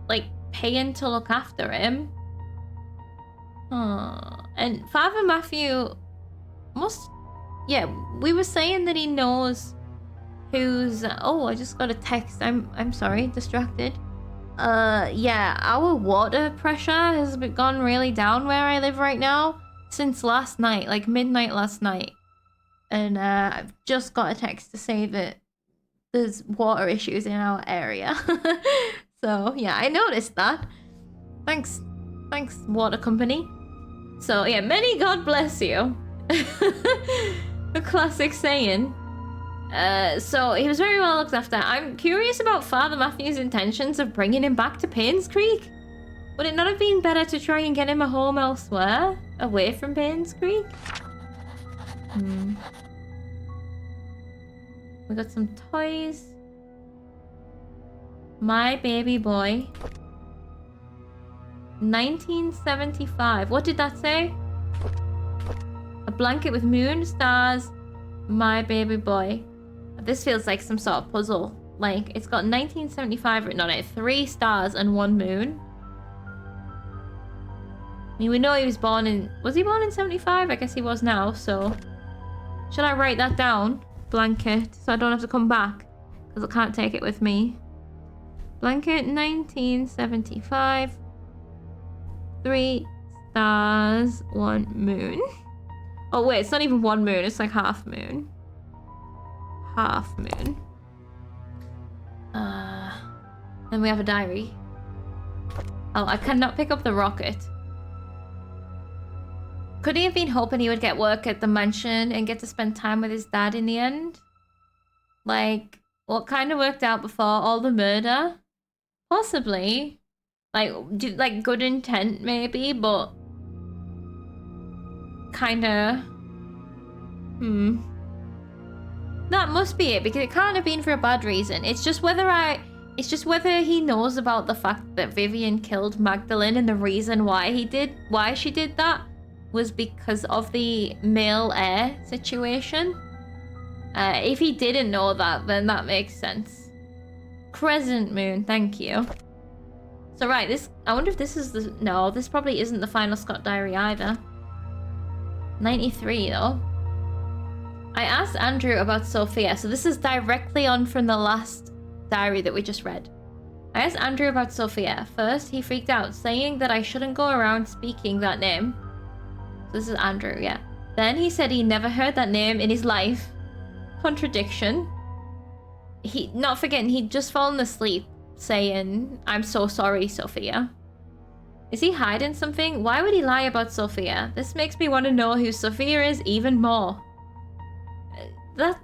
like, paying to look after him. And Father Matthew must... Yeah, we were saying that he knows who's... Oh, I just got a text. I'm sorry, distracted. Yeah, our water pressure has gone really down where I live right now since last night, like midnight last night. And I've just got a text to say that there's water issues in our area. So yeah, I noticed that. Thanks water company. So yeah, many God bless you. A classic saying. So he was very well looked after. I'm curious about Father Matthew's intentions of bringing him back to Painscreek. Would it not have been better to try and get him a home elsewhere, away from Painscreek? We got some toys. My baby boy. 1975. What did that say? A blanket with moon, stars, my baby boy. This feels like some sort of puzzle. Like, it's got 1975 written on it. 3 stars and 1 moon. I mean, we know he was born in... Was he born in 75? I guess he was now, so... Should I write that down? Blanket, so I don't have to come back. Because I can't take it with me. Blanket, 1975. 3 stars, 1 moon. Oh wait, it's not even 1 moon, it's like half moon. Half moon. Then we have a diary. Oh, I cannot pick up the rocket. Could he have been hoping he would get work at the mansion and get to spend time with his dad in the end? Like, what kind of worked out before all the murder? Possibly. Like good intent maybe, but... Kinda... That must be it, because it can't have been for a bad reason. It's just whether he knows about the fact that Vivian killed Magdalene, and the reason why she did that was because of the male heir situation. If he didn't know that, then that makes sense. Crescent moon, thank you. So right, I wonder if this is the... No, this probably isn't the final Scott diary either. 93 though. I asked Andrew about Sophia, so this is directly on from the last diary that we just read. I asked Andrew about Sophia. First, he freaked out, saying that I shouldn't go around speaking that name. So this is Andrew, yeah. Then he said he never heard that name in his life. Contradiction. Not forgetting, he'd just fallen asleep, saying, I'm so sorry, Sophia. Is he hiding something? Why would he lie about Sophia? This makes me want to know who Sophia is even more. It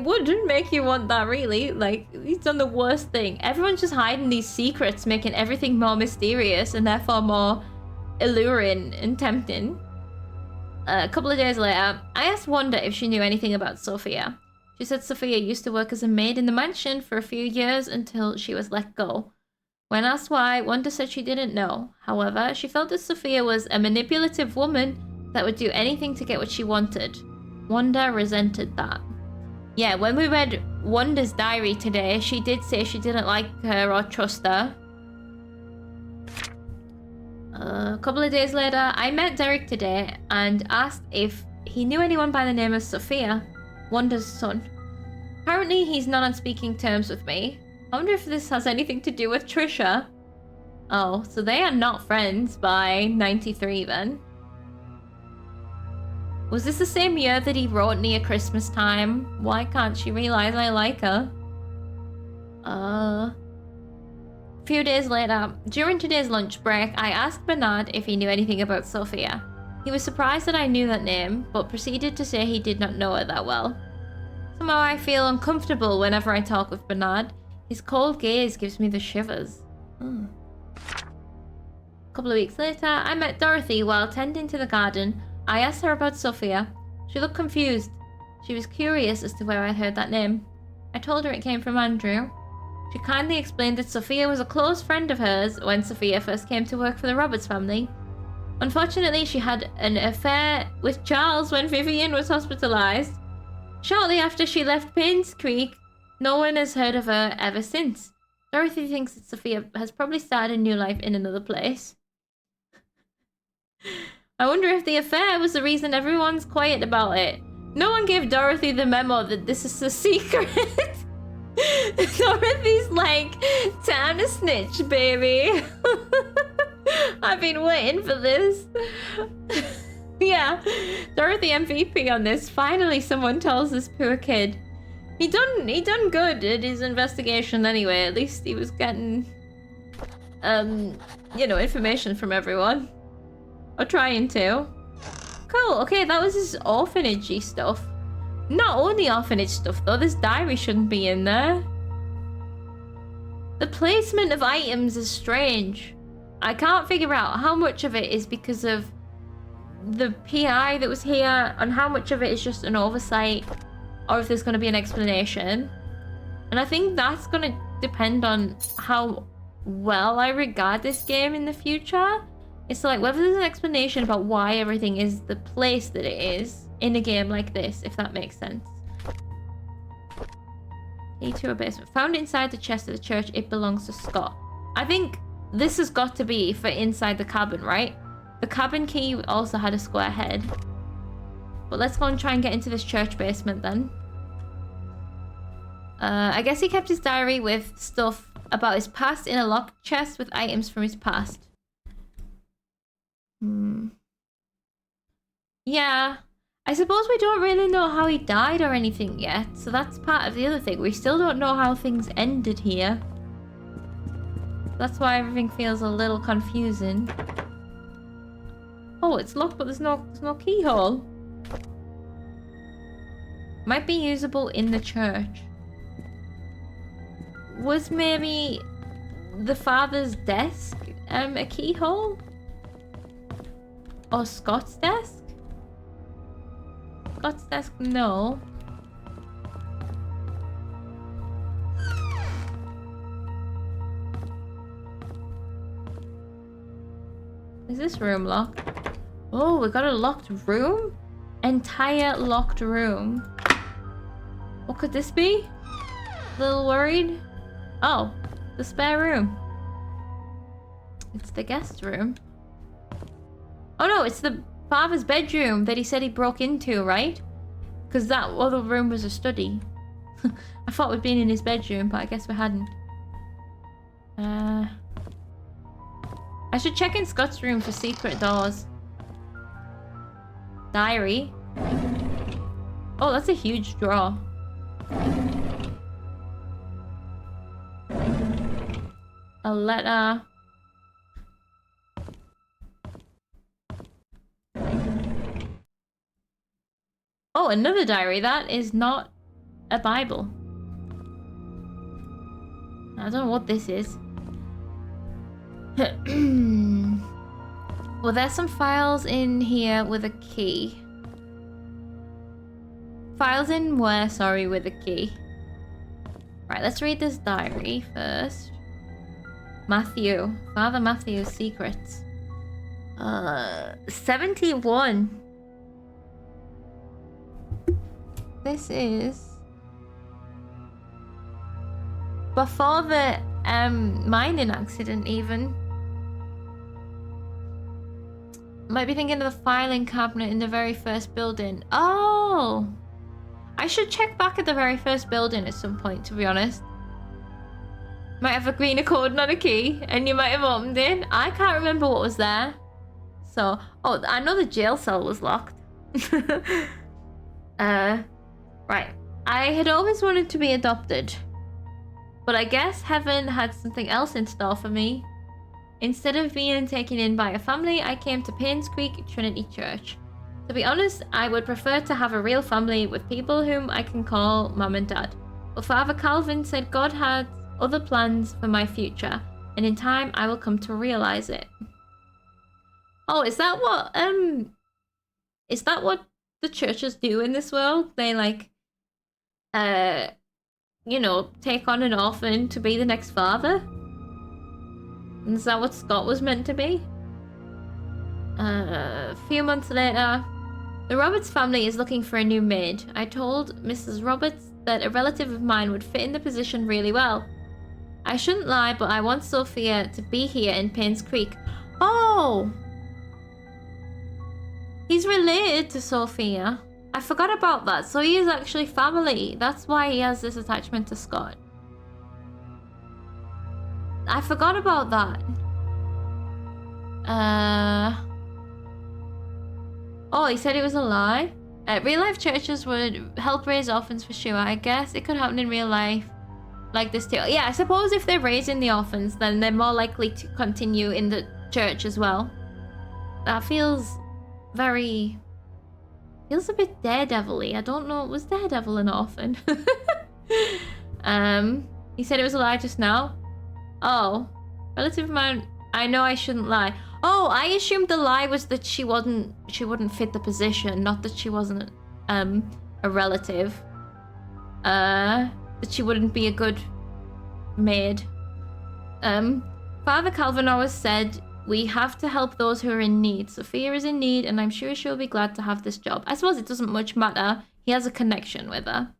would make you want that, really. Like, he's done the worst thing. Everyone's just hiding these secrets, making everything more mysterious and therefore more alluring and tempting. A couple of days later, I asked Wanda if she knew anything about Sophia. She said Sophia used to work as a maid in the mansion for a few years until she was let go. When asked why, Wanda said she didn't know. However, she felt that Sophia was a manipulative woman that would do anything to get what she wanted. Wanda resented that. Yeah, when we read Wanda's diary today, she did say she didn't like her or trust her. A couple of days later, I met Derek today and asked if he knew anyone by the name of Sophia, Wanda's son. Apparently, he's not on speaking terms with me. I wonder if this has anything to do with Trisha. Oh, so they are not friends by 93 then. Was this the same year that he wrote near Christmas time? Why can't she realize I like her? A few days later, during today's lunch break, I asked Bernard if he knew anything about Sophia. He was surprised that I knew that name, but proceeded to say he did not know her that well. Somehow I feel uncomfortable whenever I talk with Bernard. His cold gaze gives me the shivers. A couple of weeks later, I met Dorothy while tending to the garden. I asked her about Sophia. She looked confused. She was curious as to where I heard that name. I told her it came from Andrew. She kindly explained that Sophia was a close friend of hers when Sophia first came to work for the Roberts family. Unfortunately, she had an affair with Charles when Vivian was hospitalized. Shortly after she left Painscreek, no one has heard of her ever since. Dorothy thinks that Sophia has probably started a new life in another place. I wonder if the affair was the reason everyone's quiet about it. No one gave Dorothy the memo that this is a secret. Dorothy's like, time to snitch, baby. I've been waiting for this. Yeah, Dorothy MVP on this. Finally, someone tells this poor kid. He done good at his investigation anyway. At least he was getting, you know, information from everyone. Or trying to. Cool, okay, that was his orphanage-y stuff. Not only orphanage stuff though, this diary shouldn't be in there. The placement of items is strange. I can't figure out how much of it is because of the PI that was here and how much of it is just an oversight or if there's going to be an explanation. And I think that's going to depend on how well I regard this game in the future. It's like whether there's an explanation about why everything is the place that it is in a game like this, if that makes sense. Key to a basement. Found inside the chest of the church. It belongs to Scott. I think this has got to be for inside the cabin, right? The cabin key also had a square head. But let's go and try and get into this church basement then. I guess he kept his diary with stuff about his past in a locked chest with items from his past. Yeah. I suppose we don't really know how he died or anything yet, so that's part of the other thing. We still don't know how things ended here. That's why everything feels a little confusing. Oh, it's locked, but there's no keyhole. Might be usable in the church. Was maybe the father's desk a keyhole? Or Scott's desk? Scott's desk, no. Is this room locked? Oh, we got a locked room? Entire locked room. What could this be? A little worried. Oh, the spare room. It's the guest room. Oh no, it's the father's bedroom that he said he broke into, right? Because that other room was a study. I thought we'd been in his bedroom, but I guess we hadn't. I should check in Scott's room for secret doors. Diary. Oh, that's a huge drawer. A letter. Oh, another diary. That is not a Bible. I don't know what this is. Well, there's some files in here with a key. Files in where? Sorry, with a key. Right, let's read this diary first. Matthew. Father Matthew's secrets. 71. This is before the mining accident even. Might be thinking of the filing cabinet in the very first building. Oh! I should check back at the very first building at some point, to be honest. Might have a green code, not a key, and you might have opened it. I can't remember what was there. So, oh, I know the jail cell was locked. Right. I had always wanted to be adopted. But I guess heaven had something else in store for me. Instead of being taken in by a family, I came to Painscreek Trinity Church. To be honest, I would prefer to have a real family with people whom I can call Mum and Dad. But Father Calvin said God had other plans for my future, and in time I will come to realize it. Oh, is that what the churches do in this world? They like, you know, take on an orphan to be the next father? Is that what Scott was meant to be? A few months later, the Roberts family is looking for a new maid. I told Mrs. Roberts that a relative of mine would fit in the position really well. I shouldn't lie, but I want Sophia to be here in Painscreek. Oh! He's related to Sophia. I forgot about that. So he is actually family. That's why he has this attachment to Scott. I forgot about that. Oh, he said it was a lie. Real life churches would help raise orphans for sure. I guess it could happen in real life like this too. Yeah, I suppose if they're raising the orphans, then they're more likely to continue in the church as well. That feels a bit Daredevil-y. I don't know. Was Daredevil an orphan? He said it was a lie just now. Oh, relative of mine. I know I shouldn't lie. Oh, I assumed the lie was that she wouldn't fit the position, not that she wasn't a relative. That she wouldn't be a good maid. Father Calvin always said we have to help those who are in need. Sophia is in need, and I'm sure she'll be glad to have this job. I suppose it doesn't much matter. He has a connection with her.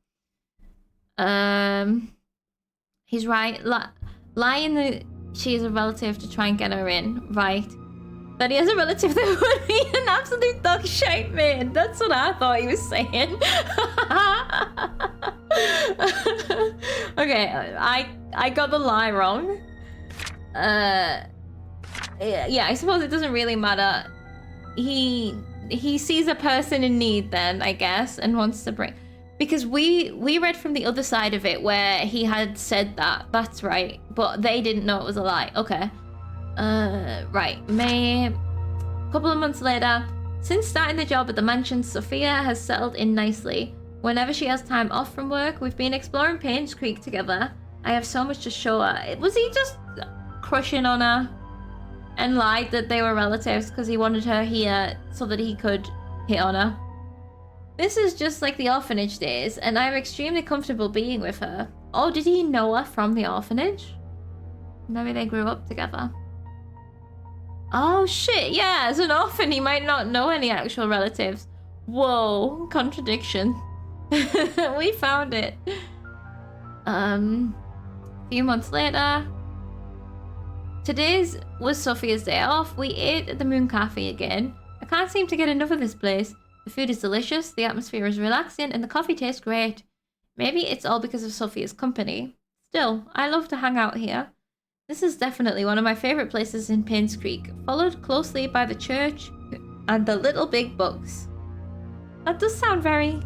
He's right. Lying that she is a relative to try and get her in. Right. That he has a relative that would be an absolute dog shite maid. That's what I thought he was saying. Okay, I got the lie wrong. Yeah, I suppose it doesn't really matter. He sees a person in need then, I guess, and wants to bring... Because we read from the other side of it where he had said that. That's right. But they didn't know it was a lie. Okay. Right. A couple of months later, since starting the job at the mansion, Sophia has settled in nicely. Whenever she has time off from work, we've been exploring Painscreek together. I have so much to show her. Was he just crushing on her and lied that they were relatives because he wanted her here so that he could hit on her? This is just like the orphanage days, and I'm extremely comfortable being with her. Oh, did he know her from the orphanage? Maybe they grew up together. Oh shit, yeah, as an orphan he might not know any actual relatives. Whoa, contradiction. We found it. A few months later. Today's was Sophia's day off. We ate at the Moon Cafe again. I can't seem to get enough of this place. The food is delicious, the atmosphere is relaxing, and the coffee tastes great. Maybe it's all because of Sophia's company. Still, I love to hang out here. This is definitely one of my favourite places in Painscreek, followed closely by the church and the Little Big Books. That does sound very,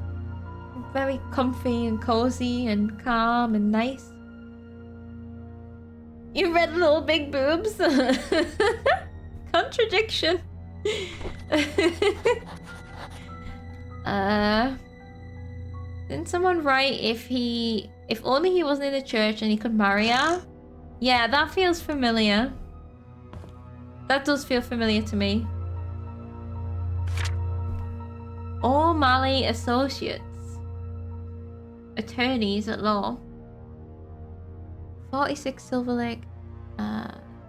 very comfy and cozy and calm and nice. You read Little Big Boobs? Contradiction. Didn't someone write if only he wasn't in the church and he could marry her? Yeah, that feels familiar. That does feel familiar to me. O'Malley Associates. Attorneys at law. 46 Silver Lake.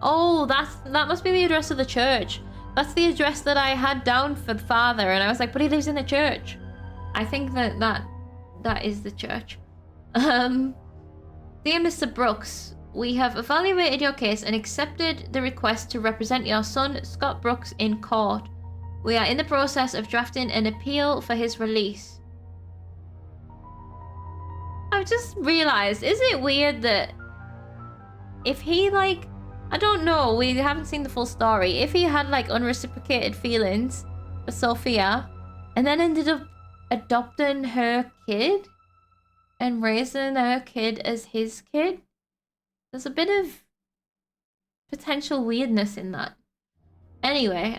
Oh, that must be the address of the church. That's the address that I had down for the father, and I was like, but he lives in the church. I think that is the church. Dear Mr. Brooks, we have evaluated your case and accepted the request to represent your son, Scott Brooks, in court. We are in the process of drafting an appeal for his release. I've just realized, is it weird that if he, like, I don't know, we haven't seen the full story. If he had, like, unreciprocated feelings for Sophia and then ended up adopting her kid and raising her kid as his kid, There's a bit of potential weirdness in that. Anyway,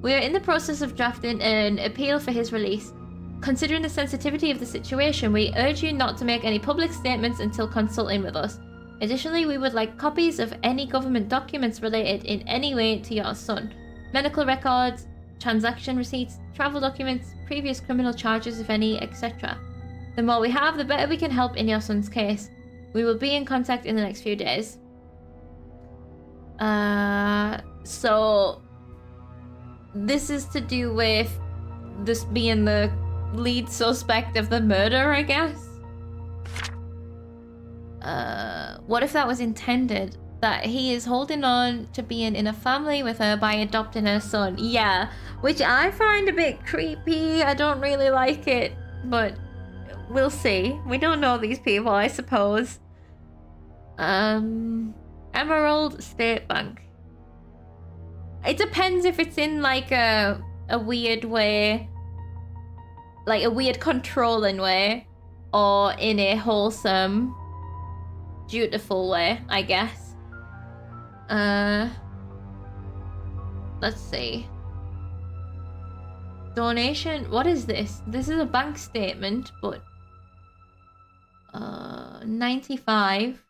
we are in the process of drafting an appeal for his release. Considering the sensitivity of the situation, we urge you not to make any public statements until consulting with us. Additionally, we would like copies of any government documents related in any way to your son. Medical records, transaction receipts, travel documents, previous criminal charges if any, etc. The more we have, the better we can help in your son's case. We will be in contact in the next few days. So this is to do with this being the lead suspect of the murder, I guess. What if that was intended? That he is holding on to being in a family with her by adopting her son. Yeah, which I find a bit creepy. I don't really like it, but we'll see. We don't know these people, I suppose. Emerald State Bank. It depends if it's in like a weird way, like a weird controlling way, or in a wholesome, dutiful way, I guess. Let's see. Donation. What is this? This is a bank statement, but 95.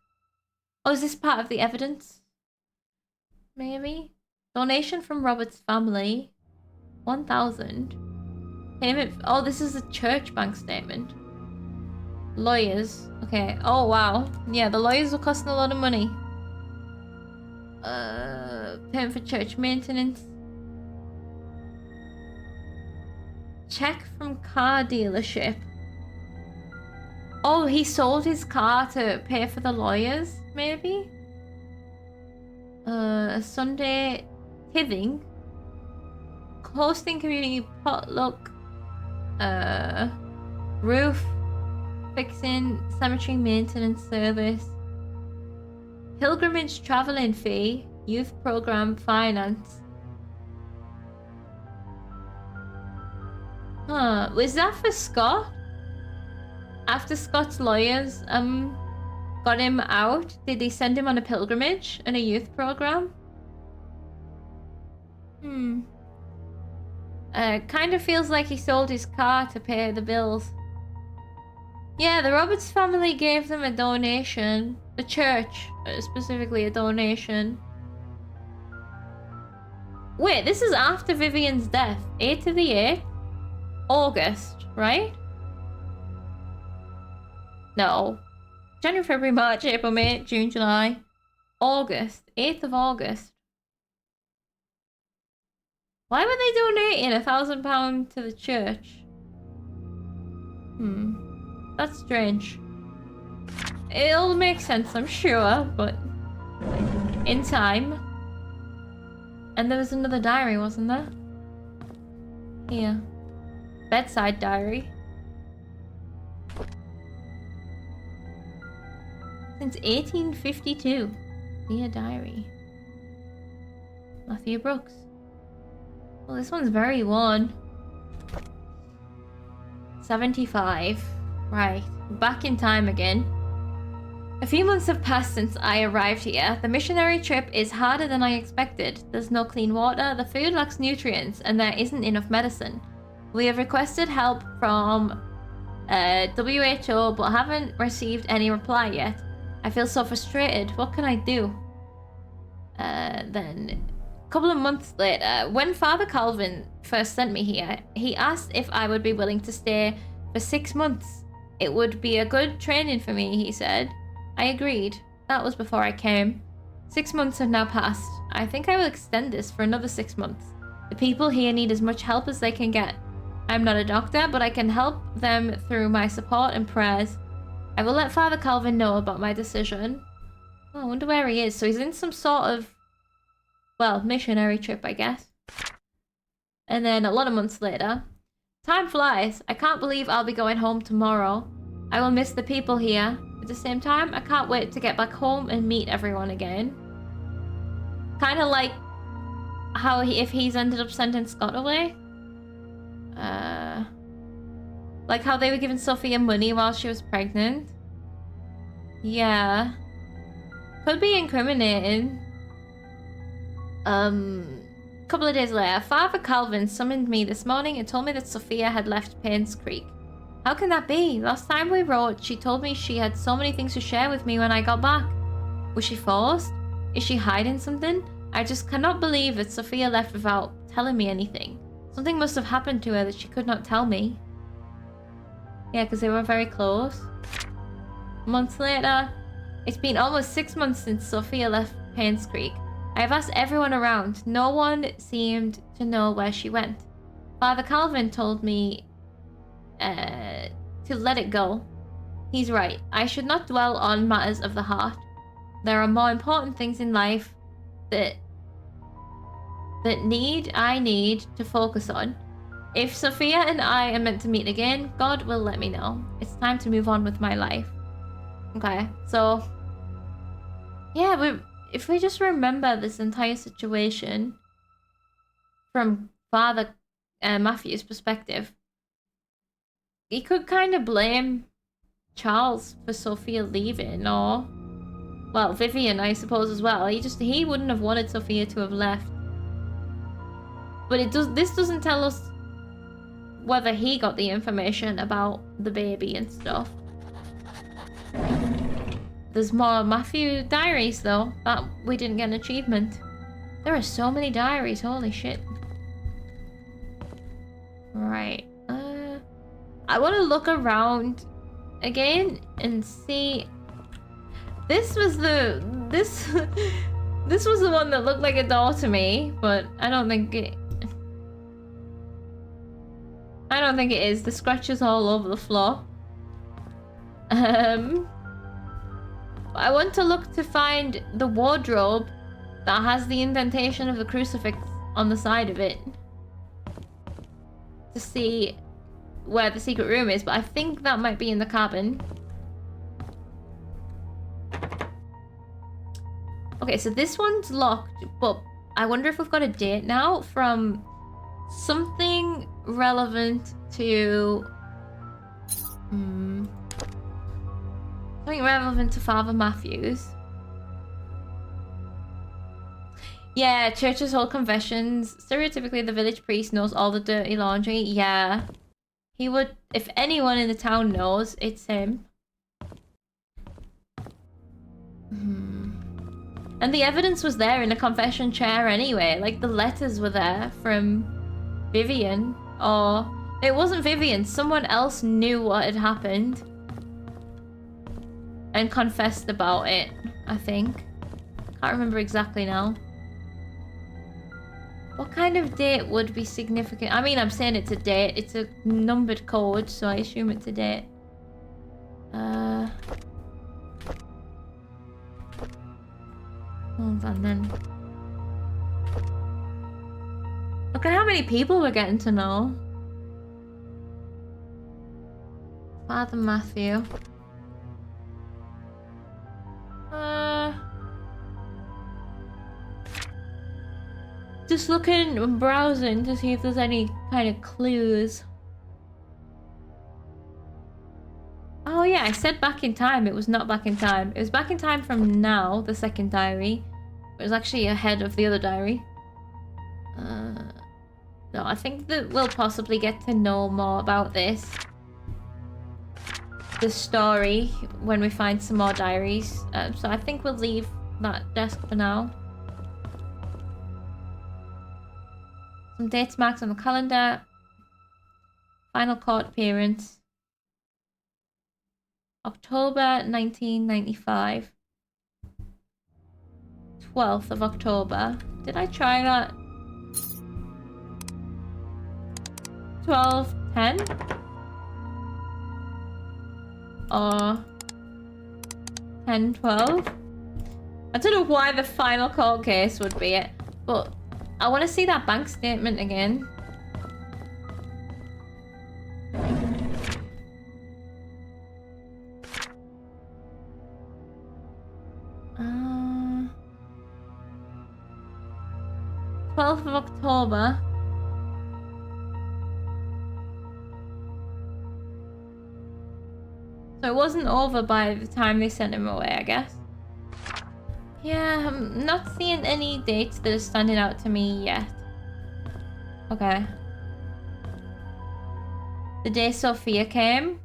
Oh, is this part of the evidence? Maybe. Donation from Robert's family. 1,000. Payment. Oh, this is a church bank statement. Lawyers. Okay. Oh, wow. Yeah, the lawyers were costing a lot of money. Payment for church maintenance. Check from car dealership. Oh, he sold his car to pay for the lawyers, maybe? Sunday tithing. Hosting community potluck. Roof fixing, cemetery maintenance service. Pilgrimage traveling fee. Youth program finance. Huh, was that for Scott? After Scott's lawyers got him out, did they send him on a pilgrimage and a youth program? Kind of feels like he sold his car to pay the bills. Yeah, the Roberts family gave them a donation. The church, specifically a donation. Wait, this is after Vivian's death. 8th of the 8th? August, right? No. January, February, March, April, May, June, July. August. 8th of August. Why were they donating £1,000 to the church? That's strange. It'll make sense, I'm sure, but in time. And there was another diary, wasn't there? Here. Bedside diary. Since 1852. Dear diary. Matthew Brooks. Well, this one's very worn. 75. Right. Back in time again. A few months have passed since I arrived here. The missionary trip is harder than I expected. There's no clean water, the food lacks nutrients, and there isn't enough medicine. We have requested help from WHO, but haven't received any reply yet. I feel so frustrated. What can I do? Then, a couple of months later, when Father Calvin first sent me here, he asked if I would be willing to stay for 6 months. It would be a good training for me, he said. I agreed. That was before I came. 6 months have now passed. I think I will extend this for another 6 months. The people here need as much help as they can get. I'm not a doctor, but I can help them through my support and prayers. I will let Father Calvin know about my decision. Oh, I wonder where he is. So he's in some sort of, well, missionary trip, I guess. And then a lot of months later. Time flies. I can't believe I'll be going home tomorrow. I will miss the people here. At the same time, I can't wait to get back home and meet everyone again. Kind of like how if he's ended up sending Scott away. Like how they were giving Sophia money while she was pregnant. Yeah. Could be incriminating. Couple of days later, Father Calvin summoned me this morning and told me that Sophia had left Painscreek. How can that be? Last time we wrote, she told me she had so many things to share with me when I got back. Was she forced? Is she hiding something? I just cannot believe that Sophia left without telling me anything. Something must have happened to her that she could not tell me. Yeah, because they were very close. Months later, it's been almost 6 months since Sophia left Painscreek. I have asked everyone around. No one seemed to know where she went. Father Calvin told me to let it go. He's right. I should not dwell on matters of the heart. There are more important things in life that I need to focus on. If Sophia and I are meant to meet again, God will let me know. It's time to move on with my life. Okay, so yeah, if we just remember this entire situation from Father Matthew's perspective, he could kind of blame Charles for Sophia leaving, or, well, Vivian, I suppose, as well. He wouldn't have wanted Sophia to have left. But this doesn't tell us whether he got the information about the baby and stuff. There's more Matthew diaries, though, that we didn't get an achievement. There are so many diaries, holy shit. Right. I want to look around again and see. This was the this was the one that looked like a door to me, but I don't think it is. The scratches all over the floor. I want to look to find the wardrobe that has the indentation of the crucifix on the side of it, to see where the secret room is, but I think that might be in the cabin. Okay, so this one's locked, but I wonder if we've got a date now from something relevant to something relevant to Father Matthews. Yeah, churches hold confessions. Stereotypically, the village priest knows all the dirty laundry. Yeah. He would, if anyone in the town knows, it's him. And the evidence was there in the confession chair anyway. Like, the letters were there from Vivian. Or, it wasn't Vivian. Someone else knew what had happened and confessed about it, I think. Can't remember exactly now. What kind of date would be significant? I mean, I'm saying it's a date. It's a numbered code, so I assume it's a date. Hold on then. Look at how many people we're getting to know. Father Matthew. Just looking and browsing to see if there's any kind of clues. Oh yeah, I said back in time. It was not back in time. It was back in time from now, the second diary. It was actually ahead of the other diary. No, I think that we'll possibly get to know more about this story when we find some more diaries. So I think we'll leave that desk for now. Some dates marked on the calendar. Final court appearance. October 1995. 12th of October. Did I try that? 12:10? Or 10:12? I don't know why the final court case would be it, but I want to see that bank statement again. Uh, 12th of October. So it wasn't over by the time they sent him away, I guess. Yeah, I'm not seeing any dates that are standing out to me yet. Okay. The day Sophia came.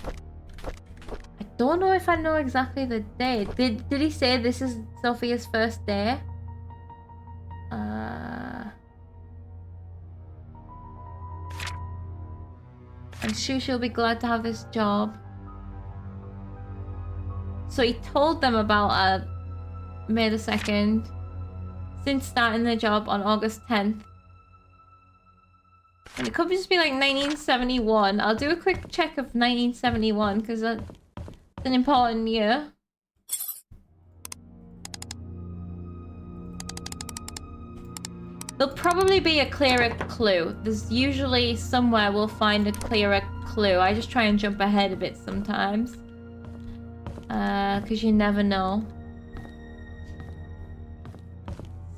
I don't know if I know exactly the day. Did he say this is Sophia's first day? I'm sure she'll be glad to have this job. So he told them about May the 2nd. Since starting the job on August 10th. And it could just be like 1971. I'll do a quick check of 1971 because that's an important year. There'll probably be a clearer clue. There's usually somewhere we'll find a clearer clue. I just try and jump ahead a bit sometimes. Because you never know.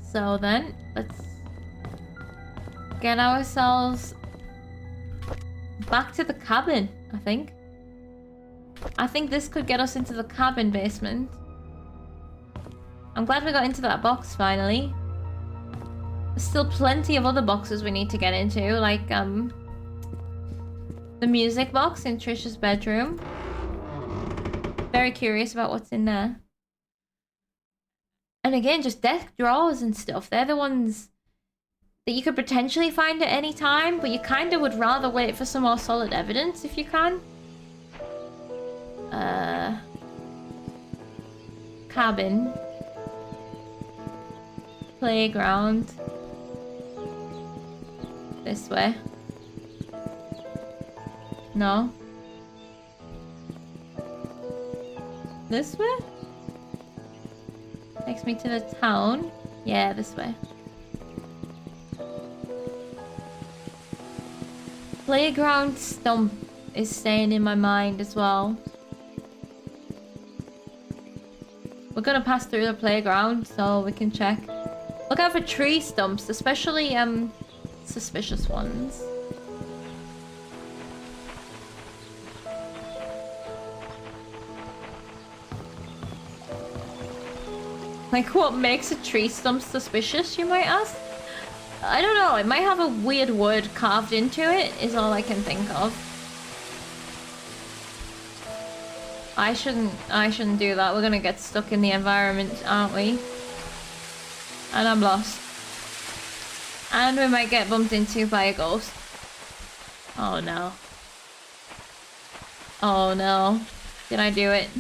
So then, let's get ourselves back to the cabin, I think. I think this could get us into the cabin basement. I'm glad we got into that box finally. There's still plenty of other boxes we need to get into, like the music box in Trisha's bedroom. Very curious about what's in there. And again, just desk drawers and stuff. They're the ones that you could potentially find at any time, but you kind of would rather wait for some more solid evidence if you can. Cabin. Playground. This way. No. This way? Takes me to the town. Yeah, this way. Playground Stump is staying in my mind as well. We're gonna pass through the playground so we can check. Look out for tree stumps, especially suspicious ones. Like, what makes a tree stump suspicious, you might ask? I don't know, it might have a weird word carved into it, is all I can think of. I shouldn't do that. We're gonna get stuck in the environment, aren't we? And I'm lost. And we might get bumped into by a ghost. Oh no. Oh no. Did I do it?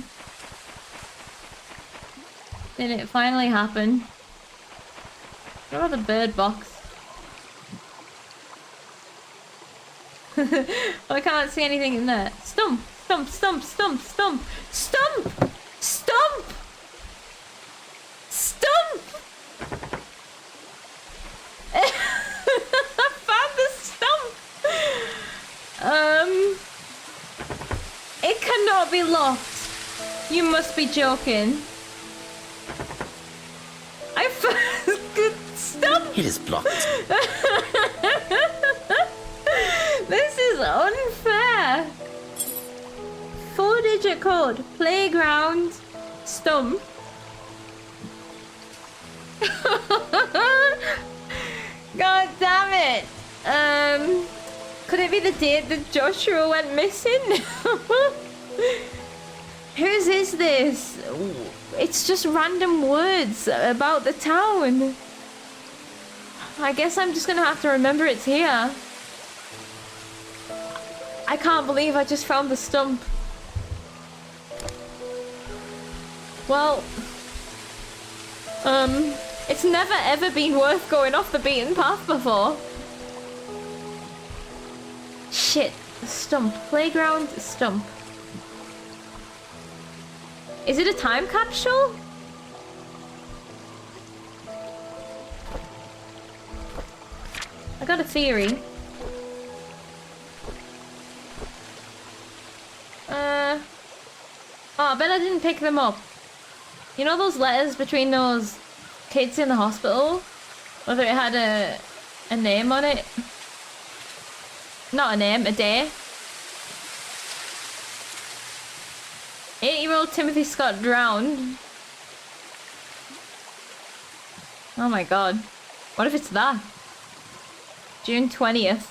Did it finally happen? What about the bird box? I can't see anything in there. Stump! Stump! Stump! Stump! Stump! Stump! Stump! Stump! I found the stump! It cannot be locked. You must be joking. I found the stump! It is blocked. This is unfair. 4-digit code. Playground. Stump. God damn it. Could it be the date that Joshua went missing? Whose is this? It's just random words about the town. I guess I'm just gonna have to remember it's here. I can't believe I just found the stump. Well, it's never ever been worth going off the beaten path before. Shit, stump. Playground stump. Is it a time capsule? I got a theory. Oh, I bet I didn't pick them up. You know those letters between those kids in the hospital? Whether it had a name on it? Not a name, a day. 8-year-old Timothy Scott drowned. Oh my god. What if it's that? June 20th.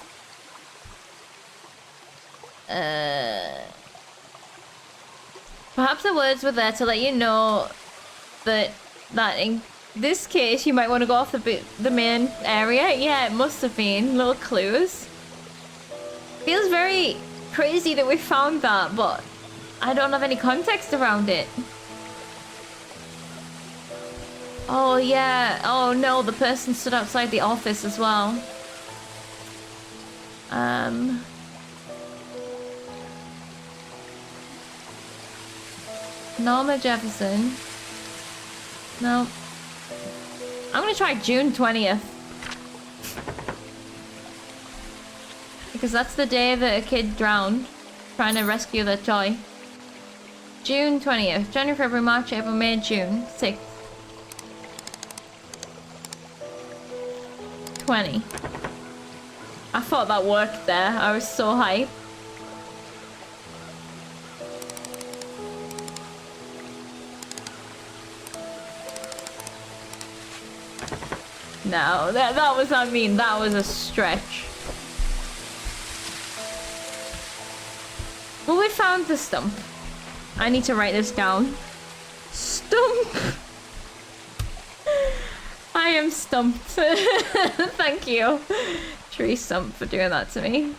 Perhaps the words were there to let you know that in this case you might want to go off the main area. Yeah, it must have been. Little clues. Feels very crazy that we found that, but I don't have any context around it. Oh yeah. Oh no, the person stood outside the office as well. Norma Jefferson. No. I'm gonna try June 20th. Because that's the day that a kid drowned trying to rescue their toy. June 20th. January, February, March, April, May, June. 6th. 20. I thought that worked there. I was so hyped. No, that was, I mean, that was a stretch. Well, we found the stump. I need to write this down. Stump! I am stumped. Thank you, Tree Stump, for doing that to me.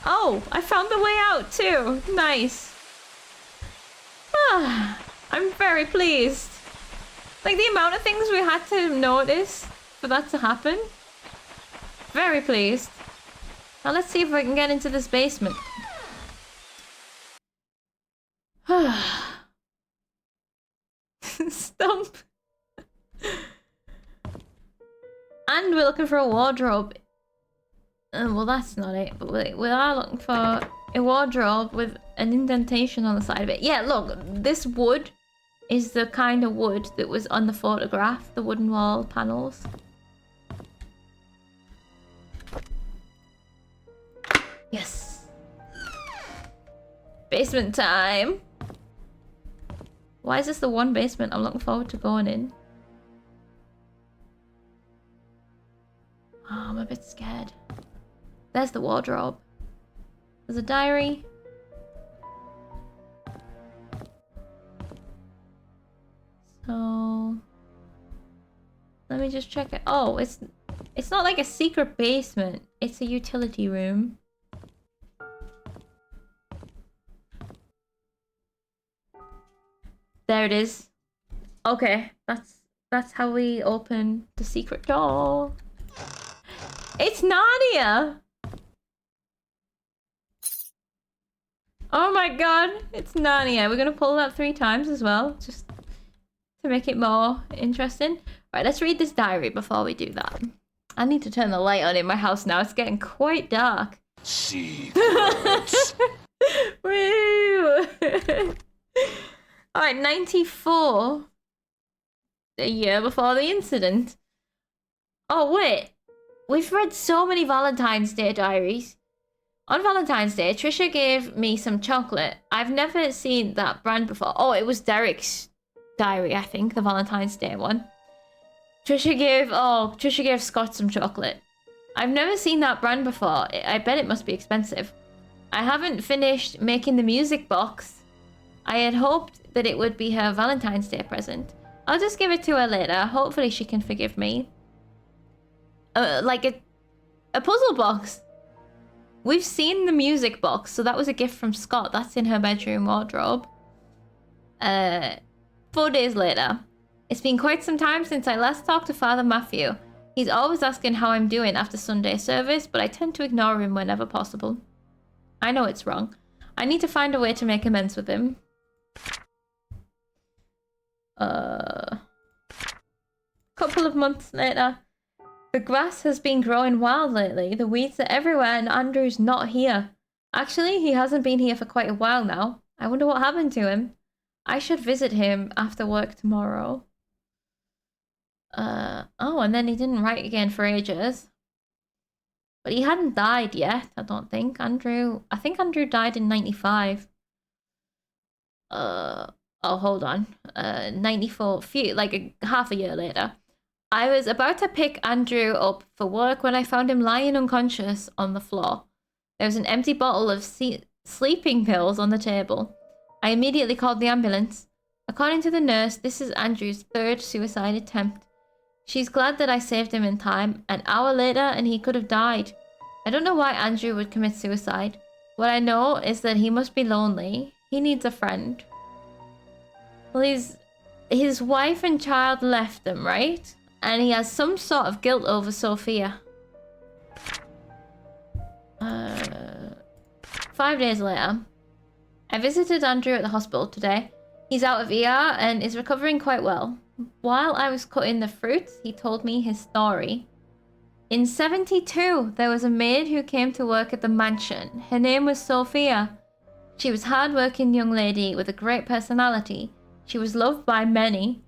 Oh, I found the way out too. Nice. Ah, I'm very pleased. Like, the amount of things we had to notice for that to happen. Very pleased. Now let's see if I can get into this basement. Stump. And we're looking for a wardrobe. Well, that's not it. But we are looking for a wardrobe with an indentation on the side of it. Yeah, look. This wood is the kind of wood that was on the photograph. The wooden wall panels. Yes. Basement time. Why is this the one basement I'm looking forward to going in? Oh, I'm a bit scared. There's the wardrobe. There's a diary. So let me just check it. Oh, it's not like a secret basement. It's a utility room. There it is. Okay, that's how we open the secret door. It's Narnia! Oh my god, it's Narnia. We're gonna pull that 3 times as well, just to make it more interesting. Right, let's read this diary before we do that. I need to turn the light on in my house now. It's getting quite dark. Secrets. Woo! Alright, 94. A year before the incident. Oh, wait. We've read so many Valentine's Day diaries. On Valentine's Day, Trisha gave me some chocolate. I've never seen that brand before. Oh, it was Derek's diary, I think, the Valentine's Day one. Trisha gave Scott some chocolate. I've never seen that brand before. I bet it must be expensive. I haven't finished making the music box. I had hoped that it would be her Valentine's Day present. I'll just give it to her later. Hopefully she can forgive me. Like a puzzle box. We've seen the music box, so that was a gift from Scott. That's in her bedroom wardrobe. 4 days later. It's been quite some time since I last talked to Father Matthew. He's always asking how I'm doing after Sunday service, but I tend to ignore him whenever possible. I know it's wrong. I need to find a way to make amends with him. Couple of months later. The grass has been growing wild lately. The weeds are everywhere and Andrew's not here. Actually, he hasn't been here for quite a while now. I wonder what happened to him. I should visit him after work tomorrow. Oh, and then he didn't write again for ages. But he hadn't died yet, I don't think. I think Andrew died in 95. oh, hold on. 94, like half a year later. I was about to pick Andrew up for work when I found him lying unconscious on the floor. There was an empty bottle of sleeping pills on the table. I immediately called the ambulance. According to the nurse, this is Andrew's third suicide attempt. She's glad that I saved him in time. An hour later and he could have died. I don't know why Andrew would commit suicide. What I know is that he must be lonely. He needs a friend. Well, his wife and child left him, right? And he has some sort of guilt over Sophia. 5 days later, I visited Andrew at the hospital today. He's out of ER and is recovering quite well. While I was cutting the fruits, he told me his story. In 72, there was a maid who came to work at the mansion. Her name was Sophia. She was a hard-working young lady with a great personality. She was loved by many.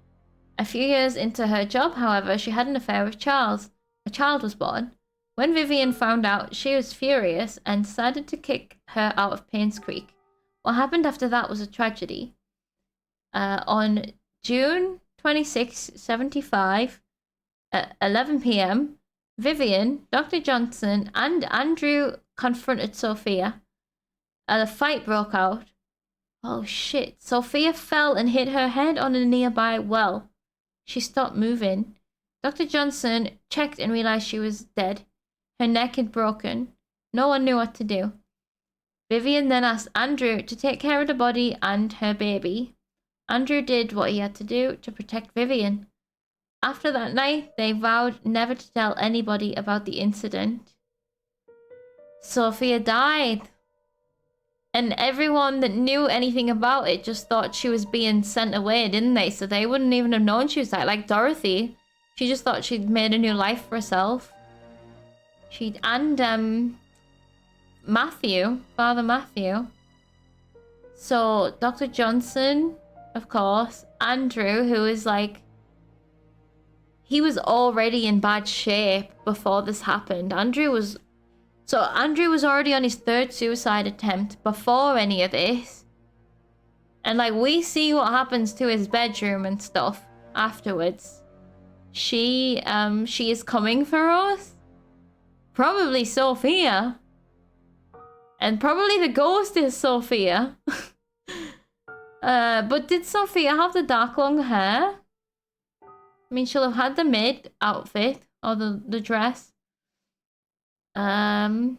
A few years into her job, however, she had an affair with Charles. A child was born. When Vivian found out, she was furious and decided to kick her out of Painscreek. What happened after that was a tragedy. On June 26, 75, at 11 p.m., Vivian, Dr. Johnson, and Andrew confronted Sophia. A fight broke out. Oh shit. Sophia fell and hit her head on a nearby well. She stopped moving. Dr. Johnson checked and realized she was dead. Her neck had broken. No one knew what to do. Vivian then asked Andrew to take care of the body and her baby. Andrew did what he had to do to protect Vivian. After that night, they vowed never to tell anybody about the incident. Sophia died. And everyone that knew anything about it just thought she was being sent away, didn't they? So they wouldn't even have known she was died. Like Dorothy, she just thought she'd made a new life for herself. Matthew, Father Matthew. So Dr. Johnson, of course, Andrew, who is like, he was already in bad shape before this happened. Andrew was already on his third suicide attempt before any of this. And like, we see what happens to his bedroom and stuff afterwards. She is coming for us. Probably Sophia. And probably the ghost is Sophia. But did Sophia have the dark long hair? I mean, she'll have had the mid outfit or the dress. Anyway,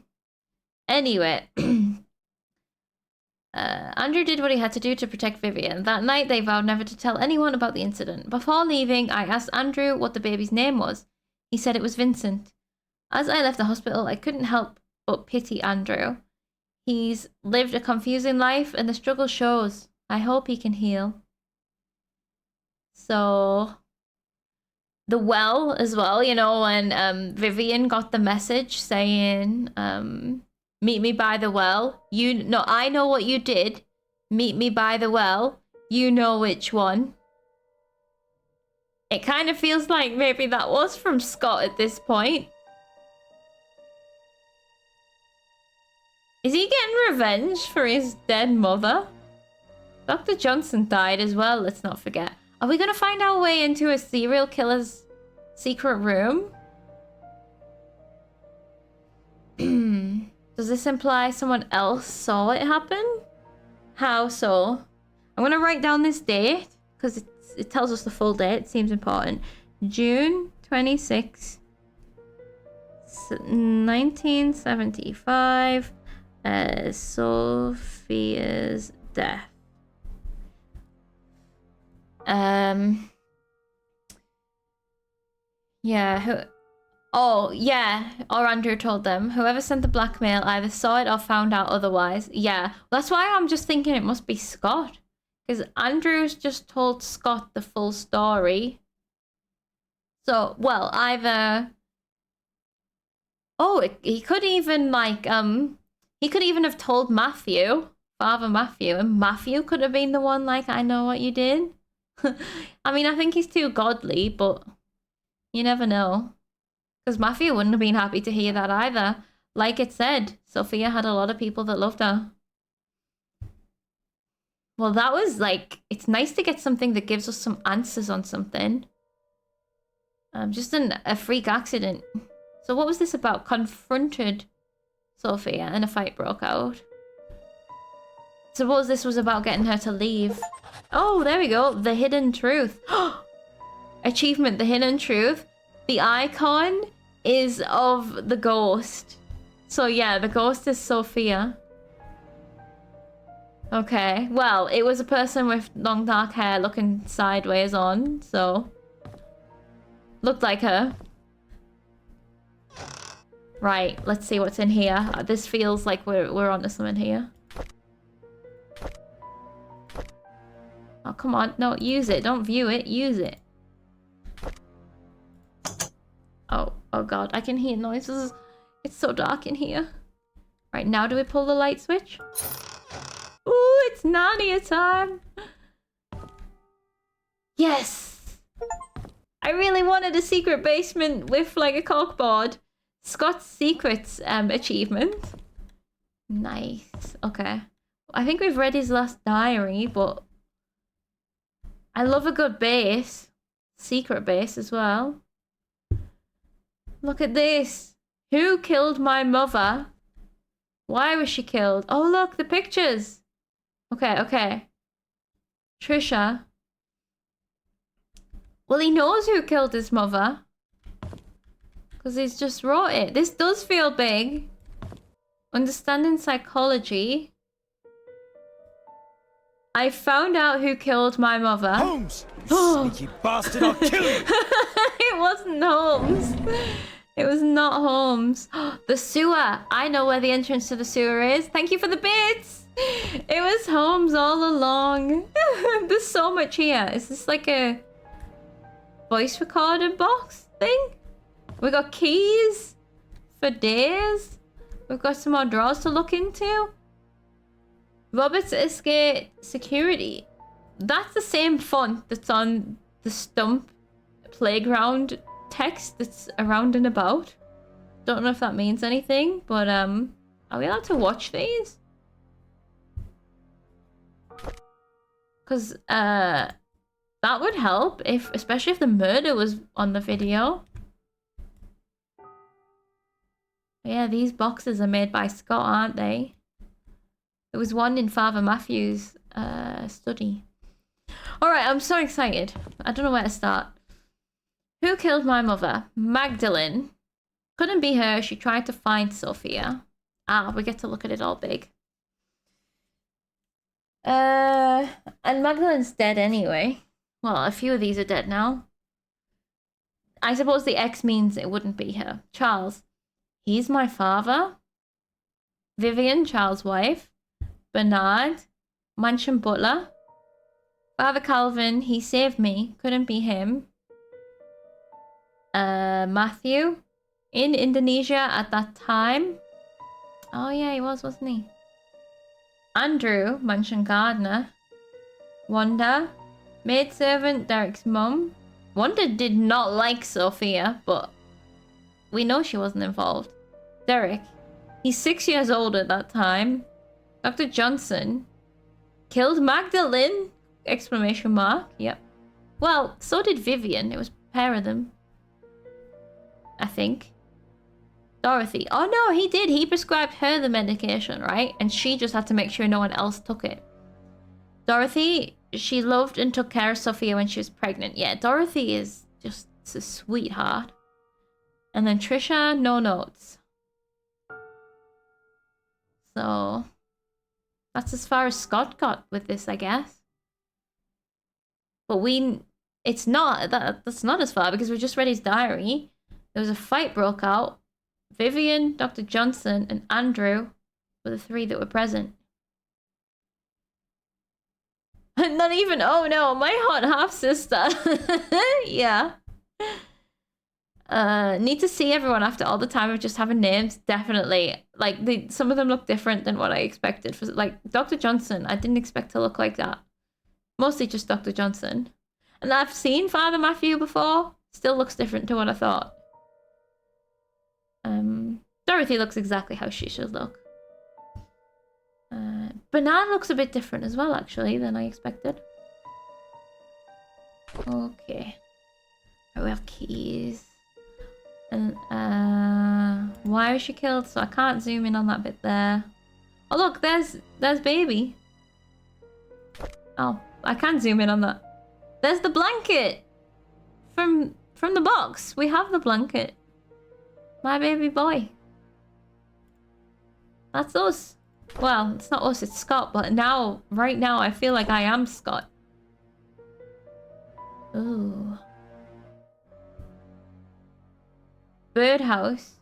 Andrew did what he had to do to protect Vivian. That night, they vowed never to tell anyone about the incident. Before leaving, I asked Andrew what the baby's name was. He said it was Vincent. As I left the hospital, I couldn't help but pity Andrew. He's lived a confusing life and the struggle shows. I hope he can heal. So, the well as well, you know, when Vivian got the message saying, meet me by the well. I know what you did. Meet me by the well. You know which one. It kind of feels like maybe that was from Scott at this point. Is he getting revenge for his dead mother? Dr. Johnson died as well, let's not forget. Are we going to find our way into a serial killer's secret room? Does this imply someone else saw it happen? How so? I'm going to write down this date because it tells us the full date. It seems important. June 26, 1975. Sophia's death. Yeah. Or Andrew told them. Whoever sent the blackmail either saw it or found out otherwise. Yeah. That's why I'm just thinking it must be Scott. Because Andrew's just told Scott the full story. So, well, either... Oh, he could even, like, he could even have told Matthew, Father Matthew, and Matthew could have been the one, like, I know what you did. I mean, I think he's too godly, but you never know. Because Matthew wouldn't have been happy to hear that either. Like it said, Sophia had a lot of people that loved her. Well, that was like, it's nice to get something that gives us some answers on something. Just a freak accident. So what was this about? Confronted Sophia and a fight broke out. Suppose this was about getting her to leave. Oh, there we go. The hidden truth. Achievement, the hidden truth. The icon is of the ghost. So yeah, the ghost is Sophia. Okay, well, it was a person with long dark hair looking sideways on, so... Looked like her. Right, let's see what's in here. This feels like we're onto something here. Oh, come on. No, use it. Don't view it. Use it. Oh god. I can hear noises. It's so dark in here. Right, now do we pull the light switch? Ooh, it's Narnia time. Yes! I really wanted a secret basement with like a corkboard. Scott's Secrets achievement. Nice. Okay. I think we've read his last diary, but... I love a good base. Secret base as well. Look at this. Who killed my mother? Why was she killed? Oh, look, the pictures. Okay, okay. Trisha. Well, he knows who killed his mother. Because he's just wrote it. This does feel big. Understanding psychology. I found out who killed my mother. Holmes! You sneaky bastard, I'll kill you! It wasn't Holmes. It was not Holmes. The sewer. I know where the entrance to the sewer is. Thank you for the bits. It was Holmes all along. There's so much here. Is this like a voice recorder box thing? We got keys for days. We've got some more drawers to look into. Robert's Escape Security. That's the same font that's on the Stumped playground text that's around and about. Don't know if that means anything, but are we allowed to watch these? Because that would help, if especially if the murder was on the video. Yeah, these boxes are made by Scott, aren't they? There was one in Father Matthew's study. Alright, I'm so excited. I don't know where to start. Who killed my mother? Magdalene. Couldn't be her. She tried to find Sophia. Ah, we get to look at it all big. And Magdalene's dead anyway. Well, a few of these are dead now. I suppose the X means it wouldn't be her. Charles. He's my father. Vivian, Charles' wife. Bernard. Mansion butler. Father Calvin, he saved me. Couldn't be him. Matthew. In Indonesia at that time. Oh yeah, he was, wasn't he? Andrew, mansion gardener. Wanda. Maidservant, Derek's mum. Wanda did not like Sophia, but we know she wasn't involved. Derek. He's 6 years old at that time. Dr. Johnson. Killed Magdalene! Exclamation mark. Yep. Well, so did Vivian. It was a pair of them. I think. Dorothy. Oh no, he did. He prescribed her the medication, right? And she just had to make sure no one else took it. Dorothy, she loved and took care of Sophia when she was pregnant. Yeah, Dorothy is just a sweetheart. And then Trisha, no notes. So that's as far as Scott got with this, I guess. But it's not, that's not as far because we just read his diary. There was a fight broke out. Vivian, Dr. Johnson, and Andrew were the three that were present. Not even, oh no, my hot half-sister. Yeah. Need to see everyone after all the time of just having names, definitely. Like, some of them look different than what I expected. For, like, Dr. Johnson, I didn't expect to look like that. Mostly just Dr. Johnson. And I've seen Father Matthew before. Still looks different to what I thought. Dorothy looks exactly how she should look. Bernard looks a bit different as well, actually, than I expected. Okay. We have keys. And, why was she killed? So I can't zoom in on that bit there. Oh, look, there's baby. Oh, I can zoom in on that. There's the blanket! From the box. We have the blanket. My baby boy. That's us. Well, it's not us, it's Scott, but now, right now, I feel like I am Scott. Ooh. Birdhouse.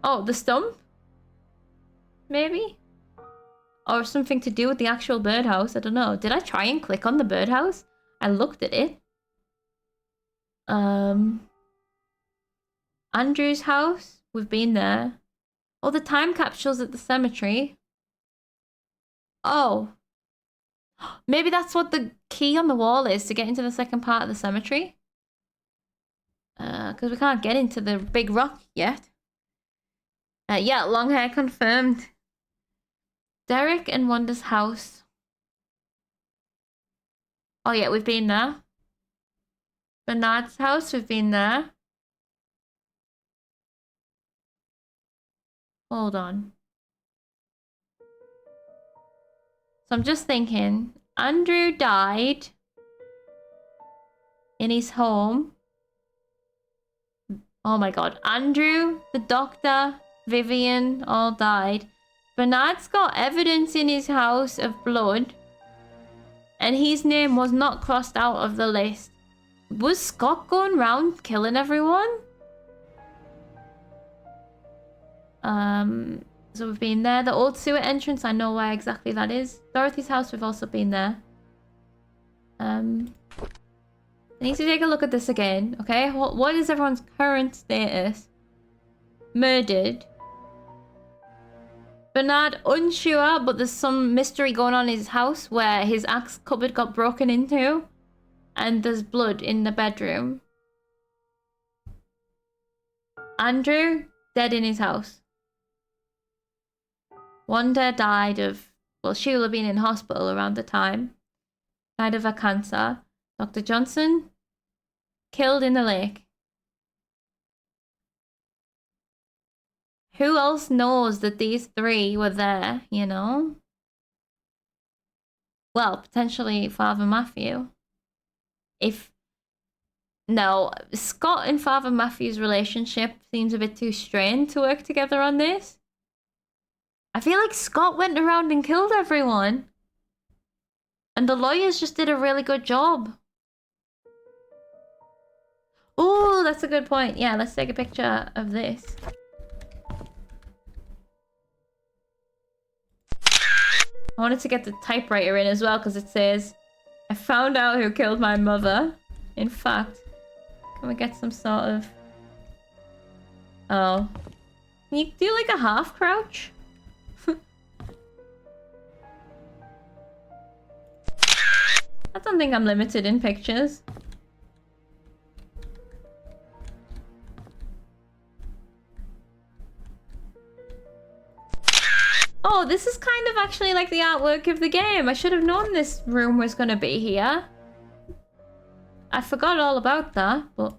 Oh, the stump? Maybe? Or something to do with the actual birdhouse, I don't know. Did I try and click on the birdhouse? I looked at it. Andrew's house. We've been there. Oh, the time capsules at the cemetery. Oh. Maybe that's what the key on the wall is to get into the second part of the cemetery. Because we can't get into the big rock yet. Yeah, long hair confirmed. Derek and Wanda's house. Oh yeah, we've been there. Bernard's house, we've been there. Hold on. So I'm just thinking, Andrew died in his home. Oh my god. Andrew, the doctor, Vivian, all died. Bernard's got evidence in his house of blood. And his name was not crossed out of the list. Was Scott going around killing everyone? So we've been there. The old sewer entrance, I know where exactly that is. Dorothy's house, we've also been there. I need to take a look at this again, okay? What is everyone's current status? Murdered. Bernard, unsure, but there's some mystery going on in his house where his axe cupboard got broken into. And there's blood in the bedroom. Andrew, dead in his house. Wanda died of... Well, she will have been in hospital around the time. Died of a cancer. Dr. Johnson, killed in the lake. Who else knows that these three were there, you know? Well, potentially Father Matthew. If... No, Scott and Father Matthew's relationship seems a bit too strained to work together on this. I feel like Scott went around and killed everyone. And the lawyers just did a really good job. Oh, that's a good point. Yeah, let's take a picture of this. I wanted to get the typewriter in as well because it says, I found out who killed my mother. In fact, can we get some sort of... Oh. Can you do like a half crouch? I don't think I'm limited in pictures. Oh, this is kind of actually like the artwork of the game. I should have known this room was going to be here. I forgot all about that, but...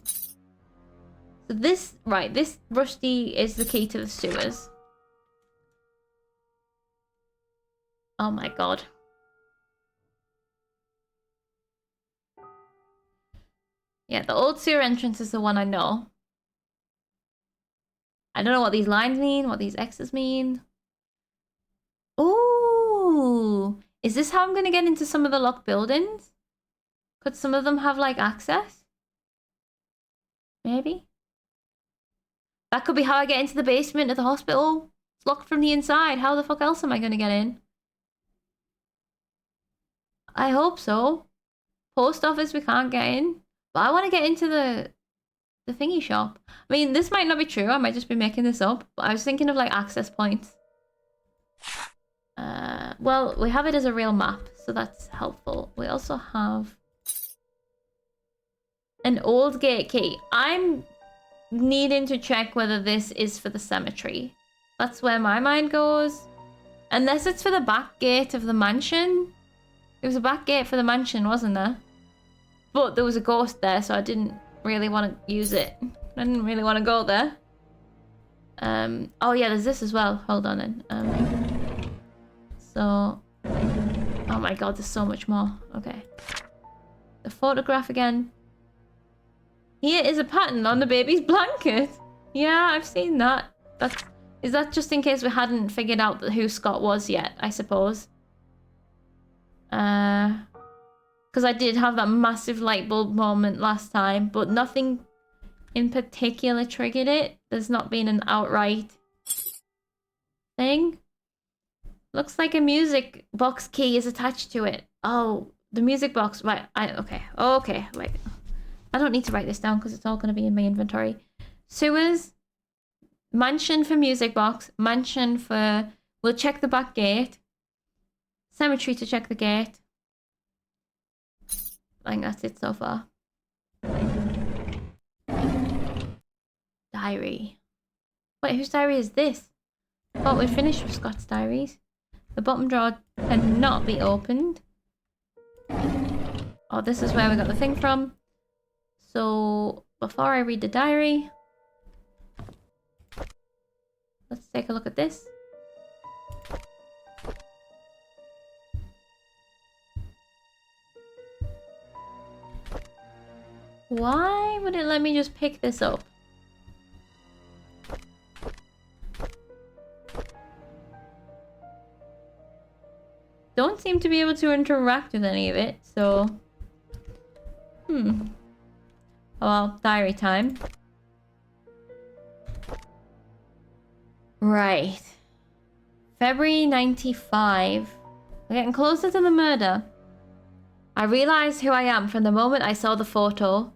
So this... Right, this Rusty is the key to the sewers. Oh my god. Yeah, the old sewer entrance is the one I know. I don't know what these lines mean, what these X's mean. Ooh! Is this how I'm going to get into some of the locked buildings? Could some of them have, like, access? Maybe? That could be how I get into the basement of the hospital. It's locked from the inside. How the fuck else am I going to get in? I hope so. Post office, we can't get in. But I want to get into the thingy shop. I mean, this might not be true. I might just be making this up. But I was thinking of, like, access points. Well, we have it as a real map, so that's helpful. We also have an old gate key. I'm needing to check whether this is for the cemetery. That's where my mind goes. Unless it's for the back gate of the mansion. It was a back gate for the mansion, wasn't there? But there was a ghost there, so I didn't really want to use it. I didn't really want to go there. Oh yeah, there's this as well. Hold on then. So... Oh my god, there's so much more. Okay. The photograph again. Here is a pattern on the baby's blanket. Yeah, I've seen that. Is that just in case we hadn't figured out who Scott was yet, I suppose? Because I did have that massive light bulb moment last time, but nothing in particular triggered it. There's not been an outright thing. Looks like a music box key is attached to it. Oh, the music box. Right. Okay. Wait. I don't need to write this down because it's all going to be in my inventory. Sewers. Mansion for music box. Mansion for... We'll check the back gate. Cemetery to check the gate. I think that's it so far. Diary. Wait, whose diary is this? Thought we finished with Scott's diaries. The bottom drawer cannot be opened. Oh, this is where we got the thing from. So, before I read the diary, let's take a look at this. Why would it let me just pick this up? Don't seem to be able to interact with any of it, so... Oh well, diary time. Right. February 95. We're getting closer to the murder. I realized who I am from the moment I saw the photo.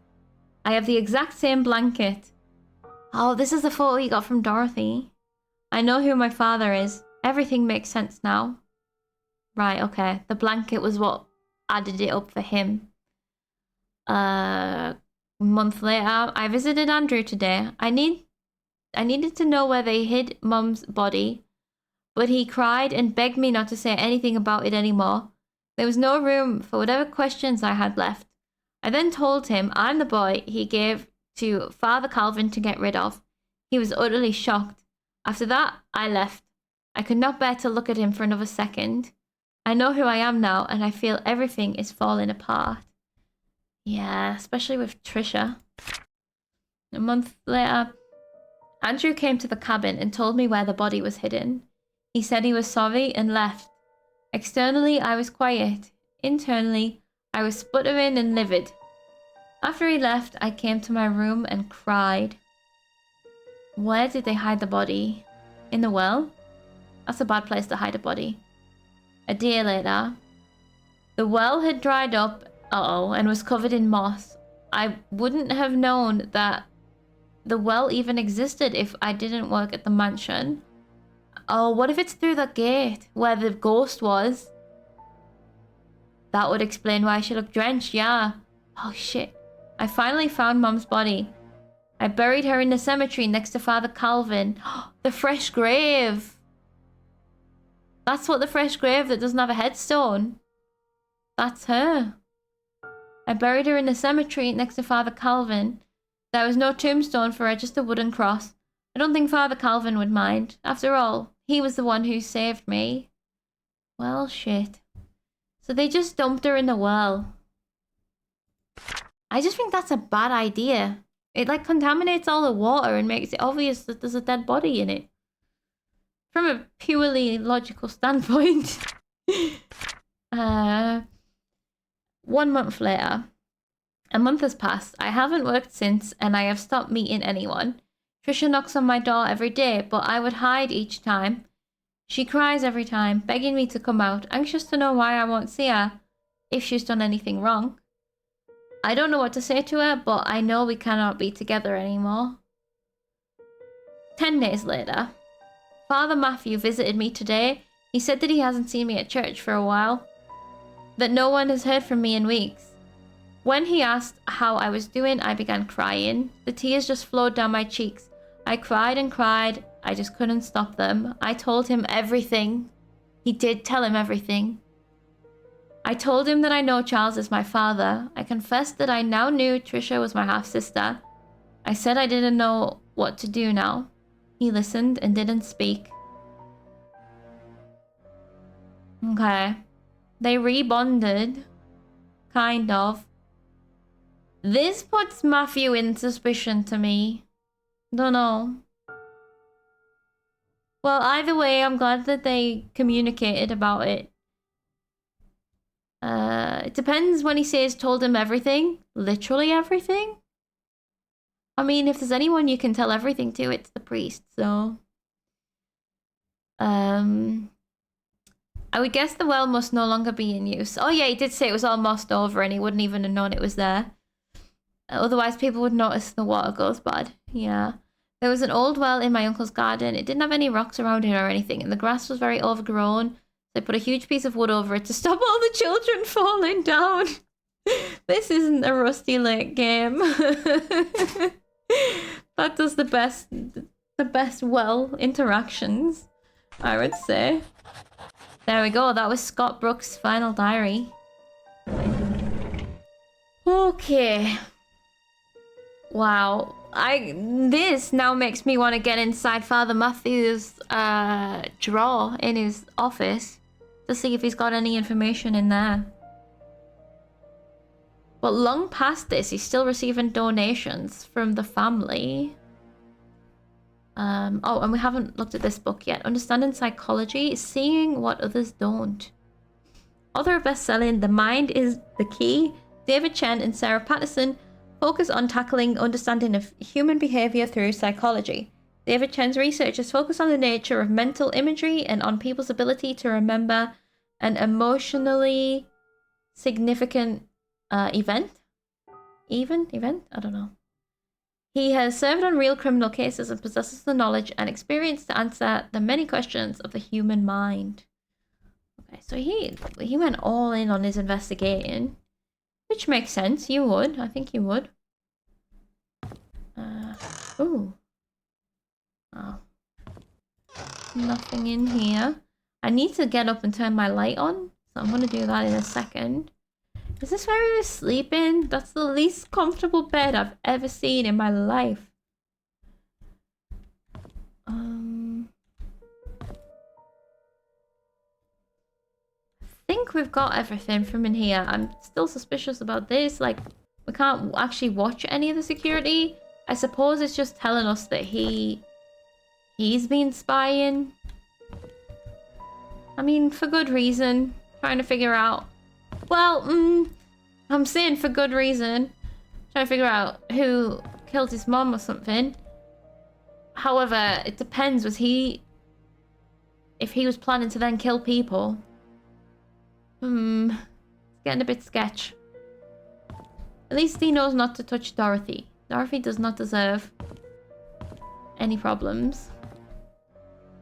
I have the exact same blanket. Oh, this is the photo you got from Dorothy. I know who my father is. Everything makes sense now. Right, okay. The blanket was what added it up for him. A month later, I visited Andrew today. I needed to know where they hid Mum's body, but he cried and begged me not to say anything about it anymore. There was no room for whatever questions I had left. I then told him I'm the boy he gave to Father Calvin to get rid of. He was utterly shocked. After that, I left. I could not bear to look at him for another second. I know who I am now, and I feel everything is falling apart. Yeah, especially with Trisha. A month later, Andrew came to the cabin and told me where the body was hidden. He said he was sorry and left. Externally, I was quiet. Internally, I was sputtering and livid. After he left, I came to my room and cried. Where did they hide the body? In the well? That's a bad place to hide a body. A day later, the well had dried up, and was covered in moss. I wouldn't have known that the well even existed if I didn't work at the mansion. Oh, what if it's through that gate where the ghost was? That would explain why she looked drenched, yeah. Oh shit. I finally found Mum's body. I buried her in the cemetery next to Father Calvin. The fresh grave. That's what the fresh grave that doesn't have a headstone. That's her. I buried her in the cemetery next to Father Calvin. There was no tombstone for her, just a wooden cross. I don't think Father Calvin would mind. After all, he was the one who saved me. Well, shit. So they just dumped her in the well. I just think that's a bad idea. It like contaminates all the water and makes it obvious that there's a dead body in it. From a purely logical standpoint. 1 month later. A month has passed. I haven't worked since, and I have stopped meeting anyone. Trisha knocks on my door every day, but I would hide each time. She cries every time, begging me to come out, anxious to know why I won't see her, if she's done anything wrong. I don't know what to say to her, but I know we cannot be together anymore. 10 days later. Father Matthew visited me today. He said that he hasn't seen me at church for a while. That no one has heard from me in weeks. When he asked how I was doing, I began crying. The tears just flowed down my cheeks. I cried and cried. I just couldn't stop them. I told him everything. He did tell him everything. I told him that I know Charles is my father. I confessed that I now knew Trisha was my half-sister. I said I didn't know what to do now. He listened and didn't speak. Okay. They rebonded. Kind of. This puts Matthew in suspicion to me. Don't know. Well, either way, I'm glad that they communicated about it. It depends when he says told him everything. Literally everything. I mean, if there's anyone you can tell everything to, it's the priest, so... I would guess the well must no longer be in use. Oh yeah, he did say it was all mossed over and he wouldn't even have known it was there. Otherwise, people would notice the water goes bad. Yeah. There was an old well in my uncle's garden. It didn't have any rocks around it or anything, and the grass was very overgrown. They put a huge piece of wood over it to stop all the children falling down. This isn't a Rusty Lake game. That does the best well interactions, I would say. There we go. That was Scott Brooks' final diary. Okay. Wow. This now makes me want to get inside Father Matthew's drawer in his office to see if he's got any information in there. But long past this, he's still receiving donations from the family. Oh, and we haven't looked at this book yet. Understanding Psychology, Seeing What Others Don't. Author of best-selling The Mind is the Key, David Chen and Sarah Patterson focus on tackling understanding of human behavior through psychology. David Chen's research is focused on the nature of mental imagery and on people's ability to remember an emotionally significant event? I don't know. He has served on real criminal cases and possesses the knowledge and experience to answer the many questions of the human mind. Okay, so he went all in on his investigating, which makes sense. You would. I think you would. Ooh. Oh. Nothing in here. I need to get up and turn my light on, so I'm going to do that in a second. Is this where he was sleeping? That's the least comfortable bed I've ever seen in my life. I think we've got everything from in here. I'm still suspicious about this. Like, we can't actually watch any of the security. I suppose it's just telling us that he's been spying. I mean, for good reason. Trying to figure out... Well, I'm saying for good reason. Trying to figure out who killed his mom or something. However, it depends. If he was planning to then kill people. It's getting a bit sketch. At least he knows not to touch Dorothy. Dorothy does not deserve any problems.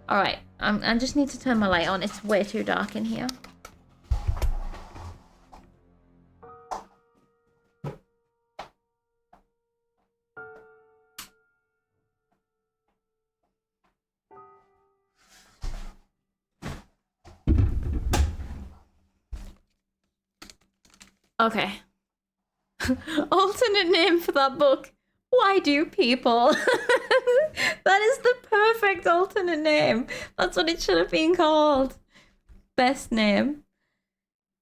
Alright, I just need to turn my light on. It's way too dark in here. Okay. Alternate name for that book. Why do people? That is the perfect alternate name. That's what it should have been called. Best name.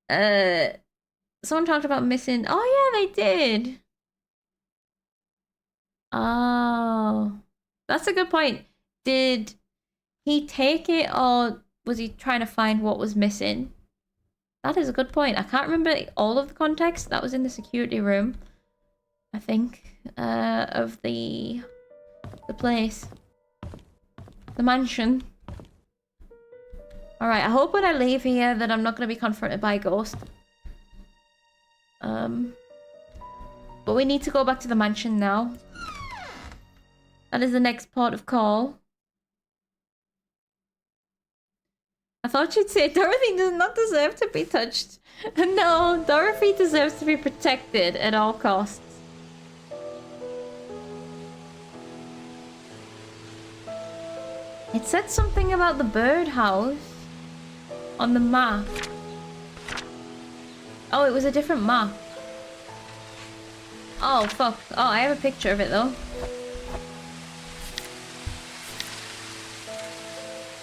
Someone talked about missing. Oh yeah, they did. Oh. That's a good point. Did he take it or was he trying to find what was missing? That is a good point. I can't remember all of the context. That was in the security room, I think, of the place. The mansion. Alright, I hope when I leave here that I'm not going to be confronted by a ghost. But we need to go back to the mansion now. That is the next port of call. I thought you'd say Dorothy does not deserve to be touched. No, Dorothy deserves to be protected at all costs. It said something about the birdhouse On the map. Oh, it was a different map. Oh, fuck. Oh, I have a picture of it, though.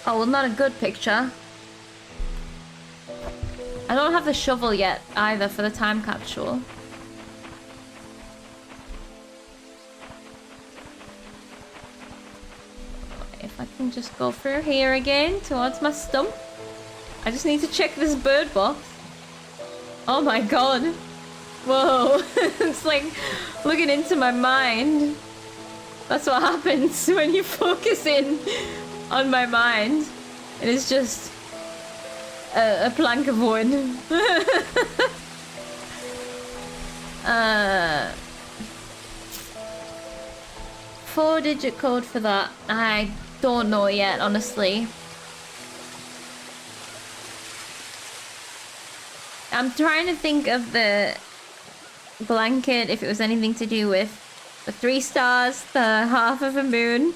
Oh, well, not a good picture. I don't have the shovel yet, either, for the time capsule. If I can just go through here again, towards my stump. I just need to check this bird box. Oh my god. Whoa. It's like looking into my mind. That's what happens when you focus in on my mind. It is just a plank of wood. 4-digit code for that. I don't know yet, honestly. I'm trying to think of the blanket, if it was anything to do with the 3 stars, the half of a moon,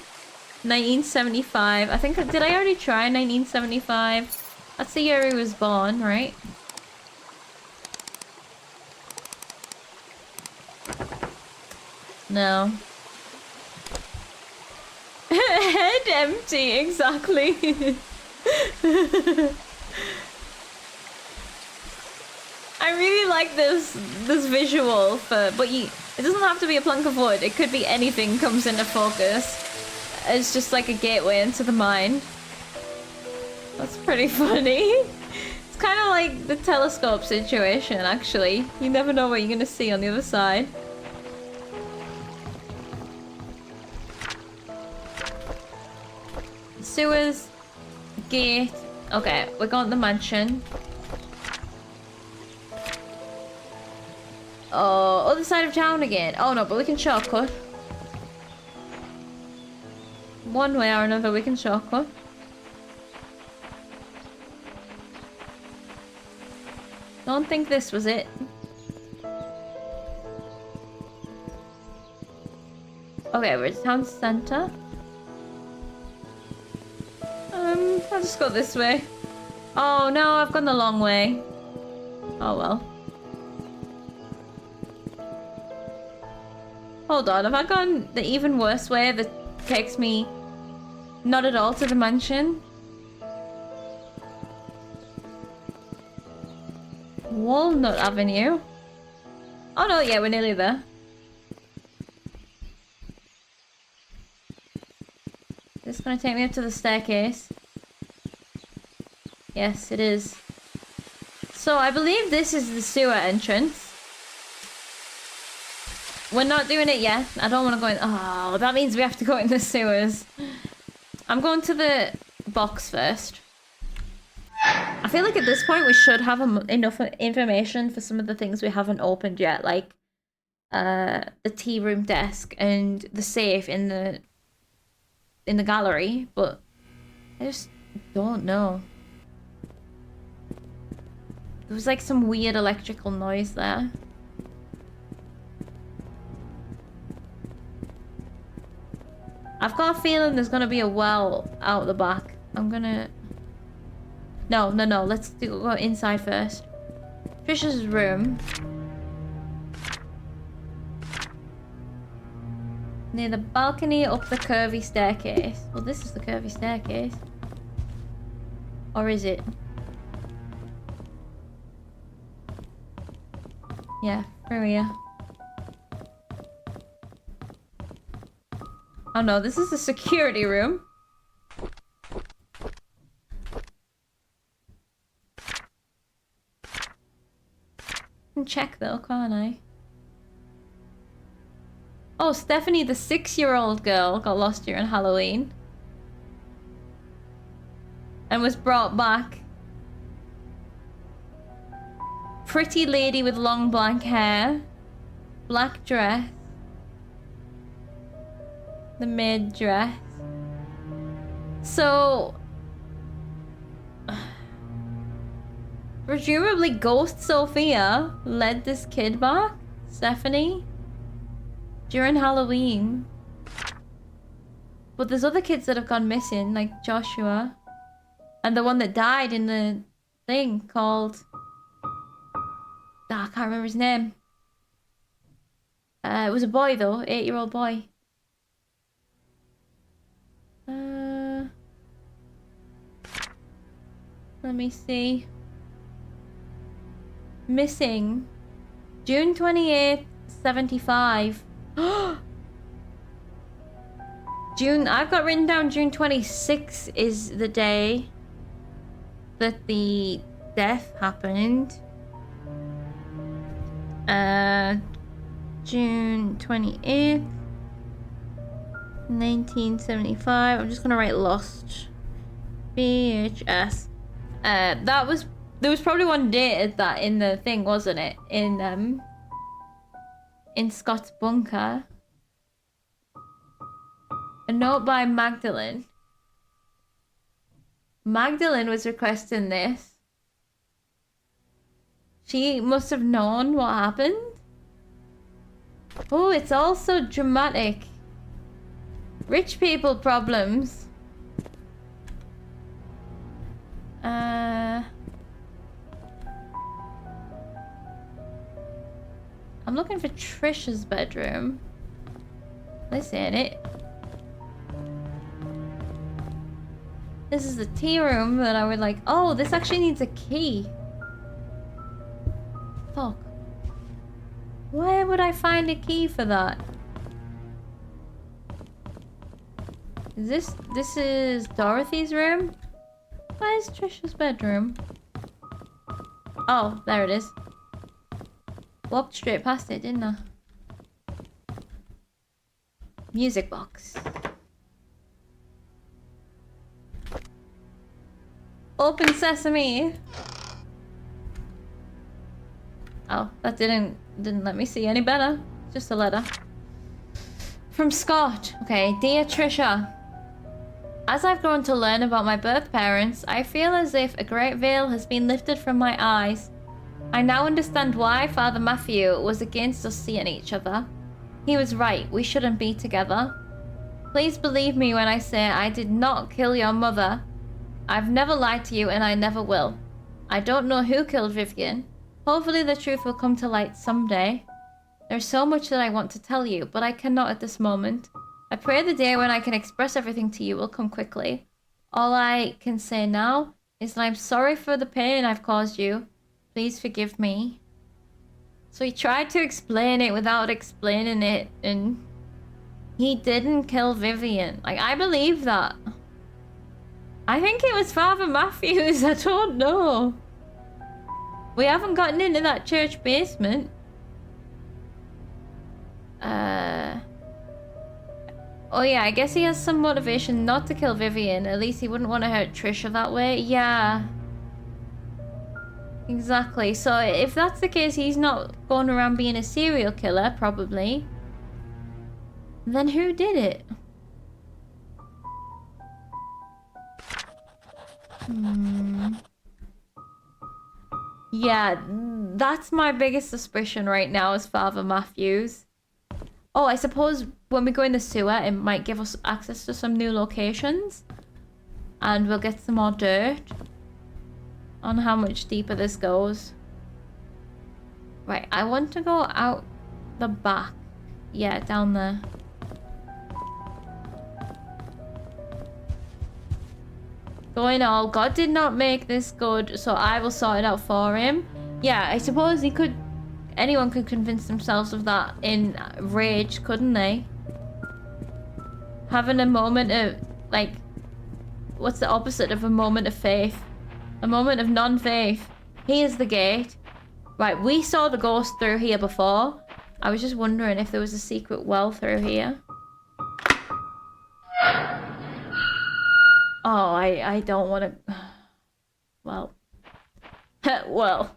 1975. I think, did I already try 1975? That's the year he was born, right? No. Head empty, exactly. I really like this visual for, but it doesn't have to be a plank of wood. It could be anything comes into focus. It's just like a gateway into the mind. That's pretty funny. It's kind of like the telescope situation, actually. You never know what you're gonna see on the other side. Sewers, gate. Okay, we're going to the mansion. Oh, other side of town again. Oh no, but we can shortcut. One way or another, we can shortcut. Don't think this was it. Okay, we're at town center. I'll just go this way. Oh no, I've gone the long way. Oh well. Hold on, have I gone the even worse way that takes me not at all to the mansion? Walnut Avenue? Oh no, yeah, we're nearly there. This is gonna take me up to the staircase. Yes, it is. So I believe this is the sewer entrance. We're not doing it yet. I don't want to go in. Oh, that means we have to go in the sewers. I'm going to the box first. I feel like at this point we should have enough information for some of the things we haven't opened yet, like the tea room desk and the safe in the gallery, but I just don't know. There was like some weird electrical noise there. I've got a feeling there's gonna be a well out the back. I'm gonna... No. Let's go inside first. Trisha's room. Near the balcony up the curvy staircase. Well, this is the curvy staircase. Or is it? Yeah, through here. Oh no, this is the security room. I can check though, can't I? Oh, Stephanie, the 6-year-old girl, got lost during Halloween. And was brought back. Pretty lady with long black hair. Black dress. The maid dress. So... presumably Ghost Sophia led this kid back? Stephanie? During Halloween. But there's other kids that have gone missing, like Joshua. And the one that died in the thing called... I can't remember his name. It was a boy though, 8-year-old boy. Let me see. Missing. June 28th, 75. I've got written down June 26th is the day that the death happened. June 28th, 1975. I'm just gonna write lost. VHS. There was probably one dated that in the thing, wasn't it? In Scott's bunker. A note by Magdalene. Magdalene was requesting this. She must have known what happened. Oh, it's all so dramatic. Rich people problems. I'm looking for Trisha's bedroom. This ain't it. This is the tea room that I would like. Oh, this actually needs a key. Fuck. Where would I find a key for that? This is Dorothy's room? Where's Trisha's bedroom? Oh, there it is. Walked straight past it, didn't I? Music box. Open sesame. Oh, that didn't let me see any better. Just a letter. From Scott. Okay, dear Trisha. As I've grown to learn about my birth parents, I feel as if a great veil has been lifted from my eyes. I now understand why Father Matthew was against us seeing each other. He was right, we shouldn't be together. Please believe me when I say I did not kill your mother. I've never lied to you and I never will. I don't know who killed Vivian. Hopefully the truth will come to light someday. There's so much that I want to tell you, but I cannot at this moment. I pray the day when I can express everything to you will come quickly. All I can say now is that I'm sorry for the pain I've caused you. Please forgive me. So he tried to explain it without explaining it, and he didn't kill Vivian. Like, I believe that. I think it was Father Matthews, I don't know. We haven't gotten into that church basement. Oh yeah, I guess he has some motivation not to kill Vivian. At least he wouldn't want to hurt Trisha that way. Yeah. Exactly. So if that's the case, he's not going around being a serial killer, probably. Then who did it? Yeah, that's my biggest suspicion right now is Father Matthews. Oh, I suppose when we go in the sewer, it might give us access to some new locations. And we'll get some more dirt on how much deeper this goes. Right, I want to go out the back. Yeah, down there. Going all, God did not make this good, so I will sort it out for him. Yeah, I suppose he could... Anyone could convince themselves of that in rage, couldn't they? Having a moment of, like... What's the opposite of a moment of faith? A moment of non-faith. Here's the gate. Right, we saw the ghost through here before. I was just wondering if there was a secret well through here. Oh, I don't want to... Well. Well.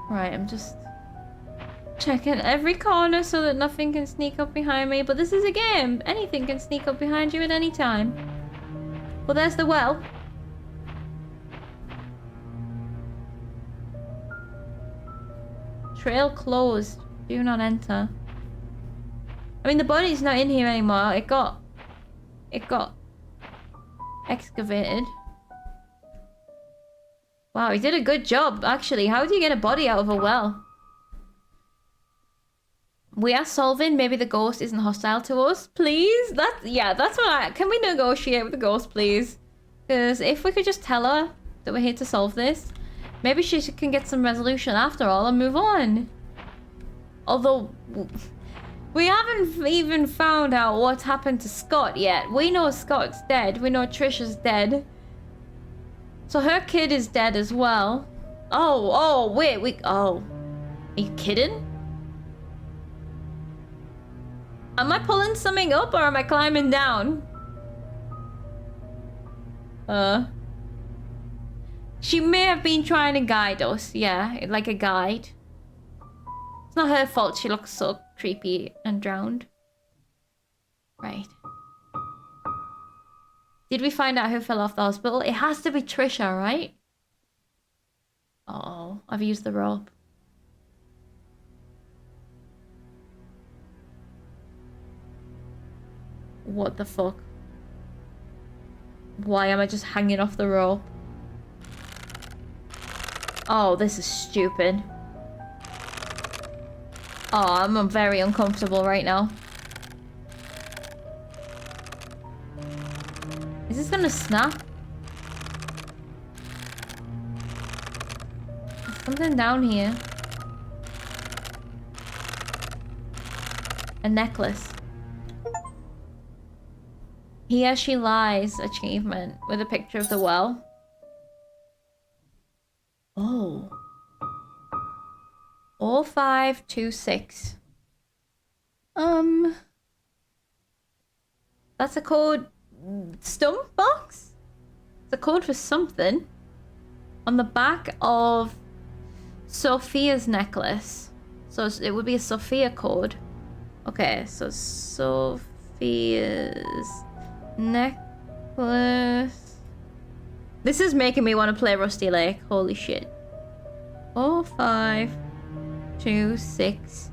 Right, I'm just checking every corner so that nothing can sneak up behind me. But this is a game. Anything can sneak up behind you at any time. Well, there's the well. Trail closed. Do not enter. I mean, the body's not in here anymore. It got excavated. Wow, he did a good job, actually. How do you get a body out of a well? We are solving. Maybe the ghost isn't hostile to us. Please? That's what I... Can we negotiate with the ghost, please? Because if we could just tell her that we're here to solve this, maybe she can get some resolution after all and move on. Although... we haven't even found out what happened to Scott yet. We know Scott's dead. We know Trisha's dead. So her kid is dead as well. Oh, wait, oh. Are you kidding? Am I pulling something up or am I climbing down? She may have been trying to guide us. Yeah, like a guide. It's not her fault she looks so creepy and drowned. Right. Did we find out who fell off the hospital? It has to be Trisha, right? Oh, I've used the rope. What the fuck? Why am I just hanging off the rope? Oh, this is stupid. Oh, I'm very uncomfortable right now. Is this gonna snap? There's something down here. A necklace. Here she lies achievement with a picture of the well. Oh. 0526. That's a code. Stump box? It's a code for something. On the back of Sophia's necklace. So it would be a Sophia code. Okay, so Sophia's necklace. This is making me want to play Rusty Lake. Holy shit. 0526.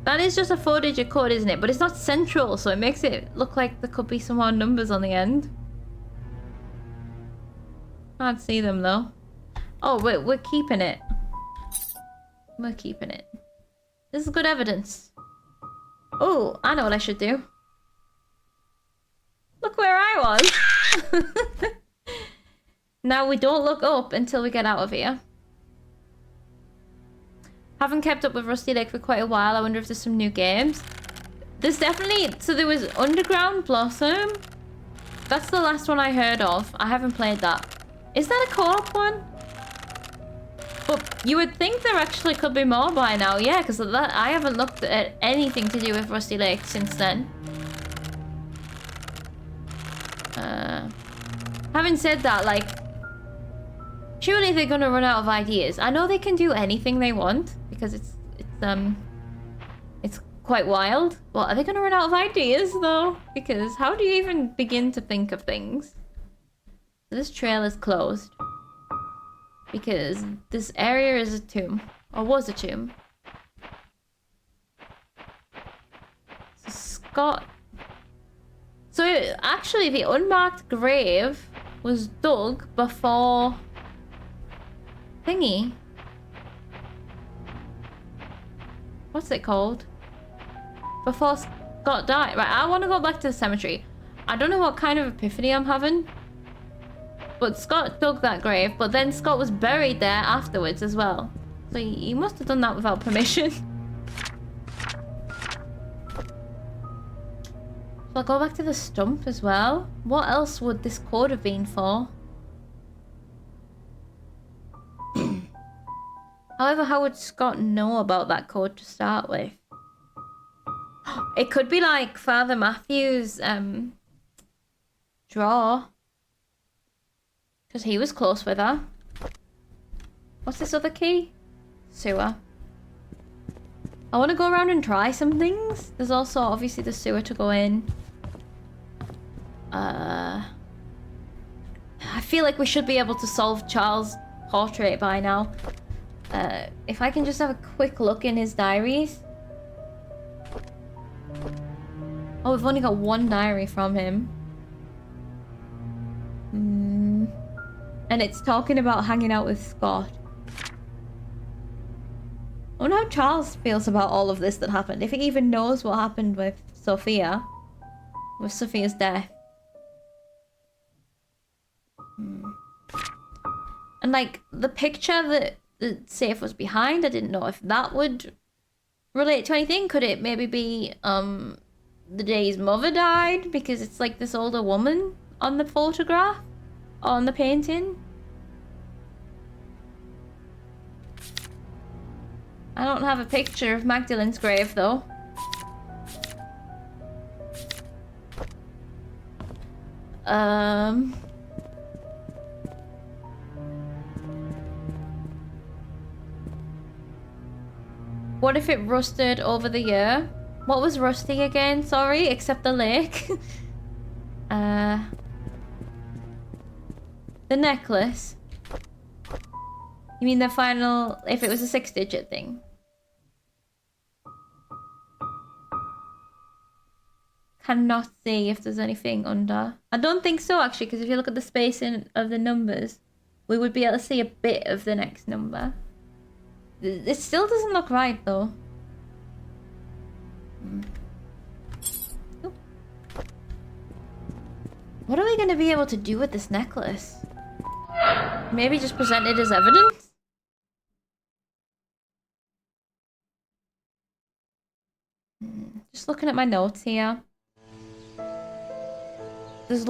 That is just a 4-digit code, isn't it? But it's not central, so it makes it look like there could be some more numbers on the end. Can't see them though. Oh, we're keeping it. We're keeping it. This is good evidence. Oh, I know what I should do. Look where I was. Now we don't look up until we get out of here. Haven't kept up with Rusty Lake for quite a while. I wonder if there's some new games. There's definitely... So there was Underground Blossom. That's the last one I heard of. I haven't played that. Is that a co-op one? But you would think there actually could be more by now. Yeah, because I haven't looked at anything to do with Rusty Lake since then. Having said that, like... Surely they're gonna run out of ideas. I know they can do anything they want. Because it's quite wild. But are they gonna run out of ideas though? Because how do you even begin to think of things? This trail is closed. Because this area is a tomb. Or was a tomb. So Scott... So actually the unmarked grave was dug before... Thingy. What's it called? Before Scott died. Right, I want to go back to the cemetery. I don't know what kind of epiphany I'm having. But Scott dug that grave, but then Scott was buried there afterwards as well. So he must have done that without permission. So I'll go back to the stump as well. What else would this code have been for? However, how would Scott know about that code to start with? It could be like Father Matthew's drawer. Because he was close with her. What's this other key? Sewer. I want to go around and try some things. There's also obviously the sewer to go in. I feel like we should be able to solve Charles' portrait by now. If I can just have a quick look in his diaries. Oh, we've only got one diary from him. And it's talking about hanging out with Scott. I wonder how Charles feels about all of this that happened. If he even knows what happened with Sophia. With Sophia's death. And like, the picture that the safe was behind, I didn't know if that would relate to anything. Could it maybe be, the day his mother died? Because it's like this older woman on the photograph. On the painting. I don't have a picture of Magdalene's grave though. What if it rusted over the year? What was rusty again? Sorry, except the lake. The necklace. You mean the final, if it was a 6-digit thing? Cannot see if there's anything under. I don't think so actually, because if you look at the spacing of the numbers, we would be able to see a bit of the next number. It still doesn't look right though. What are we going to be able to do with this necklace? Maybe just present it as evidence? Just looking at my notes here. There's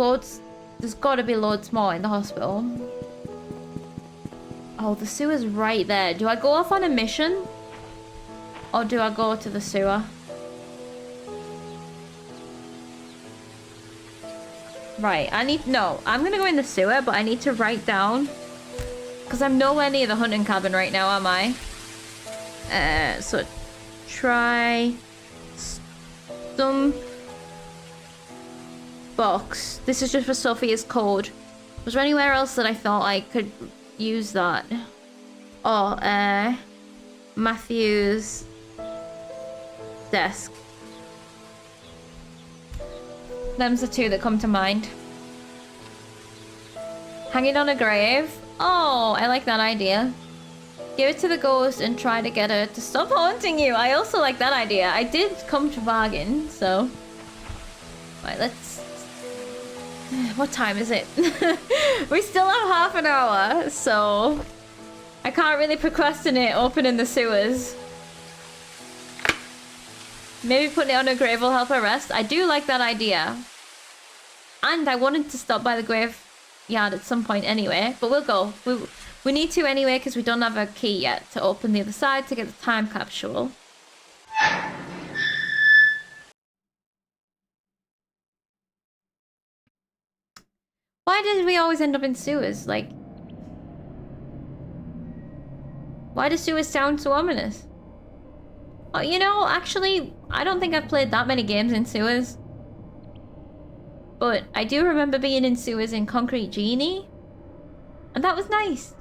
gotta be loads more in the hospital. Oh, the sewer's right there. Do I go off on a mission? Or do I go to the sewer? Right, no, I'm gonna go in the sewer, but I need to write down. Because I'm nowhere near the hunting cabin right now, am I? So try some box. This is just for Sophia's code. Was there anywhere else that I thought I could use that? Oh, Matthew's desk. Them's the two that come to mind. Hanging on a grave. Oh, I like that idea. Give it to the ghost and try to get her to stop haunting you. I also like that idea. I did come to bargain, so... Right, let's... What time is it? We still have half an hour, so... I can't really procrastinate opening the sewers. Maybe putting it on a grave will help her rest. I do like that idea. And I wanted to stop by the graveyard at some point anyway. But we'll go. We need to anyway because we don't have a key yet to open the other side to get the time capsule. Why did we always end up in sewers? Like... Why do sewers sound so ominous? Oh, you know, actually, I don't think I've played that many games in sewers. But I do remember being in sewers in Concrete Genie. And that was nice.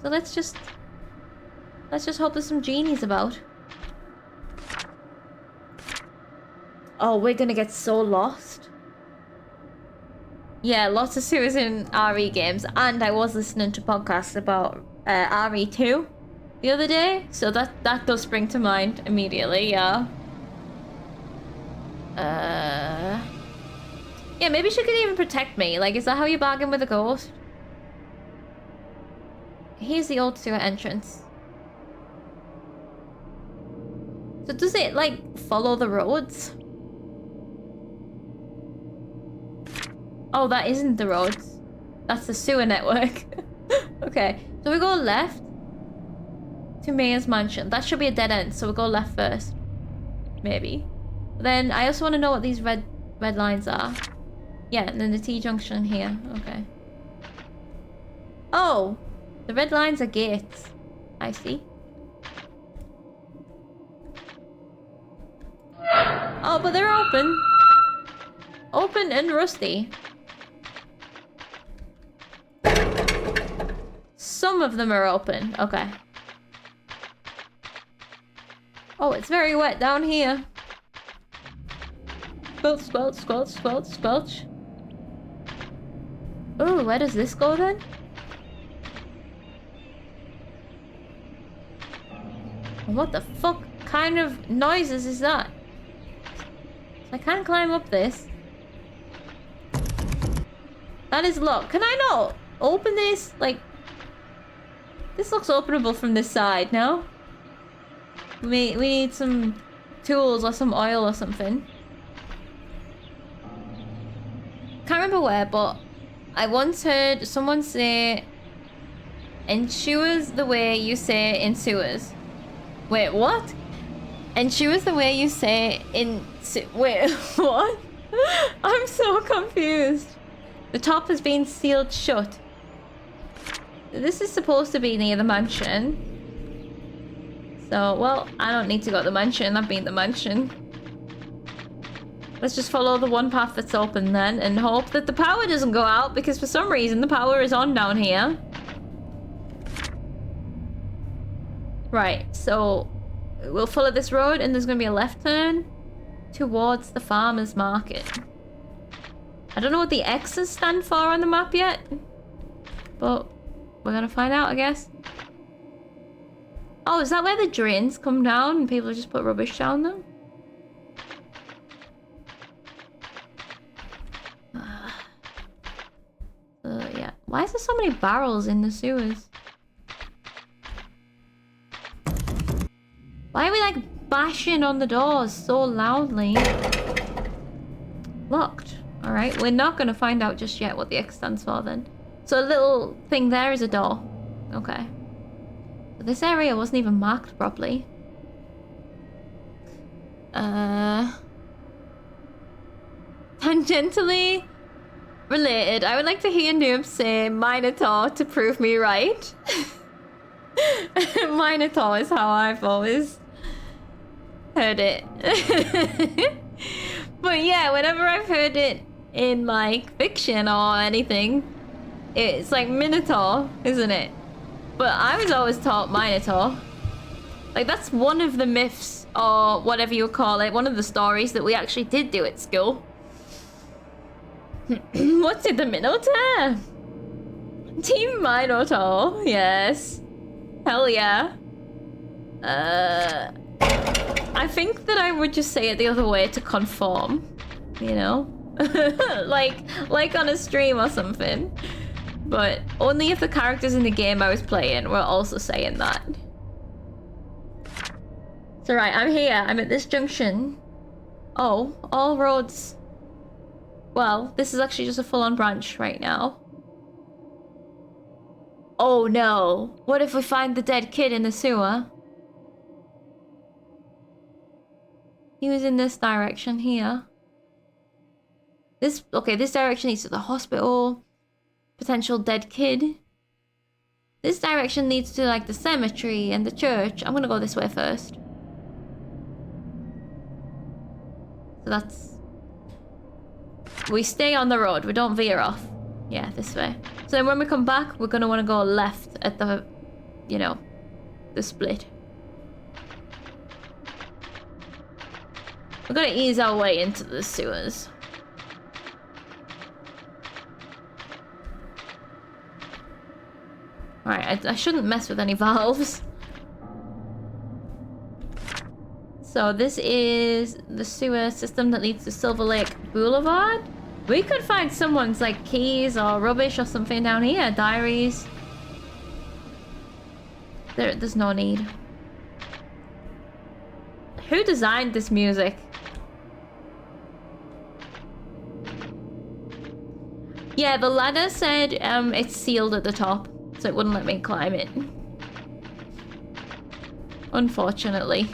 So let's just hope there's some genies about. Oh, we're gonna get so lost. Yeah, lots of sewers in RE games. And I was listening to podcasts about RE2 the other day. So that does spring to mind immediately, yeah. Yeah, maybe she could even protect me. Like, is that how you bargain with a ghost? Here's the old sewer entrance. So does it, like, follow the roads? Oh, that isn't the roads. That's the sewer network. Okay, so we go left to Mayor's mansion. That should be a dead end, so we'll go left first. Maybe. Then I also want to know what these red lines are. Yeah, and then the T-junction here. Okay. Oh! The red lines are gates. I see. Oh, but they're open. Open and rusty. So some of them are open. Okay. Oh, it's very wet down here. Squelch, squelch, squelch, squelch, squelch. Oh, where does this go then? What the fuck kind of noises is that? I can't climb up this. That is locked. Can I not open this? Like, this looks openable from this side, no? We need some tools or some oil or something. Can't remember where, but I once heard someone say, "Ensures the way you say in sewers." Wait, what? Ensures the way you say in wait, what? I'm so confused. The top has been sealed shut. This is supposed to be near the mansion. So, well, I don't need to go to the mansion. I've been to the mansion. Let's just follow the one path that's open then and hope that the power doesn't go out, because for some reason the power is on down here. Right, so we'll follow this road and there's going to be a left turn towards the farmer's market. I don't know what the X's stand for on the map yet, but we're going to find out, I guess. Oh, is that where the drains come down and people just put rubbish down them? Yeah. Why is there so many barrels in the sewers? Why are we like bashing on the doors so loudly? Locked. Alright, we're not going to find out just yet what the X stands for then. So a little thing there is a door. Okay. But this area wasn't even marked properly. Tangentially related, I would like to hear Noob say Minotaur to prove me right. Minotaur is how I've always heard it. But yeah, whenever I've heard it in like fiction or anything, it's like Minotaur, isn't it? But I was always taught Minotaur. Like, that's one of the myths, or whatever you call it, one of the stories that we actually did do at school. What's it, the Minotaur? Team Minotaur, yes. Hell yeah. I think that I would just say it the other way to conform, you know? like on a stream or something. But only if the characters in the game I was playing were also saying that. So right, I'm here. I'm at this junction. Oh, all roads. Well, this is actually just a full-on branch right now. Oh no. What if we find the dead kid in the sewer? He was in this direction here. This direction leads to the hospital. Potential dead kid. This direction leads to like the cemetery and the church. I'm gonna go this way first. So that's... We stay on the road, we don't veer off. Yeah, this way. So then when we come back, we're gonna wanna go left at the, you know, the split. We're gonna ease our way into the sewers. Alright, I shouldn't mess with any valves. So this is the sewer system that leads to Silver Lake Boulevard. We could find someone's like keys or rubbish or something down here. Diaries. There's no need. Who designed this music? Yeah, the ladder said it's sealed at the top, so it wouldn't let me climb it. Unfortunately.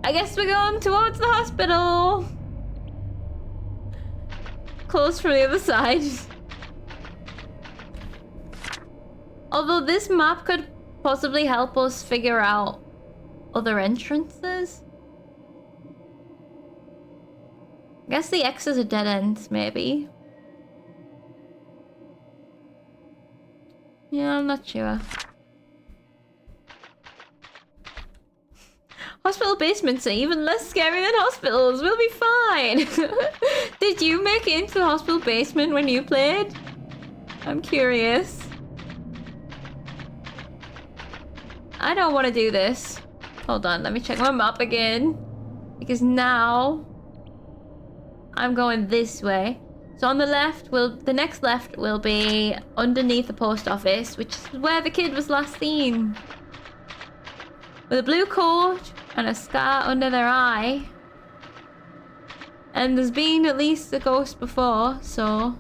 I guess we're going towards the hospital. Close from the other side. Although this map could possibly help us figure out other entrances. I guess the X is a dead end, maybe. Yeah, I'm not sure. Hospital basements are even less scary than hospitals. We'll be fine. Did you make it into the hospital basement when you played? I'm curious. I don't want to do this. Hold on, let me check my map again. Because now I'm going this way. So on the left, the next left will be underneath the post office, which is where the kid was last seen. With a blue coat and a scar under their eye. And there's been at least a ghost before, so...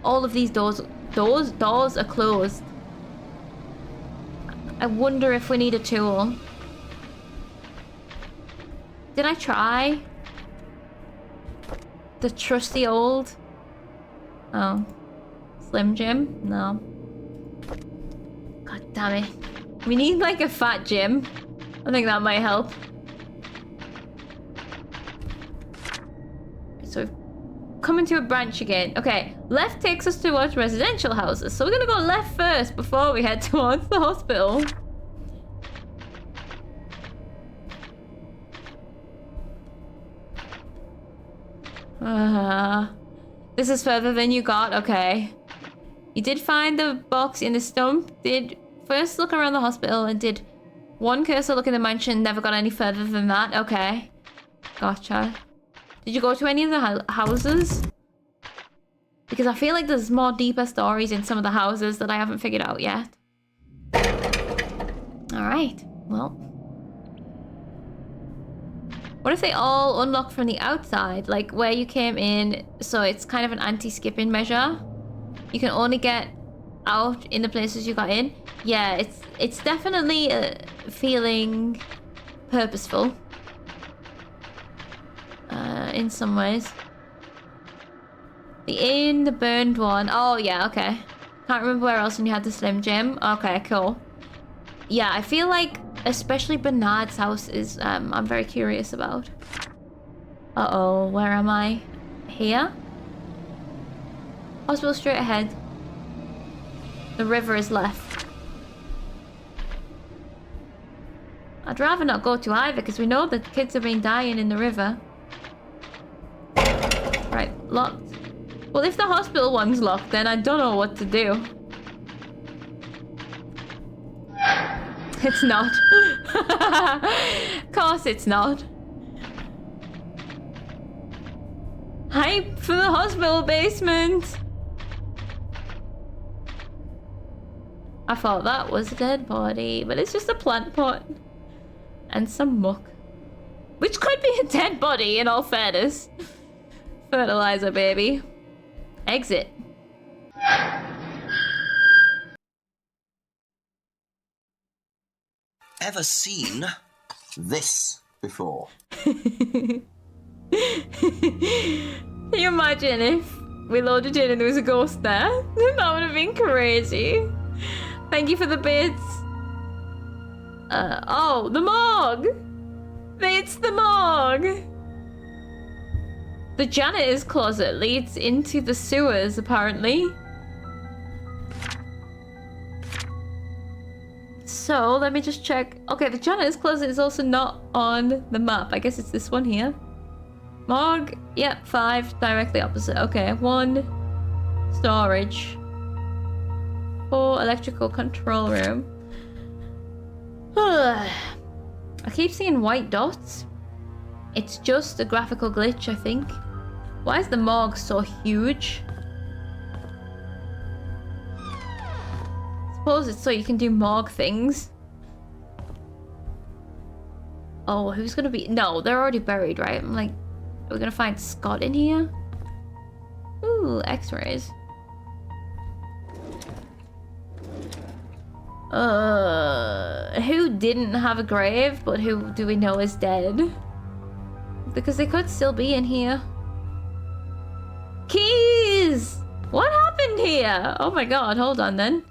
All of these doors are closed. I wonder if we need a tool. Did I try? The trusty old... Oh. Slim Jim? No. God damn it. We need like a fat Jim. I think that might help. So we've come into a branch again. Okay, left takes us towards residential houses. So we're gonna go left first before we head towards the hospital. This is further than you got? Okay. You did find the box in the stump. Did first look around the hospital and did one cursor look in the mansion. Never got any further than that. Okay. Gotcha. Did you go to any of the houses? Because I feel like there's more deeper stories in some of the houses that I haven't figured out yet. Alright. Well. What if they all unlock from the outside? Like where you came in. So it's kind of an anti-skipping measure. You can only get out in the places you got in. Yeah, it's definitely feeling purposeful. In some ways. The inn, the burned one. Oh, yeah, okay. Can't remember where else when you had the Slim Jim. Okay, cool. Yeah, I feel like especially Bernard's house is I'm very curious about. Uh-oh, where am I? Here? Hospital straight ahead. The river is left. I'd rather not go to either because we know that kids have been dying in the river. Right, locked. Well, if the hospital one's locked, then I don't know what to do. It's not. Of course it's not. Hype for the hospital basement. I thought that was a dead body, but it's just a plant pot. And some muck. Which could be a dead body, in all fairness. Fertilizer, baby. Exit. Ever seen this before? Can you imagine if we loaded in and there was a ghost there? That would have been crazy. Thank you for the bits. Oh, the morgue! It's the morgue! The janitor's closet leads into the sewers, apparently. So, let me just check. Okay, the janitor's closet is also not on the map. I guess it's this one here. Morgue. Yep, 5. Directly opposite. Okay, 1. Storage. 4. Electrical control room. I keep seeing white dots. It's just a graphical glitch, I think. Why is the morgue so huge? Suppose it's so you can do morgue things. Oh, who's gonna be... No, they're already buried, right? I'm like... Are we gonna find Scott in here? Ooh, x-rays. Who didn't have a grave, but who do we know is dead? Because they could still be in here. Keys! What happened here? Oh my god, hold on then.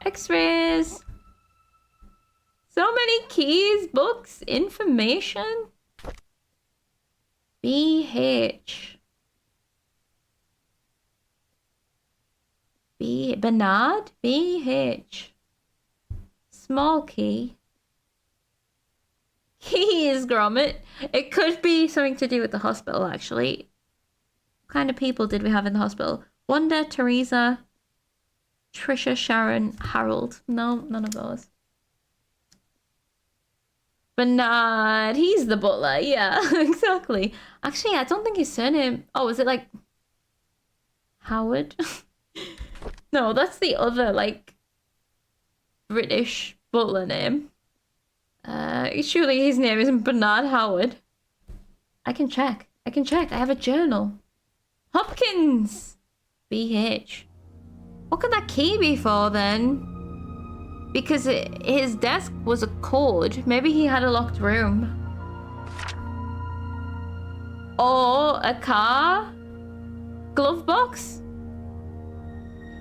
X-rays. So many keys, books, information. BH. Bernard? BH. Small key. Keys, Gromit. It could be something to do with the hospital, actually. What kind of people did we have in the hospital? Wanda, Teresa, Trisha, Sharon, Harold. No, none of those. Bernard, he's the butler. Yeah, exactly. Actually, I don't think his surname... Oh, is it like... Howard? No, that's the other, like... British butler name. Surely his name isn't Bernard Howard. I can check. I have a journal. Hopkins! BH. What could that key be for then? Because his desk was a code. Maybe he had a locked room. Or a car? Glove box?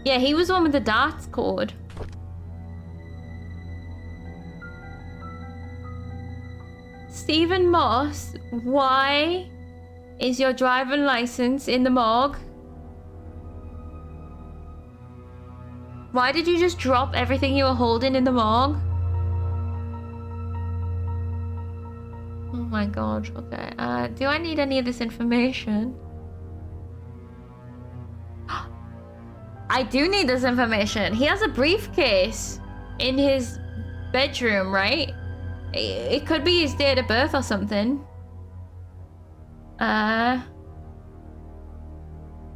Yeah, he was the one with the darts code. Stephen Moss, why is your driving license in the morgue? Why did you just drop everything you were holding in the morgue? Oh my god, okay. Do I need any of this information? I do need this information. He has a briefcase in his bedroom, right? It could be his date of birth or something. I'm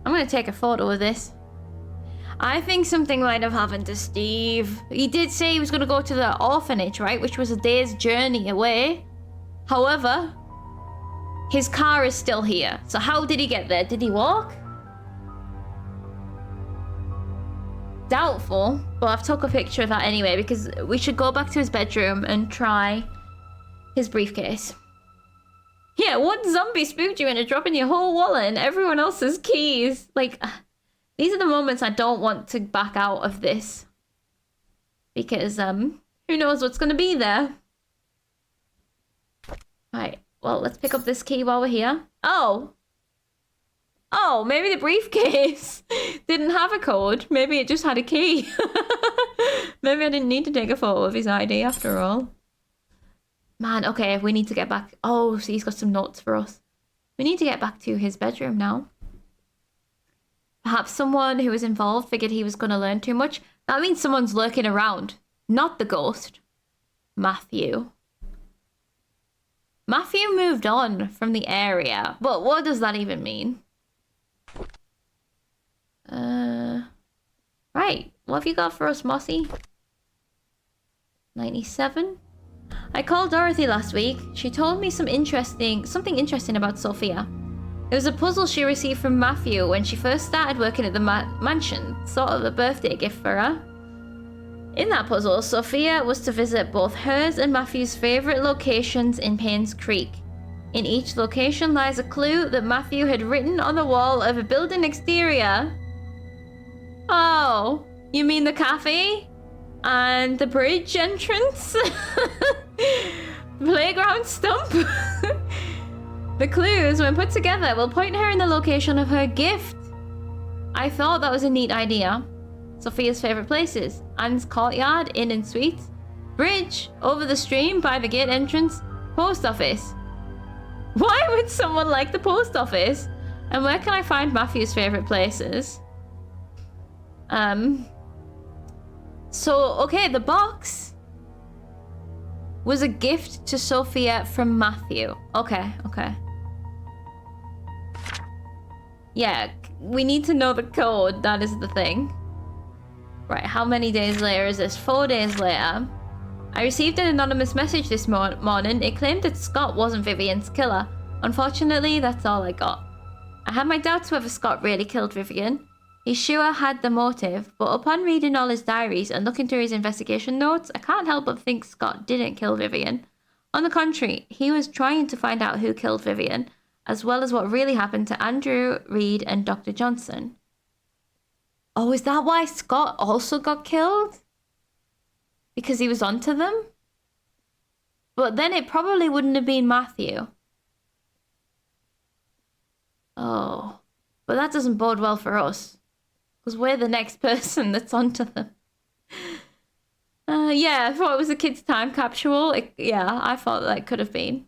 gonna take a photo of this. I think something might have happened to Steve. He did say he was gonna go to the orphanage, right? Which was a day's journey away. However, his car is still here. So how did he get there? Did he walk? Doubtful, but I've took a picture of that anyway because we should go back to his bedroom and try his briefcase. Yeah, what zombie spooked you into dropping your whole wallet and everyone else's keys? Like, these are the moments I don't want to back out of this. Because, who knows what's gonna be there. Right, well, let's pick up this key while we're here. Oh, maybe the briefcase didn't have a code. Maybe it just had a key. Maybe I didn't need to take a photo of his ID after all. Man, okay, we need to get back. Oh, so he's got some notes for us. We need to get back to his bedroom now. Perhaps someone who was involved figured he was going to learn too much. That means someone's lurking around. Not the ghost. Matthew. Matthew moved on from the area. But what does that even mean? Right. What have you got for us, Mossy? 97? I called Dorothy last week. She told me something interesting about Sophia. It was a puzzle she received from Matthew when she first started working at the mansion, sort of a birthday gift for her. In that puzzle, Sophia was to visit both hers and Matthew's favourite locations in Painscreek. In each location lies a clue that Matthew had written on the wall of a building exterior. Oh, you mean the cafe? And the bridge entrance? Playground stump? The clues, when put together, will point her in the location of her gift. I thought that was a neat idea. Sophia's favourite places. Anne's courtyard, inn and suite. Bridge, over the stream by the gate entrance. Post office. Why would someone like the post office? And where can I find Matthew's favourite places? So, okay, the box was a gift to Sophia from Matthew. Okay. Yeah, we need to know the code. That is the thing. Right, how many days later is this? 4 days later. I received an anonymous message this morning. It claimed that Scott wasn't Vivian's killer. Unfortunately, that's all I got. I had my doubts whether Scott really killed Vivian. He sure had the motive, but upon reading all his diaries and looking through his investigation notes, I can't help but think Scott didn't kill Vivian. On the contrary, he was trying to find out who killed Vivian, as well as what really happened to Andrew, Reed, and Dr. Johnson. Oh, is that why Scott also got killed? Because he was onto them? But then it probably wouldn't have been Matthew. Oh, but that doesn't bode well for us. Because we're the next person that's onto them. Yeah, I thought it was a kid's time capsule. Yeah, I thought that could have been.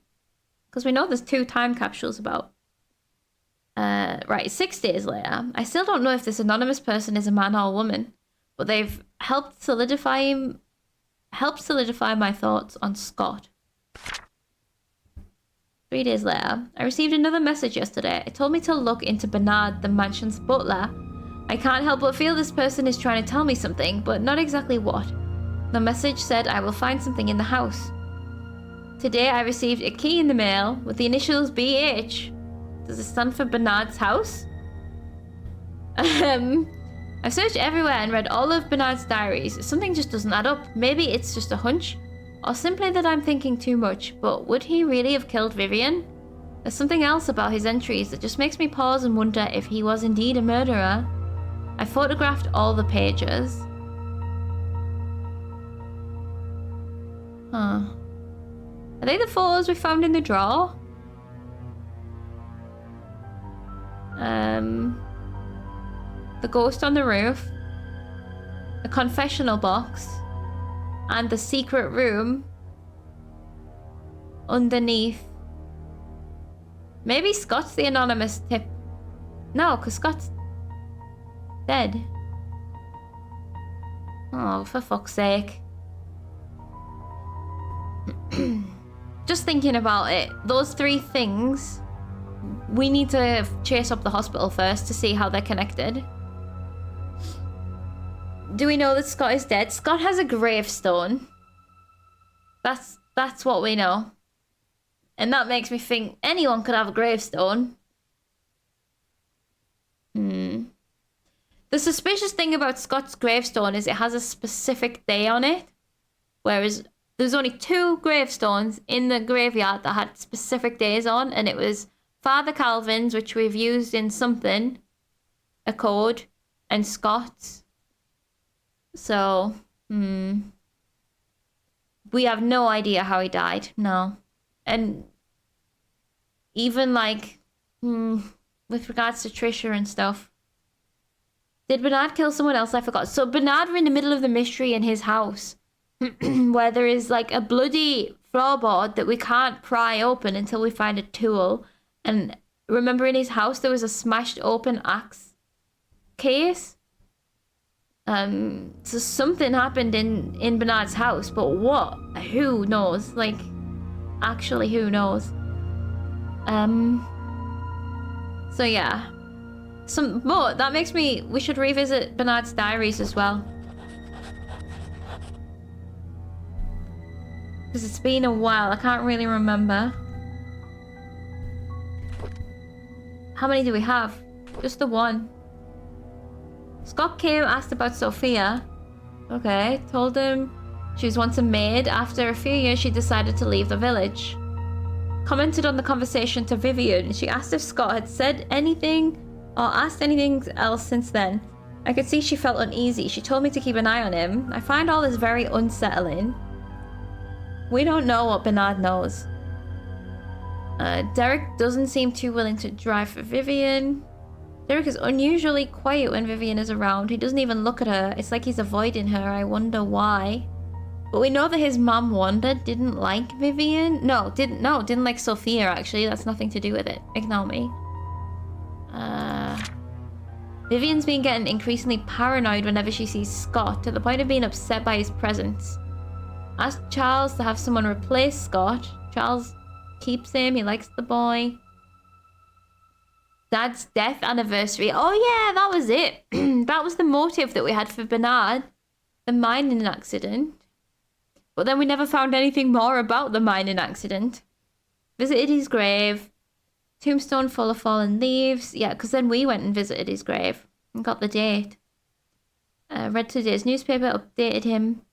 Because we know there's 2 time capsules about. Right, 6 days later. I still don't know if this anonymous person is a man or a woman, but they've helped solidify my thoughts on Scott. 3 days later, I received another message yesterday. It told me to look into Bernard, the mansion's butler. I can't help but feel this person is trying to tell me something, but not exactly what. The message said I will find something in the house. Today I received a key in the mail with the initials BH. Does it stand for Bernard's house? I've searched everywhere and read all of Bernard's diaries. Something just doesn't add up. Maybe it's just a hunch, or simply that I'm thinking too much. But would he really have killed Vivian? There's something else about his entries that just makes me pause and wonder if he was indeed a murderer. I photographed all the pages. Huh. Are they the photos we found in the drawer? The ghost on the roof, the confessional box, and the secret room underneath. Maybe Scott's the anonymous tip. No, because Scott's dead. Oh, for fuck's sake. Just thinking about it, those 3 things, we need to chase up the hospital first to see how they're connected. Do we know that Scott is dead? Scott has a gravestone. That's what we know. And that makes me think anyone could have a gravestone. The suspicious thing about Scott's gravestone is it has a specific day on it. Whereas there's only 2 gravestones in the graveyard that had specific days on. And it was Father Calvin's, which we've used in something, a code, and Scott's. So, we have no idea how he died. No. And even like, with regards to Trisha and stuff. Did Bernard kill someone else? I forgot. So Bernard, we're in the middle of the mystery in his house. Where there is like a bloody floorboard that we can't pry open until we find a tool. And remember in his house there was a smashed open axe case? So something happened in Bernard's house, but what? Who knows? Like, actually, who knows? So yeah. But that makes me, we should revisit Bernard's diaries as well. Because it's been a while, I can't really remember. How many do we have? Just the 1. Scott came, asked about Sophia. Okay, told him she was once a maid. After a few years, she decided to leave the village. Commented on the conversation to Vivian. She asked if Scott had said anything or asked anything else since then. I could see she felt uneasy. She told me to keep an eye on him. I find all this very unsettling. We don't know what Bernard knows. Derek doesn't seem too willing to drive for Vivian. Derek is unusually quiet when Vivian is around. He doesn't even look at her. It's like he's avoiding her. I wonder why. But we know that his mom, Wanda, didn't like Vivian. Didn't like Sophia, actually. That's nothing to do with it. Ignore me. Vivian's been getting increasingly paranoid whenever she sees Scott, to the point of being upset by his presence. Asked Charles to have someone replace Scott. Charles keeps him. He likes the boy. Dad's death anniversary. Oh yeah, that was it. That was the motive that we had for Bernard. The mining accident. But then we never found anything more about the mining accident. Visited his grave. Tombstone full of fallen leaves. Yeah, because then we went and visited his grave. And got the date. Read today's newspaper. Updated him.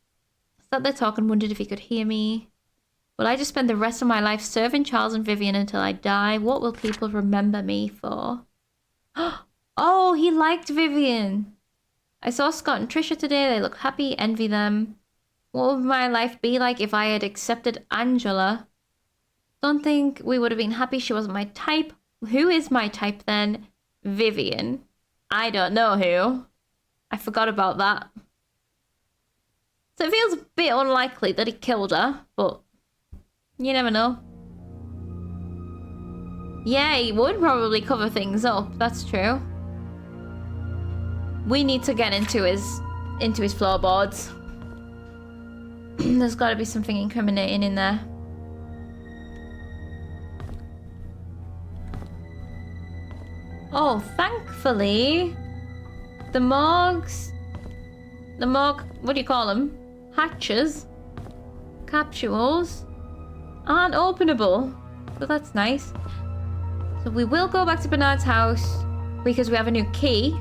Sat there talking. Wondered if he could hear me. Will I just spend the rest of my life serving Charles and Vivian until I die? What will people remember me for? Oh, he liked Vivian. I saw Scott and Trisha today. They look happy. Envy them. What would my life be like if I had accepted Angela? Don't think we would have been happy. She wasn't my type. Who is my type then? Vivian. I don't know who. I forgot about that. So it feels a bit unlikely that he killed her, but you never know. Yeah, he would probably cover things up. That's true. We need to get into his floorboards. There's got to be something incriminating in there. Oh, thankfully, the morgue, what do you call them? Hatches, capsules, aren't openable. So that's nice. So we will go back to Bernard's house because we have a new key.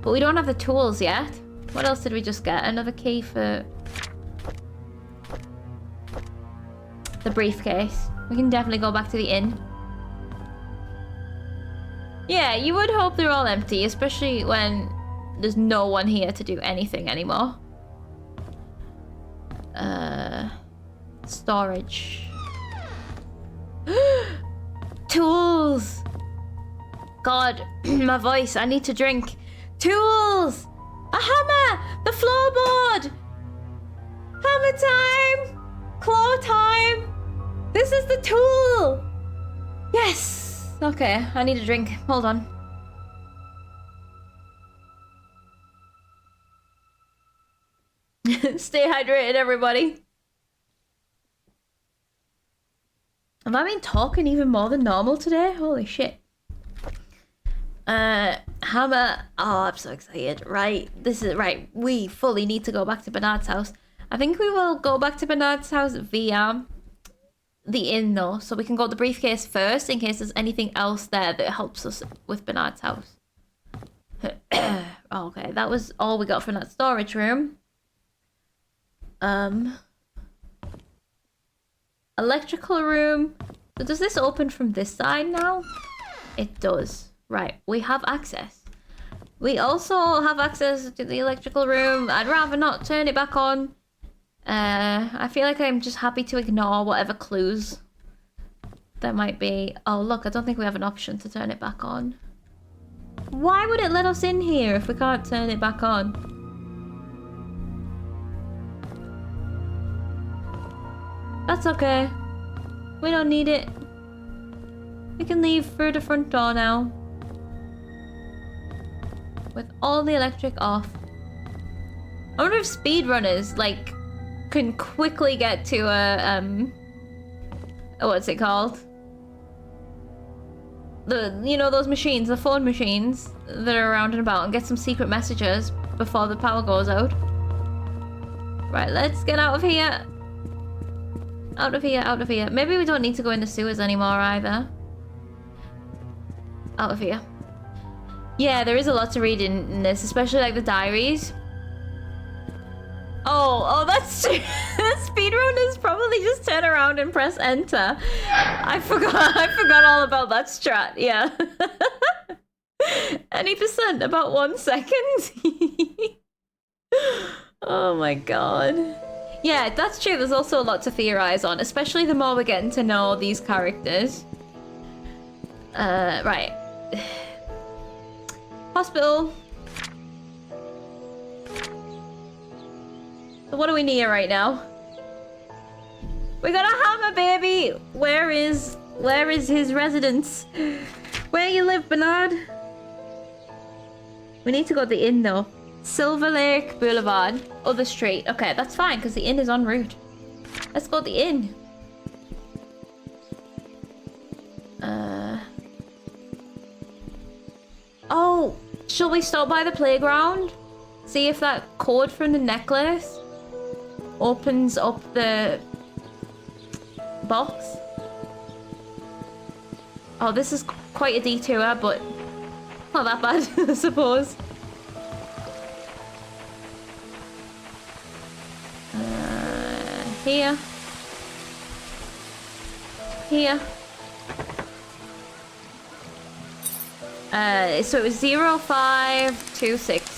But we don't have the tools yet. What else did we just get? Another key for the briefcase. We can definitely go back to the inn. Yeah, you would hope they're all empty, especially when there's no one here to do anything anymore. Storage. Tools! God, my voice, I need to drink. Tools! A hammer! The floorboard! Hammer time! Claw time! This is the tool! Yes! Okay, I need a drink. Hold on. Stay hydrated, everybody. Have I been talking even more than normal today? Holy shit. Hammer. Oh, I'm so excited. Right, this is right. We fully need to go back to Bernard's house. I think we will go back to Bernard's house via the inn though, so we can go to the briefcase first in case there's anything else there that helps us with Bernard's house. Okay, that was all we got from that storage room. Electrical room. So does this open from this side now? It does. Right, we have access. We also have access to the electrical room. I'd rather not turn it back on. I feel like I'm just happy to ignore whatever clues there might be. Oh, look, I don't think we have an option to turn it back on. Why would it let us in here if we can't turn it back on? That's okay. We don't need it. We can leave through the front door now. With all the electric off. I wonder if speedrunners, like, can quickly get to a, what's it called? You know, those machines, the phone machines that are around and about, and get some secret messages before the power goes out. Right, let's get out of here. Out of here, out of here. Maybe we don't need to go in the sewers anymore either. Out of here. Yeah, there is a lot to read in this, especially like the diaries. Oh, that's true. Speedrunners probably just turn around and press enter. I forgot all about that strat, yeah. Any percent, about 1 second. Oh my god. Yeah, that's true. There's also a lot to theorize on, especially the more we're getting to know these characters. Right. Hospital. So what do we need right now? We got a hammer, baby! Where is his residence? Where you live, Bernard? We need to go to the inn though. Silver Lake Boulevard, other street. Okay, that's fine because the inn is en route. Let's go to the inn. Oh, shall we stop by the playground? See if that cord from the necklace opens up the box. Oh, this is quite a detour, but not that bad, I suppose. Here. Here. So it was 0526.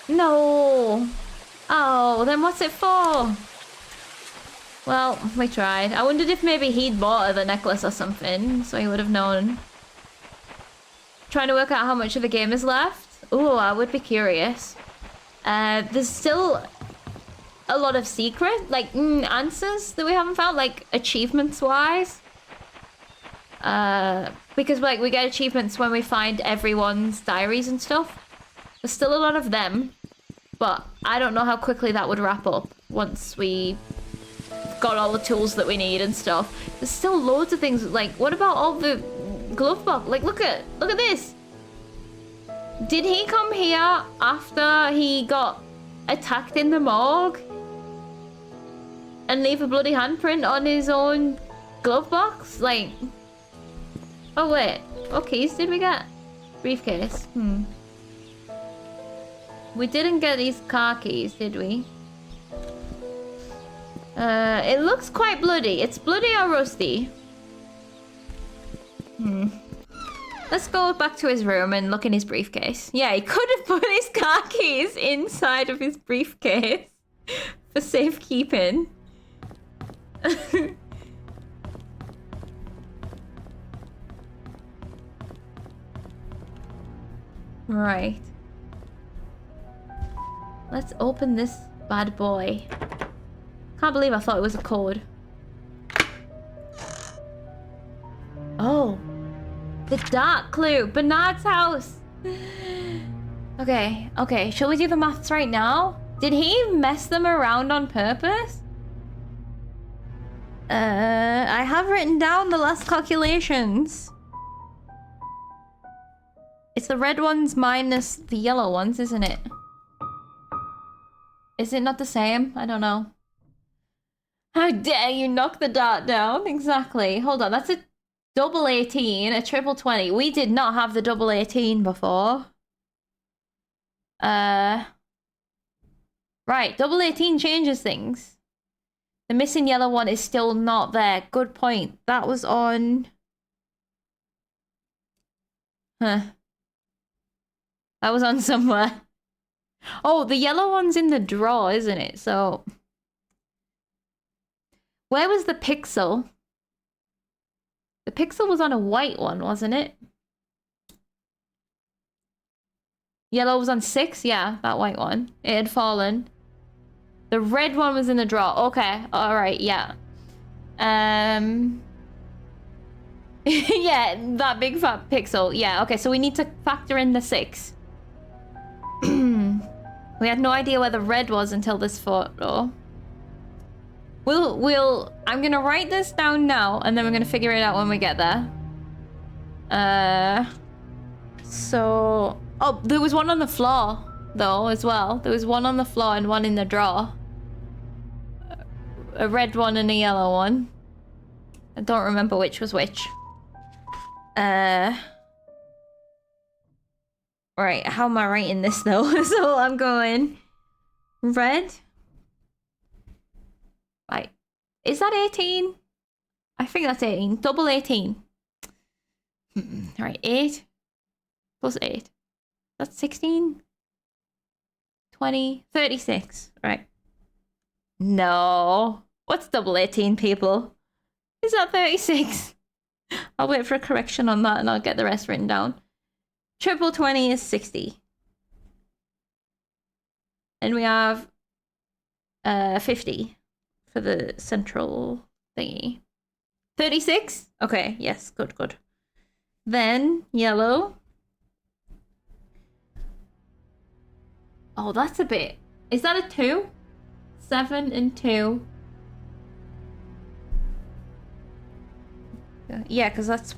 No. Oh, then what's it for? Well, we tried. I wondered if maybe he'd bought her the necklace or something, so he would have known. trying to work out how much of the game is left. Oh, I would be curious. There's still a lot of secret, like, answers that we haven't found, like, achievements-wise. Because, like, we get achievements when we find everyone's diaries and stuff. There's still a lot of them, but I don't know how quickly that would wrap up once we got all the tools that we need and stuff. There's still loads of things, like, what about all the glove box? Like, look at this. Did he come here after he got attacked in the morgue? And leave a bloody handprint on his own glove box? Like... Oh, wait. What keys did we get? Briefcase. We didn't get these car keys, did we? It looks quite bloody. It's bloody or rusty. Let's go back to his room and look in his briefcase. Yeah, he could have put his car keys inside of his briefcase for safekeeping. Right. Let's open this bad boy. Can't believe I thought it was a code. Oh. The dark clue. Bernard's house. Okay. Shall we do the maths right now? Did he mess them around on purpose? I have written down the last calculations. It's the red ones minus the yellow ones, isn't it? Is it not the same? I don't know. How dare you knock the dart down? Exactly. Hold on, that's a double 18, a triple 20. We did not have the double 18 before. Right, double 18 changes things. The missing yellow one is still not there. Good point. That was on... Huh. That was on somewhere. Oh, the yellow one's in the drawer, isn't it? So... Where was the pixel? The pixel was on a white one, wasn't it? Yellow was on 6? Yeah, that white one. It had fallen. The red one was in the drawer. Okay, alright, yeah. Yeah, that big fat pixel. Yeah, okay, so we need to factor in the 6. We had no idea where the red was until this photo. I'm gonna write this down now, and then we're gonna figure it out when we get there. Oh, there was one on the floor, though, as well. There was one on the floor and one in the drawer. A red one and a yellow one. I don't remember which was which. Right, how am I writing this, though? So I'm going... Red... Right. Is that 18? I think that's 18. Double 18. Alright, 8 plus 8. That's 16? 20? 36. Right. No. What's double 18, people? Is that 36? I'll wait for a correction on that and I'll get the rest written down. Triple 20 is 60. And we have 50 for the central thingy. 36? Okay, yes, good. Then yellow. Oh, that's a bit. Is that a 2? 7 and 2. Yeah, because that's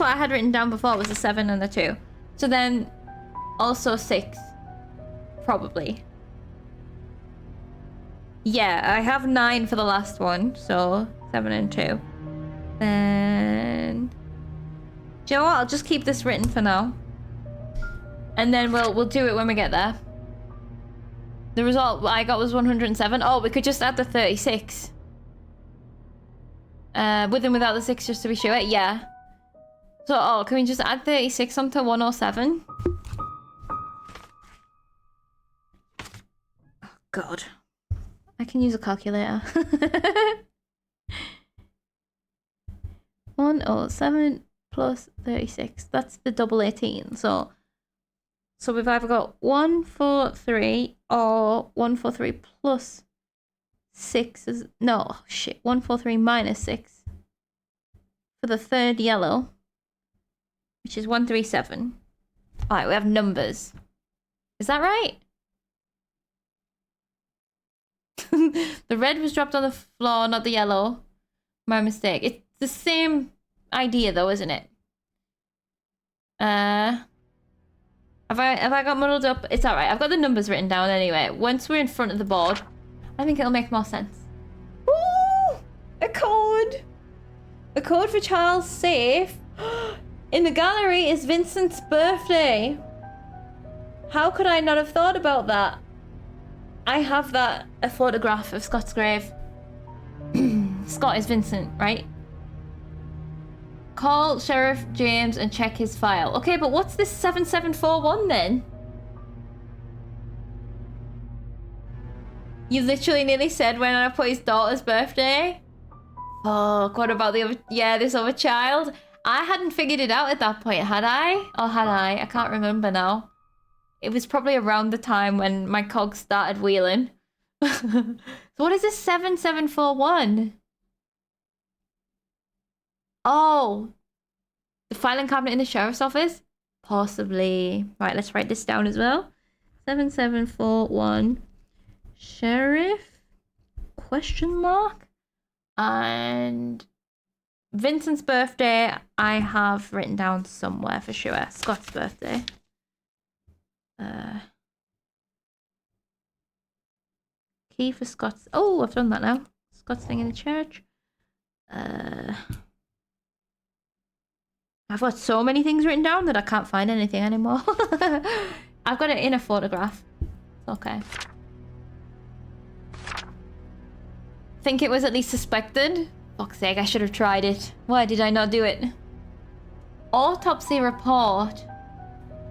what I had written down before, was a 7 and a 2. So then also 6. Probably. Yeah, I have 9 for the last one, so 7 and 2. Then... Do you know what? I'll just keep this written for now. And then we'll do it when we get there. The result I got was 107. Oh, we could just add the 36. With and without the 6, just to be sure. Yeah. So, can we just add 36 onto 107? Oh, God. I can use a calculator. 107 plus 36. That's the double 18. So we've either got 143 or 143 plus 6 is no shit. 143 minus 6 for the third yellow, which is 137. All right, we have numbers. Is that right? The red was dropped on the floor, not the yellow. My mistake. It's the same idea though, isn't it? Have I got muddled up? It's alright. I've got the numbers written down anyway. Once we're in front of the board, I think it'll make more sense. Ooh! A code! The code for Charles' safe in the gallery is Vincent's birthday. How could I not have thought about that? I have a photograph of Scott's grave. Scott is Vincent, right? Call Sheriff James and check his file. Okay, but what's this 7741 then? You literally nearly said when I put his daughter's birthday. Oh, what about the other? Yeah, this other child. I hadn't figured it out at that point, had I? Or had I? I can't remember now. It was probably around the time when my cogs started wheeling. So what is this 7741? Oh, the filing cabinet in the sheriff's office? Possibly. Right, let's write this down as well. 7741 sheriff question mark. And Vincent's birthday I have written down somewhere for sure. Scott's birthday. Key for Scott's. Oh, I've done that now. Scott's thing in the church. I've got so many things written down that I can't find anything anymore. I've got it in a photograph. Okay. Think it was at least suspected? Fuck's sake, I should have tried it. Why did I not do it? Autopsy report.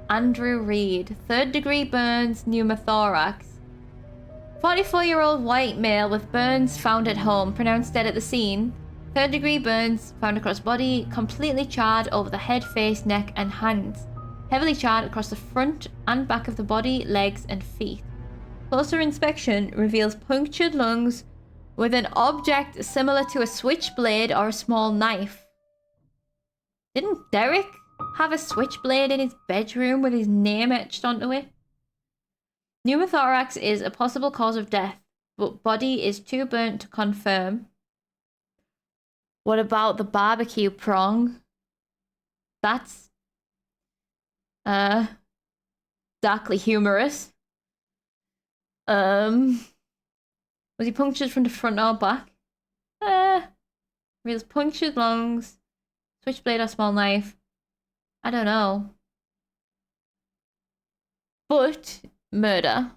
Andrew Reed. 3rd degree burns, pneumothorax. 44-year-old white male with burns found at home, pronounced dead at the scene. 3rd degree burns found across body, completely charred over the head, face, neck, and hands. Heavily charred across the front and back of the body, legs, and feet. Closer inspection reveals punctured lungs with an object similar to a switchblade or a small knife. Didn't Derek have a switchblade in his bedroom with his name etched onto it? Pneumothorax is a possible cause of death, but body is too burnt to confirm. What about the barbecue prong? That's darkly humorous. Was he punctured from the front or back? Reveals punctured lungs, switchblade or small knife. I don't know. But murder.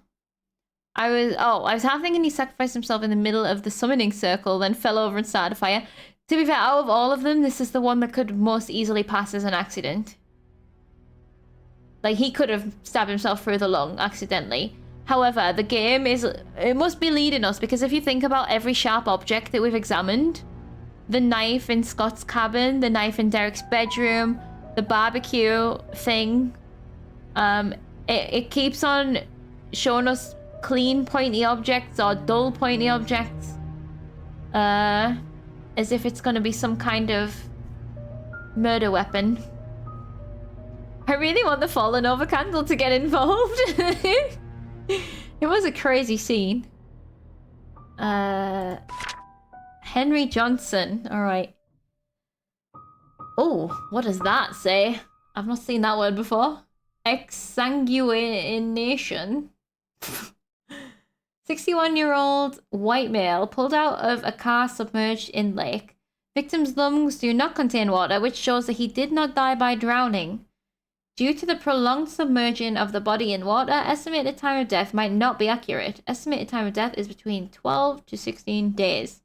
I was half thinking he sacrificed himself in the middle of the summoning circle, then fell over and started a fire. To be fair, out of all of them, this is the one that could most easily pass as an accident. Like, he could have stabbed himself through the lung accidentally. However, the game it must be leading us, because if you think about every sharp object that we've examined, the knife in Scott's cabin, the knife in Derek's bedroom, the barbecue thing, it keeps on showing us clean pointy objects or dull pointy objects, as if it's going to be some kind of murder weapon. I really want the fallen over candle to get involved. It was a crazy scene. Henry Johnson. All right. Oh, what does that say? I've not seen that word before. Exsanguination. 61-year-old white male pulled out of a car submerged in lake. Victim's lungs do not contain water, which shows that he did not die by drowning. Due to the prolonged submersion of the body in water, estimated time of death might not be accurate. Estimated time of death is between 12 to 16 days.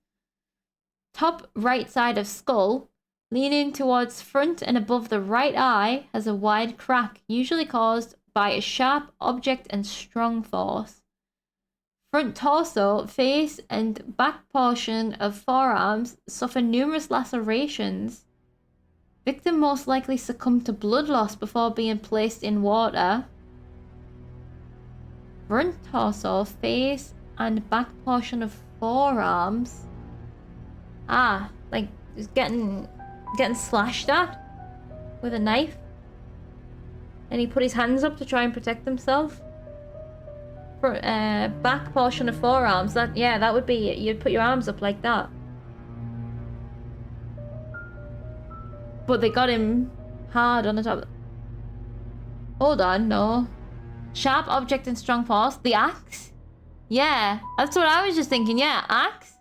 Top right side of skull, leaning towards front and above the right eye, has a wide crack, usually caused by a sharp object and strong force. Front torso, face, and back portion of forearms suffer numerous lacerations. Victim most likely succumbed to blood loss before being placed in water. Front torso, face, and back portion of forearms. Ah, like he's getting slashed at with a knife. And he put his hands up to try and protect himself. For back portion of forearms. That would be, you'd put your arms up like that. But they got him hard on the top. Hold on, no. Sharp object and strong force. The axe? Yeah, that's what I was just thinking. Yeah, axe.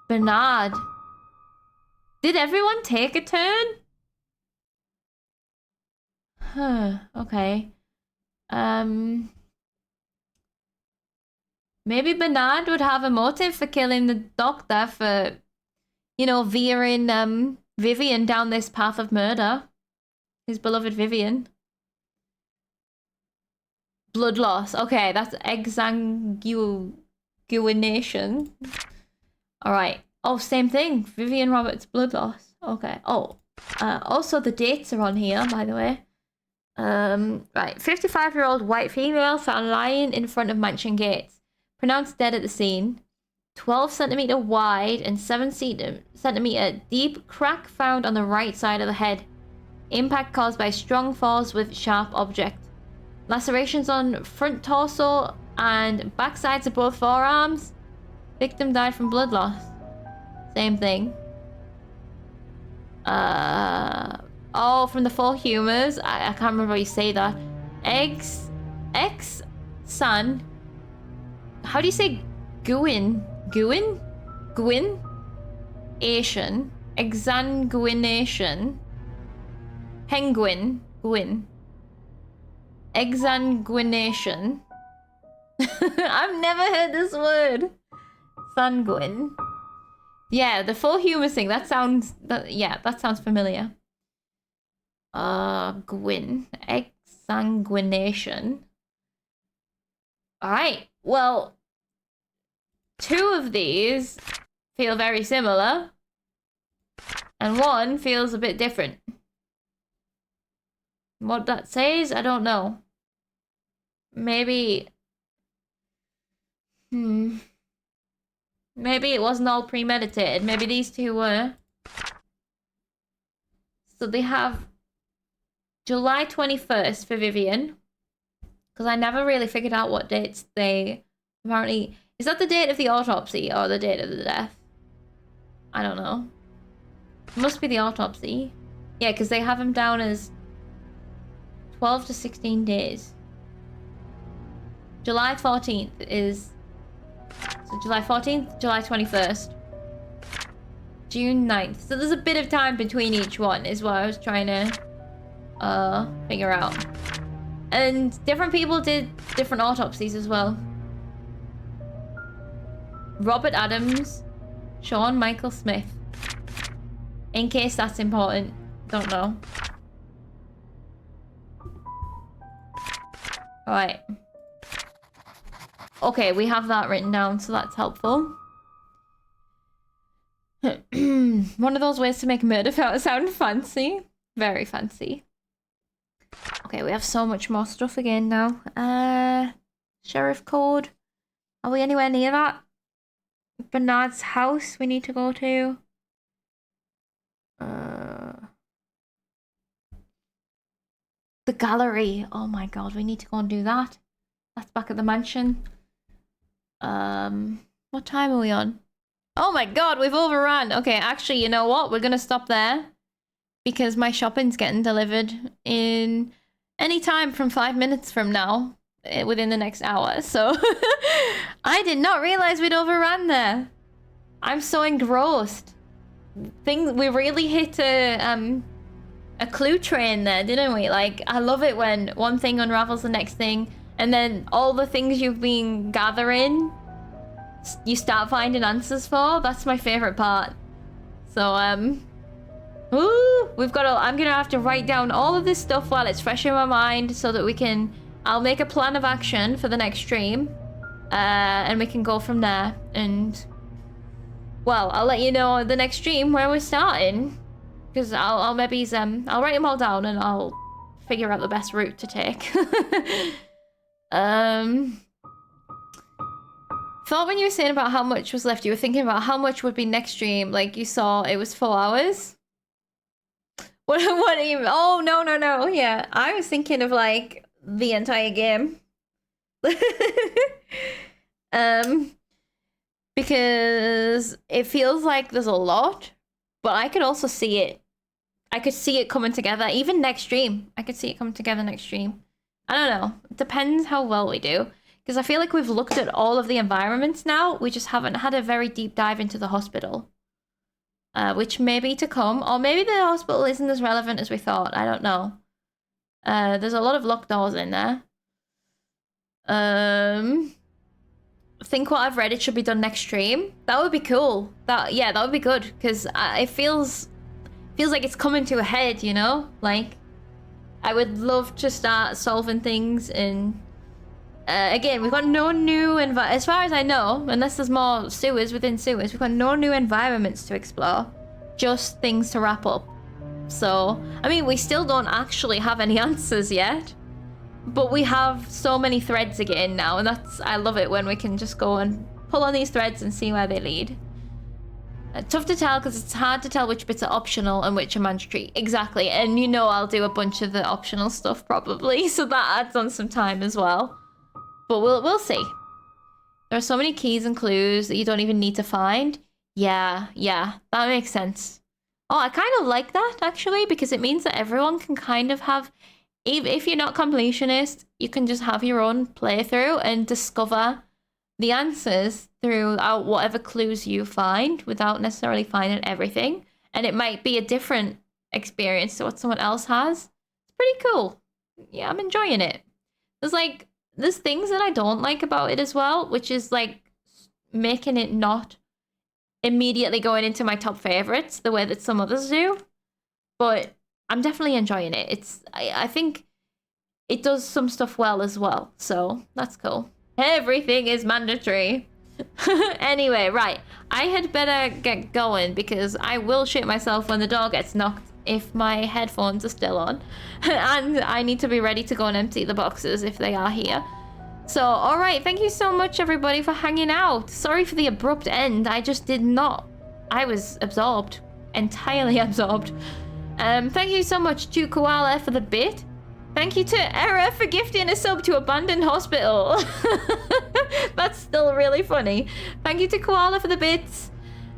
Bernard. Did everyone take a turn? Huh, okay. Maybe Bernard would have a motive for killing the doctor for, you know, veering Vivian down this path of murder. His beloved Vivian. Blood loss. Okay, that's exsanguination. Alright. Oh, same thing. Vivian Roberts' blood loss. Okay. Oh. Also, the dates are on here, by the way. Right. 55-year-old white female found lying in front of mansion gates. Pronounced dead at the scene. 12 centimeter wide and 7 centimeter deep crack found on the right side of the head. Impact caused by strong force with sharp object. Lacerations on front torso and back sides of both forearms. Victim died from blood loss. Same thing. Oh, from the four humors. I can't remember how you say that. Son. How do you say Gwyn? Asian. Exsanguination. Penguin. Gwyn. Exsanguination. I've never heard this word. Sanguine. Yeah, the full humor thing. That sounds familiar. Gwyn. Exsanguination. Alright, well, 2 of these feel very similar. And 1 feels a bit different. What that says, I don't know. Maybe... Maybe it wasn't all premeditated. Maybe these 2 were. So they have July 21st for Vivian. Because I never really figured out what dates they apparently... Is that the date of the autopsy or the date of the death? I don't know. It must be the autopsy. Yeah, because they have him down as 12 to 16 days. July 14th is... So July 14th, July 21st. June 9th. So there's a bit of time between each one is what I was trying to figure out. And different people did different autopsies as well. Robert Adams, Sean Michael Smith. In case that's important. Don't know. Alright. Okay, we have that written down, so that's helpful. One of those ways to make murder sound fancy. Very fancy. Okay, we have so much more stuff again now. Sheriff code. Are we anywhere near that? Bernard's house we need to go to. The gallery. Oh my god, we need to go and do that. That's back at the mansion. What time are we on? Oh my god, we've overrun. Okay, actually, you know what? We're gonna stop there. Because my shopping's getting delivered in any time from 5 minutes from now. Within the next hour. So, I did not realize we'd overrun there. I'm so engrossed. We really hit a clue train there, didn't we? Like, I love it when one thing unravels the next thing. And then all the things you've been gathering, you start finding answers for. That's my favorite part. So, we've got I'm gonna have to write down all of this stuff while it's fresh in my mind so that we can... I'll make a plan of action for the next stream. And we can go from there. And well, I'll let you know the next stream where we're starting. Because I'll maybe, I'll write them all down and I'll figure out the best route to take. Thought when you were saying about how much was left, you were thinking about how much would be next stream. Like you saw it was 4 hours. What even? Oh, no. Yeah, I was thinking of like the entire game. Because it feels like there's a lot, but I could also see it. I could see it coming together, even next stream. I could see it coming together next stream. I don't know. It depends how well we do. Because I feel like we've looked at all of the environments now. We just haven't had a very deep dive into the hospital. Which may be to come. Or maybe the hospital isn't as relevant as we thought. I don't know. There's a lot of locked doors in there. I think what I've read, it should be done next stream. That would be cool. That would be good. Because it feels like it's coming to a head, you know? Like, I would love to start solving things and... again, we've got no new as far as I know, unless there's more sewers within sewers, we've got no new environments to explore. Just things to wrap up. So, I mean, we still don't actually have any answers yet. But we have so many threads again now, and I love it when we can just go and pull on these threads and see where they lead. Tough to tell because it's hard to tell which bits are optional and which are mandatory. Exactly, and you know I'll do a bunch of the optional stuff probably, so that adds on some time as well. But we'll see. There are so many keys and clues that you don't even need to find. Yeah, that makes sense. Oh, I kind of like that, actually, because it means that everyone can kind of have... If you're not completionist, you can just have your own playthrough and discover the answers throughout whatever clues you find without necessarily finding everything. And it might be a different experience to what someone else has. It's pretty cool. Yeah, I'm enjoying it. There's things that I don't like about it as well, which is like making it not immediately going into my top favorites the way that some others do. But I'm definitely enjoying it. I think it does some stuff well as well, so that's cool. Everything is mandatory. Anyway, right. I had better get going because I will shit myself when the door gets knocked if my headphones are still on. And I need to be ready to go and empty the boxes if they are here. So, alright, thank you so much everybody for hanging out. Sorry for the abrupt end. I just did not. I was absorbed. Entirely absorbed. Thank you so much to Koala for the bit. Thank you to Era for gifting a sub to Abandoned Hospital. That's still really funny. Thank you to Koala for the bits.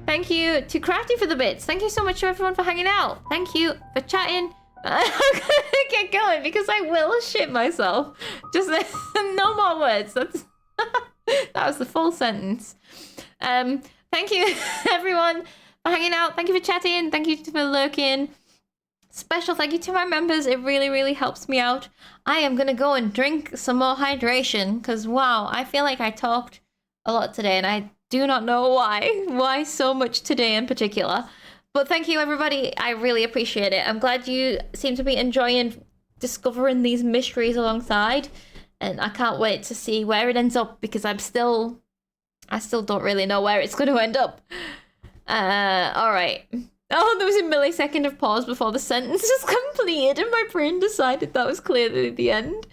Thank you to Crafty for the bits. Thank you so much to everyone for hanging out. Thank you for chatting. I'm gonna get going because I will shit myself. Just no more words. That was the full sentence. Thank you everyone for hanging out. Thank you for chatting. Thank you for lurking. Special thank you to my members. It really, really helps me out. I am going to go and drink some more hydration because, wow, I feel like I talked a lot today and I do not know why. Why so much today in particular. But thank you, everybody. I really appreciate it. I'm glad you seem to be enjoying discovering these mysteries alongside. And I can't wait to see where it ends up because I still don't really know where it's going to end up. All right. Oh, there was a millisecond of pause before the sentence was completed and my brain decided that was clearly the end.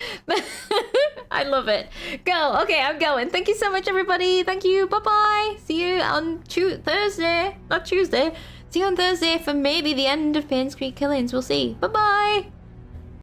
I love it. Go. Okay, I'm going. Thank you so much, everybody. Thank you. Bye-bye. See you on Thursday. Not Tuesday. See you on Thursday for maybe the end of Painscreek Killings. We'll see. Bye-bye.